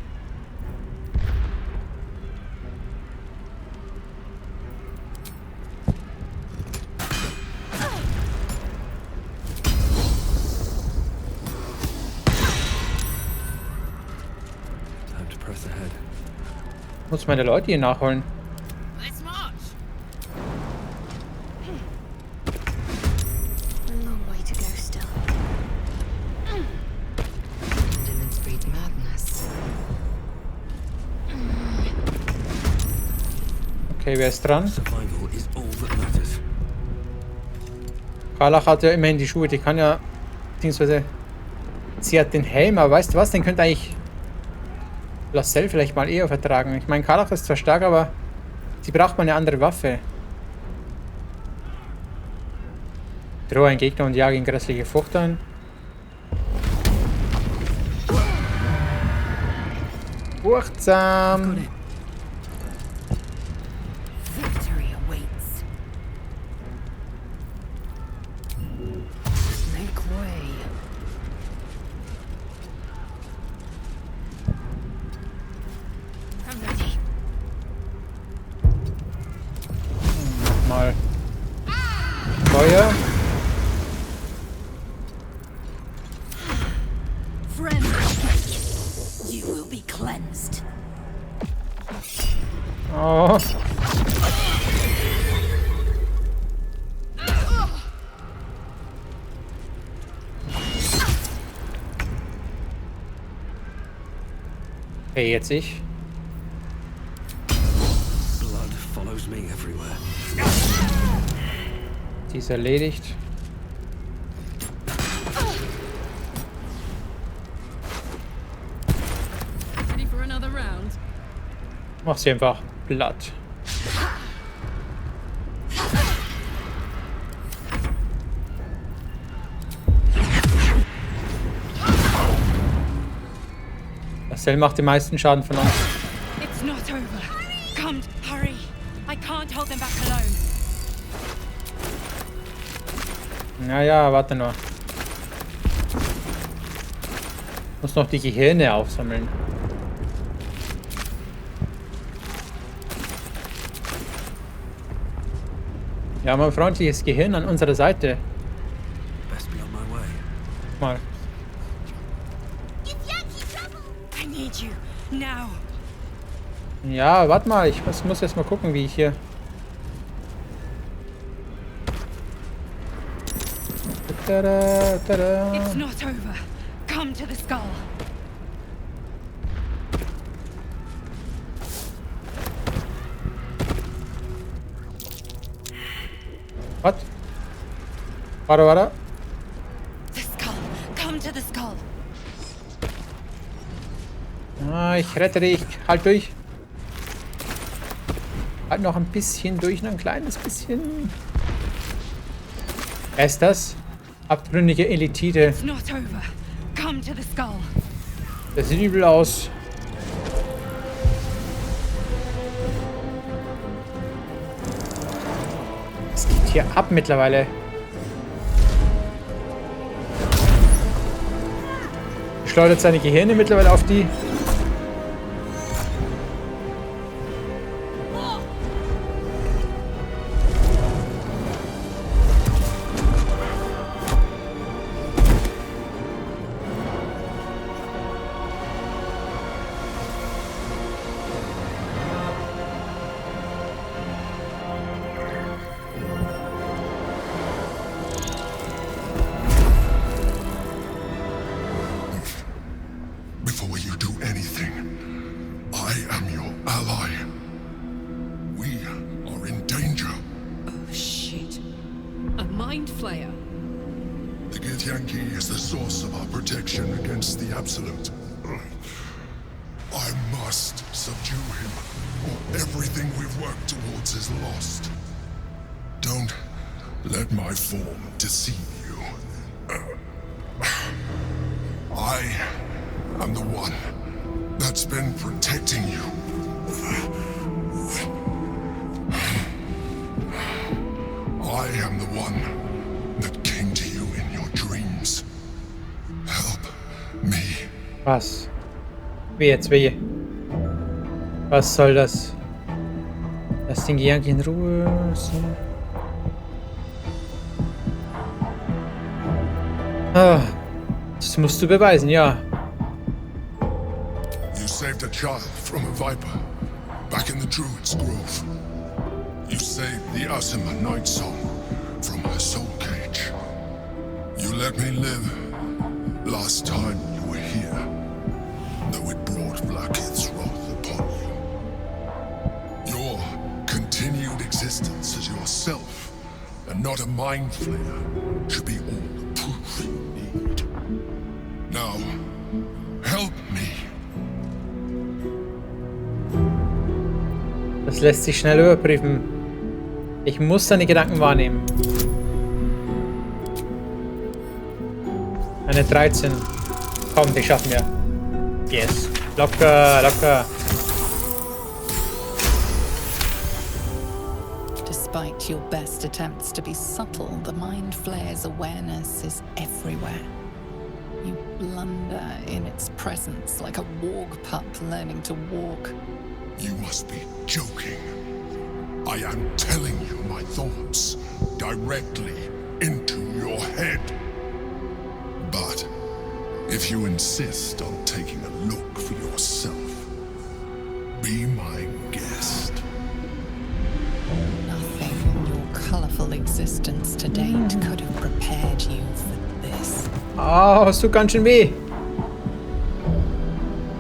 Time to press ahead. Muss meine Leute hier nachholen. Let's march. A long way to go still. Demons breed madness. Okay, wer ist dran? Survival is all that matters. Karlach hat ja immerhin die Schuhe, die kann ja... Beziehungsweise... Sie hat den Helm, aber weißt du was? Den könnte eigentlich... lae'zel vielleicht mal eher vertragen. Ich meine, Karlach ist zwar stark, aber... sie braucht mal eine andere Waffe. Drohe einen Gegner und jage ihn grässliche Frucht ein. Furchtsam! Victory awaits. Make way. I'm ready. Mal. Feuer. Friend, you will be cleansed. Oh. Okay, jetzt ich. Blood follows me everywhere. Die ist erledigt. Ready for another round? Mach sie einfach platt. lae'zel macht den meisten Schaden von uns. It's not over. Come, hurry. I can't hold them back alone. Naja, warte nur. Muss noch die Gehirne aufsammeln. Wir haben ein freundliches Gehirn an unserer Seite. Best be on my way. Mal. I need you now. Ja, warte mal. Ich muss erst mal gucken, wie ich hier... Tada, tada. It's not over. Come to the skull. Was? Warte. The skull. Come to the skull. Ah, ich rette dich. Halt durch. Halt noch ein bisschen durch, nur ein kleines bisschen. Wer ist das? Abtrünnige Elitide. It's not over. Come to the skull. Das sieht übel aus. Was geht hier ab mittlerweile? Schleudert seine Gehirne mittlerweile auf die. ally. We are in danger. Oh, shit. A mind flayer. The Githyanki is the source of our protection against the Absolute. I must subdue him, or everything we've worked towards is lost. Don't let my form deceive you. I am the one that's been protecting you. I am the one that came to you in your dreams. Help me. Was? Wie jetzt? Wie? Was soll das? Lass den Gejag in Ruhe. So. Ah, das musst du beweisen, ja. You saved a child from a viper back in the Druid's Grove. You saved the Asima Night Song from her soul cage. You let me live last time you were here, though it brought Blackhead's wrath upon you. Your continued existence as yourself, and not a mind flayer, should be all the proof you need. Now, help me. Das lässt sich schnell überprüfen. Ich muss deine Gedanken wahrnehmen. Eine 13. Komm, die schaffen wir. Yes. Locker, locker. Despite your best attempts to be subtle, the Mind Flayer's awareness is everywhere. You blunder in its presence like a warg pup learning to walk. You must be joking. I am telling you my thoughts directly into your head. But if you insist on taking a look for yourself, be my guest. Nothing in your colorful existence to date could have prepared you for this. Oh, hast du ganz schön weh.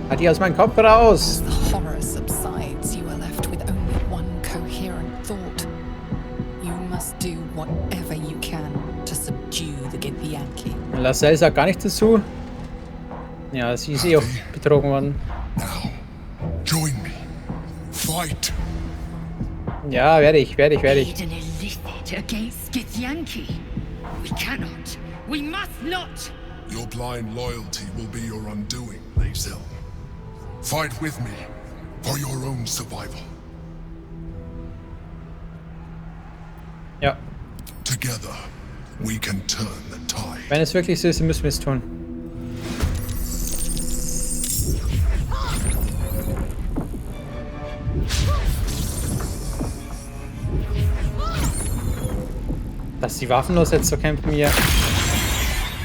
Hat die aus meinem Kopf raus. The horror subsides, you are left with only one coherent thought. You must do whatever you can to subdue the Githyanki. lae'zel sagt gar nichts dazu. Ja, sie ist eh auch betrogen worden. Join me. Fight. Ja, werde ich. Aid an illicit against Githyanki. We cannot. We must not. Your blind loyalty will be your undoing, lae'zel. Fight with me for your own survival. Ja. Together, we can turn the tide. Wenn es wirklich so ist, müssen wir es tun. Dass die waffenlos jetzt so kämpfen hier.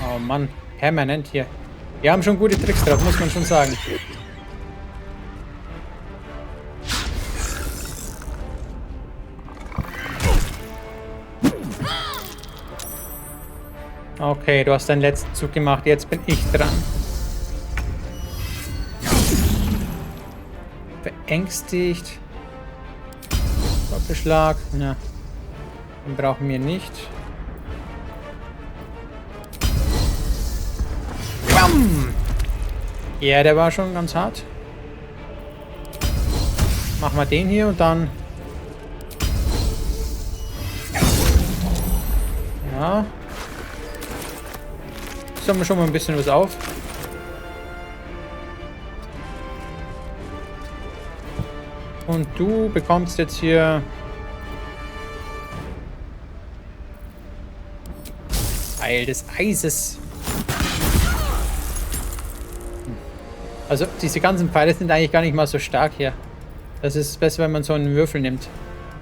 Oh Mann, permanent hier. Wir haben schon gute Tricks drauf, muss man schon sagen. Okay, du hast deinen letzten Zug gemacht, jetzt bin ich dran. Verängstigt. Doppelschlag. Ja. Den brauchen wir nicht. Bam! Ja, der war schon ganz hart. Machen wir den hier und dann... Ja. Sammeln wir schon mal ein bisschen was auf. Und du bekommst jetzt hier... Teil des Eises. Also diese ganzen Pfeile sind eigentlich gar nicht mal so stark hier. Das ist besser, wenn man so einen Würfel nimmt.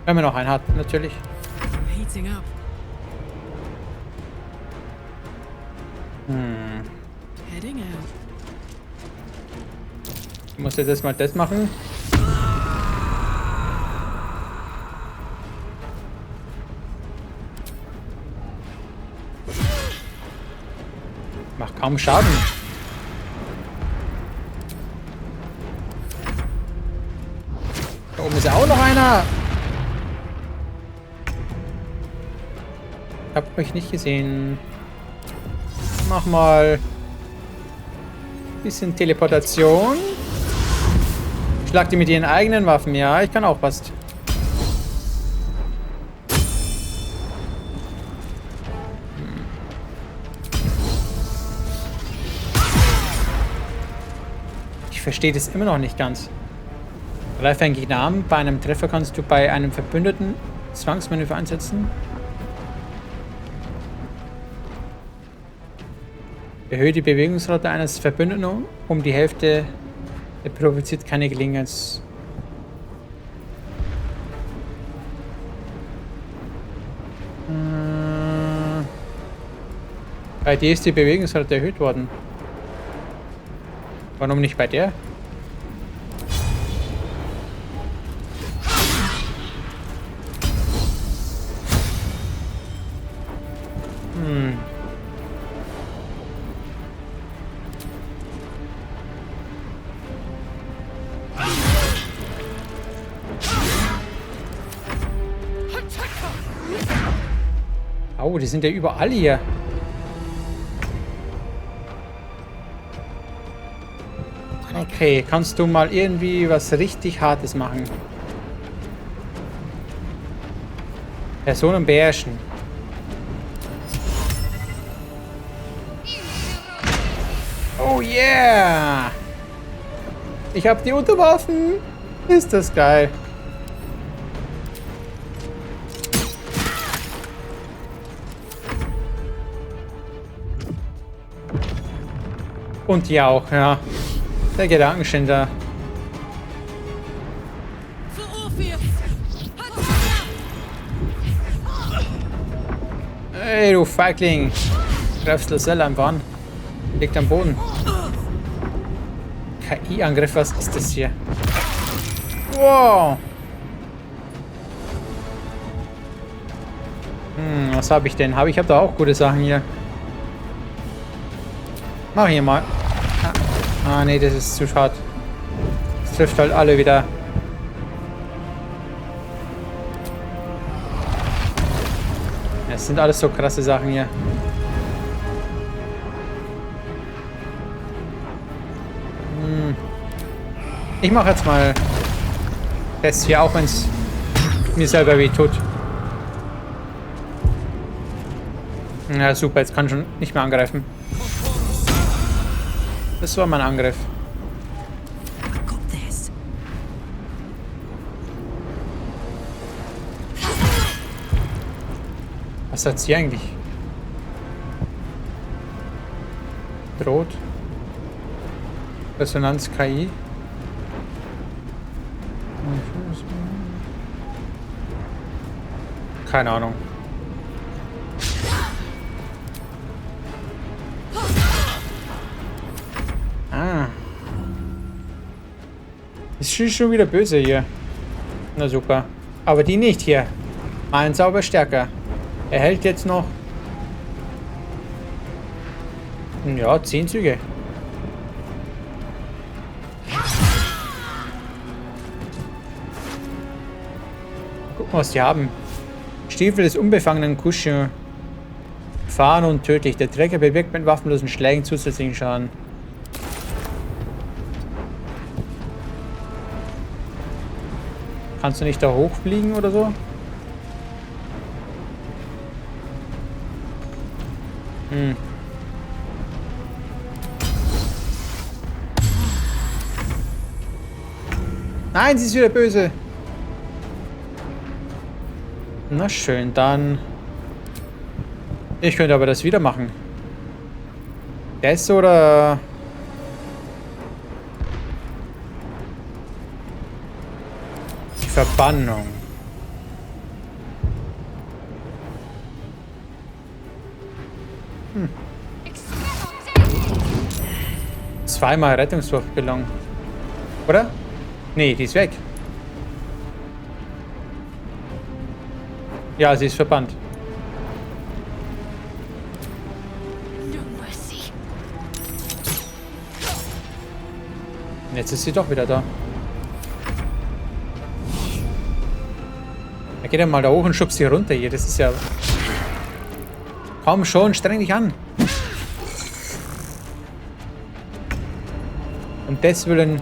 Wenn man noch einen hat, natürlich. Ich muss jetzt erstmal das machen. Macht. Macht kaum Schaden. Da oben ist ja auch noch einer. Ich hab euch nicht gesehen. Mach mal bisschen Teleportation. Schlag die mit ihren eigenen Waffen. Ja, ich kann auch was. Ich verstehe das immer noch nicht ganz. Greife einen Gegner an. Bei einem Treffer kannst du bei einem Verbündeten Zwangsmanöver einsetzen. Erhöhe die Bewegungsrate eines Verbündeten um die Hälfte. Er provoziert keine Gelegenheits... Bei dir ist die Bewegungsrate erhöht worden. Warum nicht bei der? Oh, die sind ja überall hier. Okay, kannst du mal irgendwie was richtig Hartes machen? Personen beherrschen. Oh yeah! Ich hab die unterworfen. Ist das geil. Und die auch, ja. Der Gedankenschinder. Ey, du Feigling. Greifst lae'zel einfach an. Liegt am Boden. KI-Angriff, was ist das hier? Wow. Was habe ich denn? Ich habe da auch gute Sachen hier. Mach hier mal. Ah, nee, das ist zu schade. Das trifft halt alle wieder. Das sind alles so krasse Sachen hier. Ich mache jetzt mal das hier, auch wenn es mir selber weh tut. Ja, super, jetzt kann ich schon nicht mehr angreifen. Das war mein Angriff. Was hat sie eigentlich? Droht. Resonanz KI. Keine Ahnung. Ist schon wieder böse hier. Na super. Aber die nicht hier. Mein Zauber stärker. Er hält jetzt noch. Ja, 10 Züge. Gucken, was die haben. Stiefel des unbefangenen Kuschen. Fahren und tödlich. Der Träger bewirkt mit waffenlosen Schlägen zusätzlichen Schaden. Kannst du nicht da hochfliegen oder so? Nein, sie ist wieder böse. Na schön, dann... Ich könnte aber das wieder machen. Das oder... Verbannung. Zweimal Rettungswurf gelungen. Oder? Nee, die ist weg. Ja, sie ist verbannt. Jetzt ist sie doch wieder da. Da geht er mal da hoch und schubst sie runter hier. Das ist ja... Komm schon, streng dich an. Und das will ein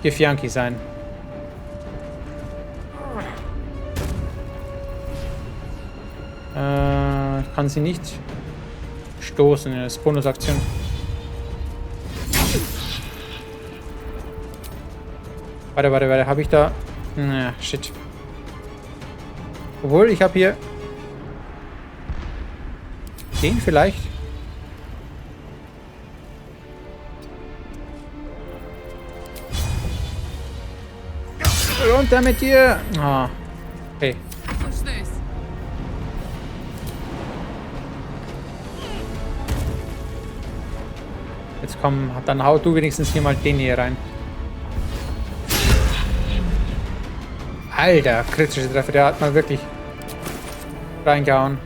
Gefianki sein. Kann sie nicht stoßen. Das ist Bonusaktion. Warte. Habe ich da... Na, shit. Obwohl, ich habe hier... Den vielleicht? Runter mit dir! Ah. Okay. Jetzt komm, dann hau du wenigstens hier mal den hier rein. Alter, kritische Treffer, der hat mal wirklich reingehauen.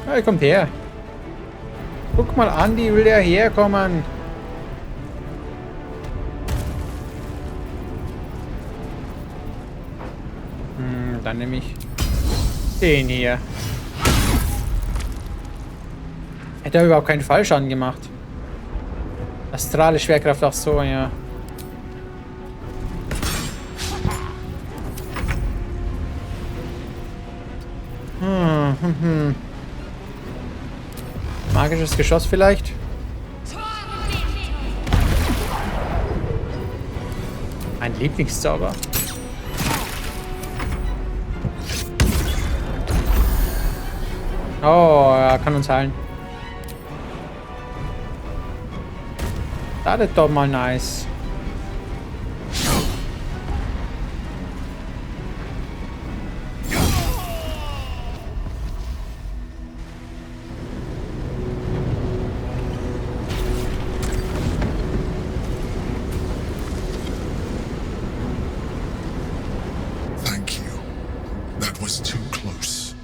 Ja, er kommt her. Guck mal an, die will ja herkommen. Dann nehme ich den hier. Hätte er überhaupt keinen Fallschaden gemacht. Astrale Schwerkraft auch so, ja. Magisches Geschoss vielleicht? Ein Lieblingszauber. Oh, er kann uns heilen. Das ist doch mal nice. Thank you. That was too close.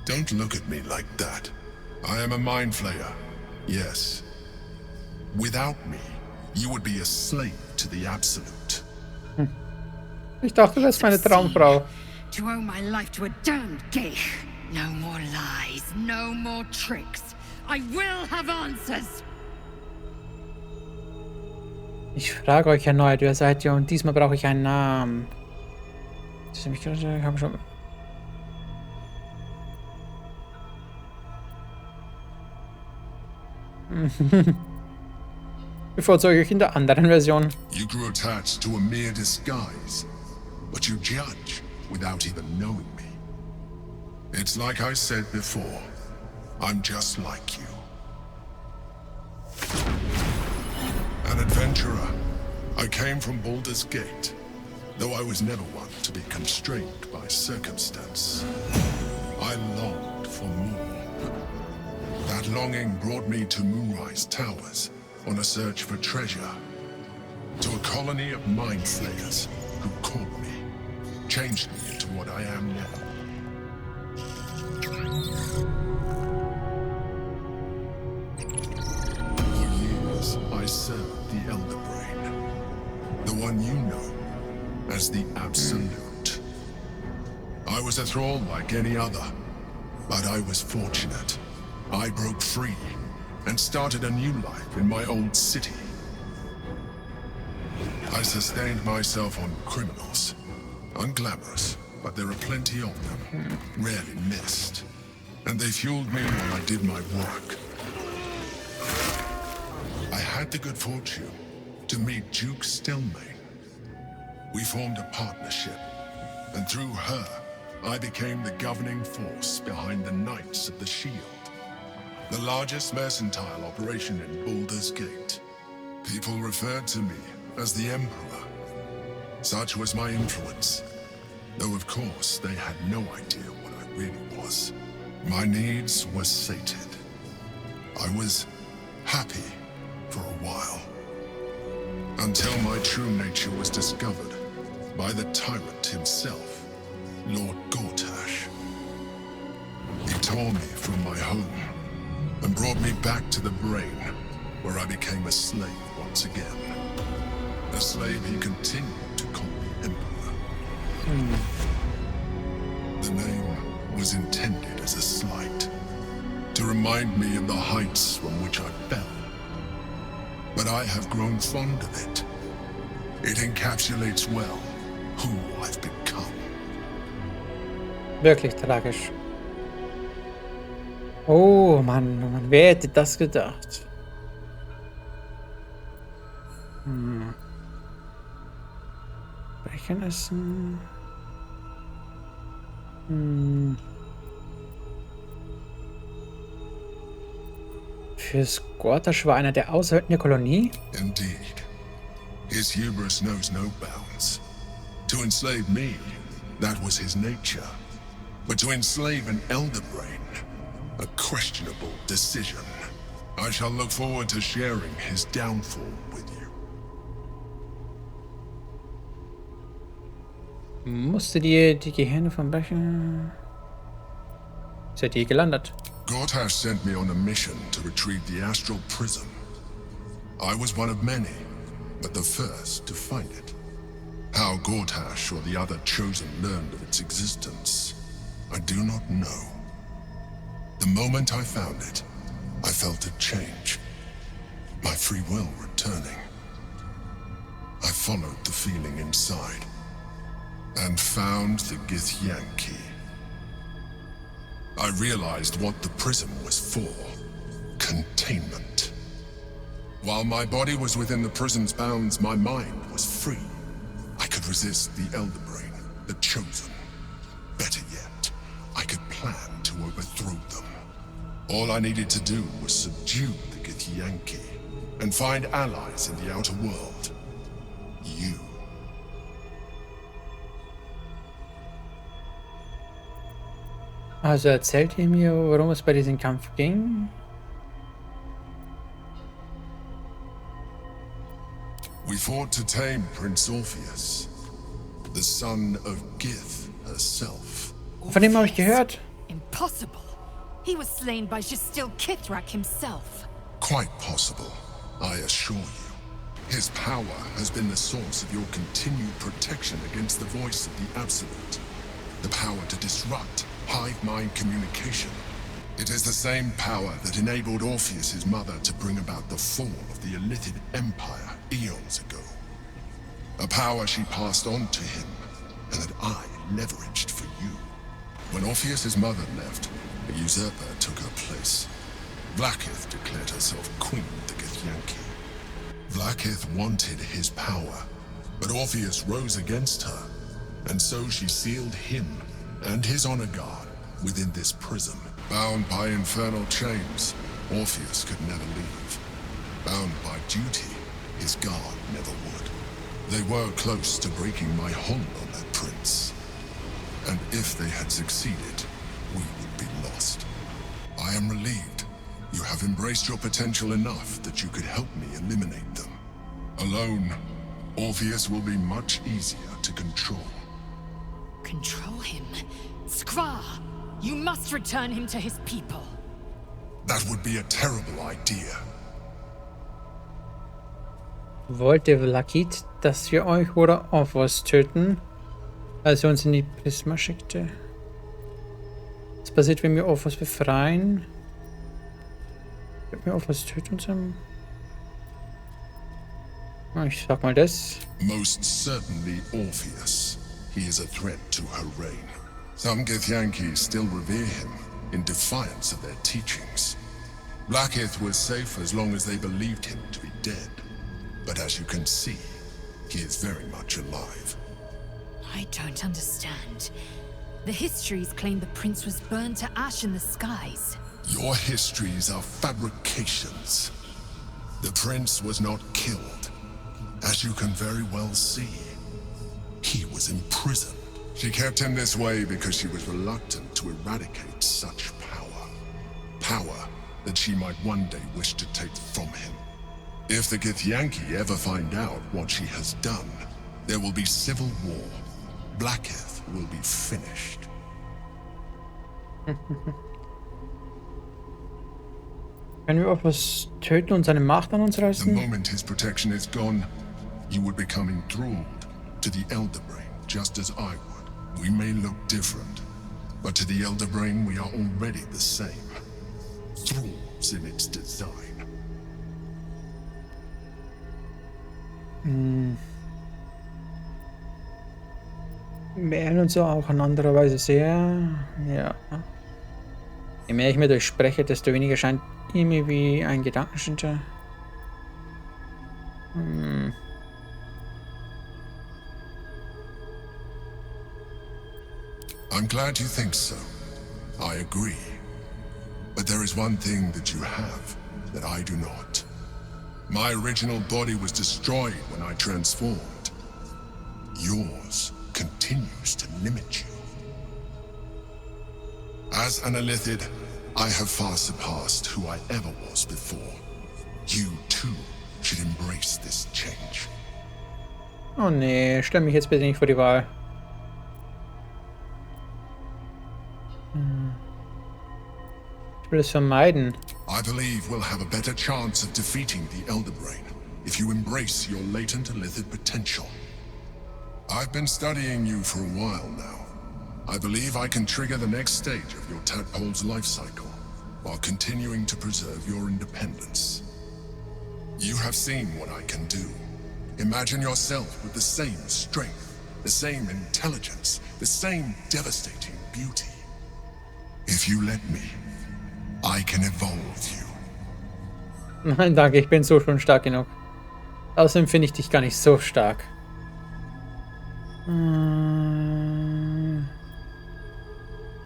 Don't look at me like that. I am a mind flayer. Yes. Without me, you would be a slave to the absolute. Ich dachte, das ist meine Traumfrau. To owe my life to a damned gig. No more lies, no more tricks. I will have answers. Ich frage euch erneut, wer seid ihr? Und diesmal brauche ich einen Namen. Das ist nämlich gerade, ich habe schon... Bevorzuge ich in der anderen Version. You grew attached to a mere disguise, but you judge without even knowing me. It's like I said before, I'm just like you. An adventurer, I came from Baldur's Gate, though I was never one to be constrained by circumstance. I longed for more. That longing brought me to Moonrise Towers on a search for treasure, to a colony of mind flayers who caught me, changed me into what I am now. For years, I served the Elder Brain, the one you know as the Absolute. I was a thrall like any other, but I was fortunate. I broke free and started a new life in my old city. I sustained myself on criminals. Unglamorous, but there are plenty of them, rarely missed. And they fueled me while I did my work. I had the good fortune to meet Duke Stelmane. We formed a partnership, and through her, I became the governing force behind the Knights of the Shield. The largest mercantile operation in Baldur's Gate. People referred to me as the Emperor. Such was my influence. Though of course they had no idea what I really was. My needs were sated. I was happy for a while. Until my true nature was discovered by the tyrant himself, Lord Gortash. He tore me from my home and brought me back to the brain, where I became a slave once again. A slave he continued to call the Emperor. The name was intended as a slight, to remind me of the heights from which I fell. But I have grown fond of it. It encapsulates well who I've become. Wirklich tragisch. Oh Mann, wer hätte das gedacht? Brechen essen. Fürs Gortasch war einer der Auserwählten der Kolonie? Indeed. His hubris knows no bounds. To enslave me, that was his nature. But to enslave an elder brain, a questionable decision. I shall look forward to sharing his downfall with you. Musste dir die Gehirne von Brechen... Seid ihr gelandet? Gortash sent me on a mission to retrieve the astral prism. I was one of many, but the first to find it. How Gortash or the other chosen learned of its existence, I do not know. The moment I found it, I felt a change. My free will returning. I followed the feeling inside, and found the Githyanki. I realized what the prism was for. Containment. While my body was within the prism's bounds, my mind was free. I could resist the Elder Brain, the Chosen. Better yet, I could plan to overthrow them. All I needed to do was subdue the Githyanki and find allies in the outer world. You. Also erzählt ihr mir, worum es bei diesem Kampf ging? We fought to tame Prince Orpheus, the son of Gith herself. Von dem habe ich gehört. Impossible. He was slain by Nachdem Ketheric himself. Quite possible, I assure you. His power has been the source of your continued protection against the voice of the Absolute. The power to disrupt hive mind communication. It is the same power that enabled Orpheus' mother to bring about the fall of the Illithid Empire eons ago. A power she passed on to him, and that I leveraged for you. When Orpheus' mother left, a usurper took her place. Vlaakith declared herself queen of the Githyanki. Vlaakith wanted his power, but Orpheus rose against her, and so she sealed him and his honor guard within this prism. Bound by infernal chains, Orpheus could never leave. Bound by duty, his guard never would. They were close to breaking my hold on that prince. And if they had succeeded, we would be lost. I am relieved. You have embraced your potential enough that you could help me eliminate them. Alone, Orpheus will be much easier to control. Control him? Skra! You must return him to his people. That would be a terrible idea. Wollte Vlaakith, dass wir euch oder Orpheus töten, als er uns in die Prisma schickte? Was passiert, wenn wir Orpheus befreien? Wenn wir Orpheus töten zusammen? Ich sag mal das. Most certainly Orpheus. He is a threat to her reign. Some Githyanki still revere him, in defiance of their teachings. Vlaakith was safe as long as they believed him to be dead. But as you can see, he is very much alive. I don't understand. The histories claim the prince was burned to ash in the skies. Your histories are fabrications. The prince was not killed. As you can very well see, he was imprisoned. She kept him this way because she was reluctant to eradicate such power. Power that she might one day wish to take from him. If the Githyanki ever find out what she has done, there will be civil war. Vlaakith will be finished. Können wir Orpheus töten und seine Macht an uns The reißen? moment his protection is gone, you would become enthralled to the Elder Brain, just as I would. We may look different, but to the Elder Brain we are already the same. Thralls in its design. Wir ähneln uns auch in anderer Weise sehr. Ja. Je mehr ich mit euch spreche, desto weniger scheint ihr mir wie ein Gedankenschünder. I'm glad you think so. I agree. But there is one thing that you have that I do not. My original body was destroyed when I transformed. Yours continues to limit you. As an Illithid, I have far surpassed who I ever was before. You too should embrace this change. Oh nee, stell mich jetzt bitte nicht vor die Wahl. Ich will es vermeiden. I believe we'll have a better chance of defeating the Elder Brain if you embrace your latent Illithid potential. I've been studying you for a while now. I believe I can trigger the next stage of your tadpole's life cycle while continuing to preserve your independence. You have seen what I can do. Imagine yourself with the same strength, the same intelligence, the same devastating beauty. If you let me, I can evolve you. Nein, danke, ich bin so schon stark genug. Außerdem finde ich dich gar nicht so stark.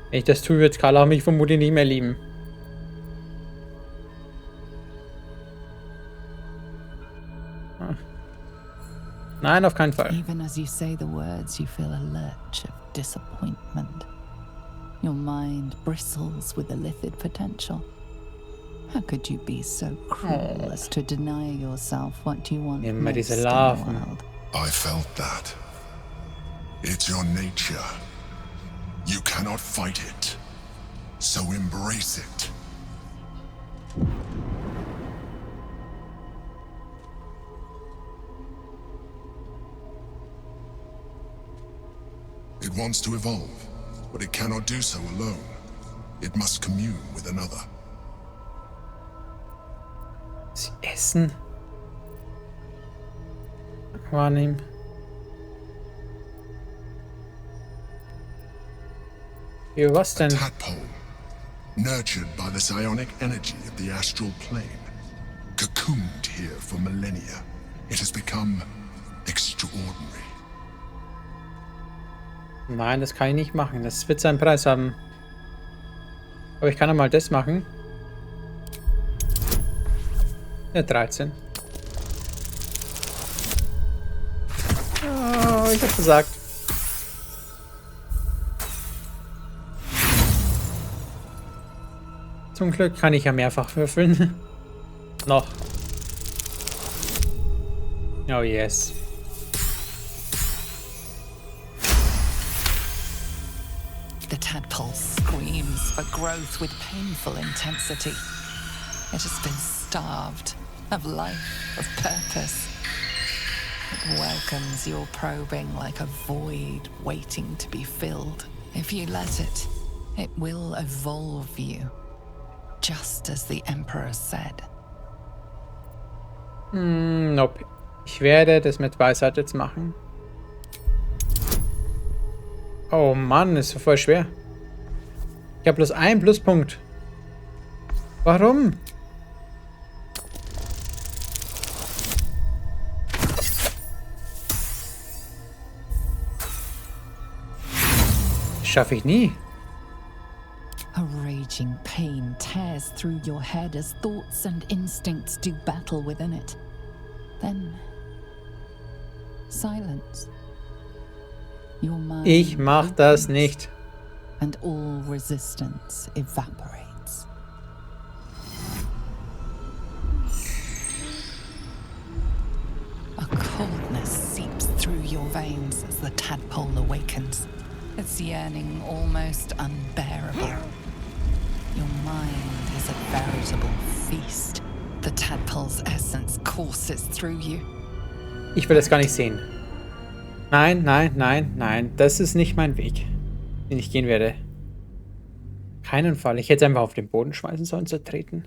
Wenn ich das tue, wird Carla mich vermutlich nicht mehr lieben. Nein, auf keinen Fall. Even as you say the words, you feel a lurch of disappointment. Your mind bristles with illithid potential. How could you be so cruel as to deny yourself what you want Immer most diese in the Larven. world? I felt that. It's your nature. You cannot fight it. So embrace it. It wants to evolve, but it cannot do so alone. It must commune with another. Sie essen. Wahrnehmen. Ja, was denn? A tadpole, nurtured by the psionic energy of the astral plane, cocooned here for millennia. It has become extraordinary. Nein, das kann ich nicht machen. Das wird seinen Preis haben. Aber ich kann ja mal das machen. Ja, 13. Oh, ich hab's gesagt. Zum Glück kann ich ja mehrfach würfeln. Noch. Oh yes. The tadpole screams for growth with painful intensity. It has been starved of life, of purpose. It welcomes your probing like a void waiting to be filled. If you let it, it will evolve you, just as the Emperor said. Nope. Ich werde das mit Weisheit jetzt machen. Oh Mann, ist so voll schwer. Ich habe bloß einen Pluspunkt. Warum? Das schaffe ich nie. A raging pain tears through your head as thoughts and instincts do battle within it. Then, silence. Your mind Ich mach das nicht. and all resistance evaporates. A coldness seeps through your veins as the tadpole awakens, its yearning almost unbearable. Your mind is a veritable feast. The tadpole's essence courses through you. Ich will das gar nicht sehen. Nein, nein, nein, nein. Das ist nicht mein Weg, den ich gehen werde. Keinen Fall. Ich hätte es einfach auf den Boden schmeißen sollen, zertreten.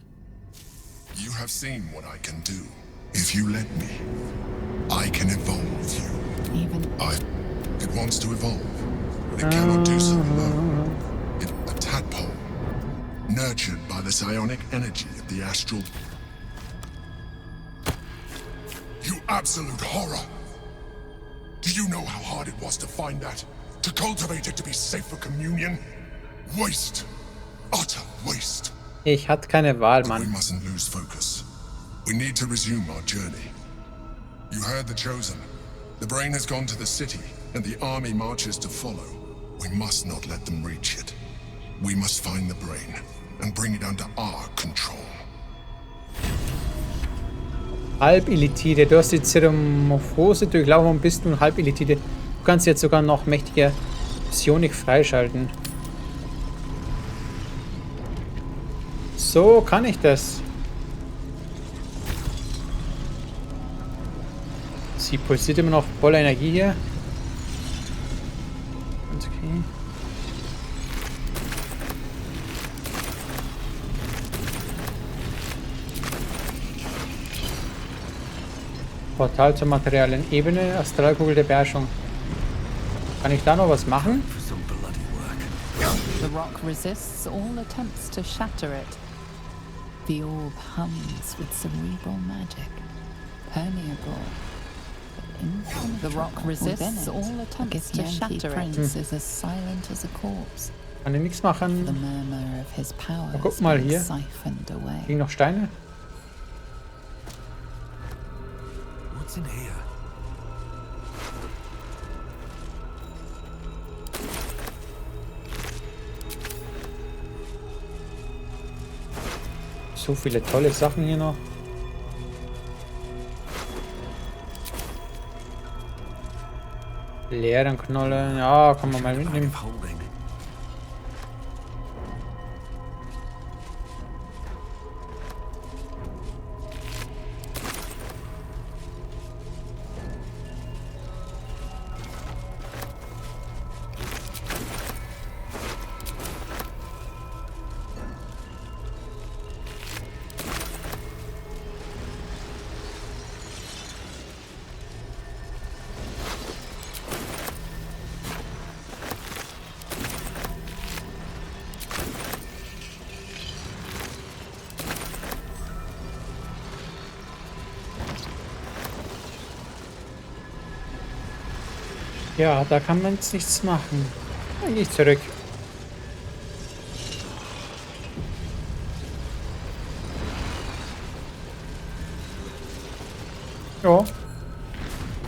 You have seen what I can do. If you let me, I can evolve you. It wants to evolve, but it cannot do so alone. It's a tadpole, nurtured by the psionic energy of the astral. You absolute horror! Do you know how hard it was to find that? To cultivate it to be safe for communion? Waste! Utter waste! Ich hatte keine Wahl, Mann. We mustn't lose focus. We need to resume our journey. You heard the Chosen. The brain has gone to the city, and the army marches to follow. We must not let them reach it. We must find the brain, and bring it under our control. Halbelitide. Du hast die Zeromorphose durchlaufen und bist nun Halbelitide. Du kannst jetzt sogar noch mächtige Psionik freischalten. So kann ich das. Sie pulsiert immer noch voller Energie hier. Ganz okay. Portal zur materiellen Ebene, Astralkugel der Beherrschung. Kann ich da noch was machen? The rock resists all attempts to shatter it. The orb hums with cerebral magic, permeable. The rock resists all attempts to shatter it. Is as silent as a corpse. Kann ich nichts machen. The murmur of his power Guck mal hier. siphoned away. Liegen noch Steine? What's in here? So viele tolle Sachen hier noch. Leeren Knolle. Ja, kann man mal mitnehmen. Ja, da kann man jetzt nichts machen. Dann gehe ich zurück. Ja.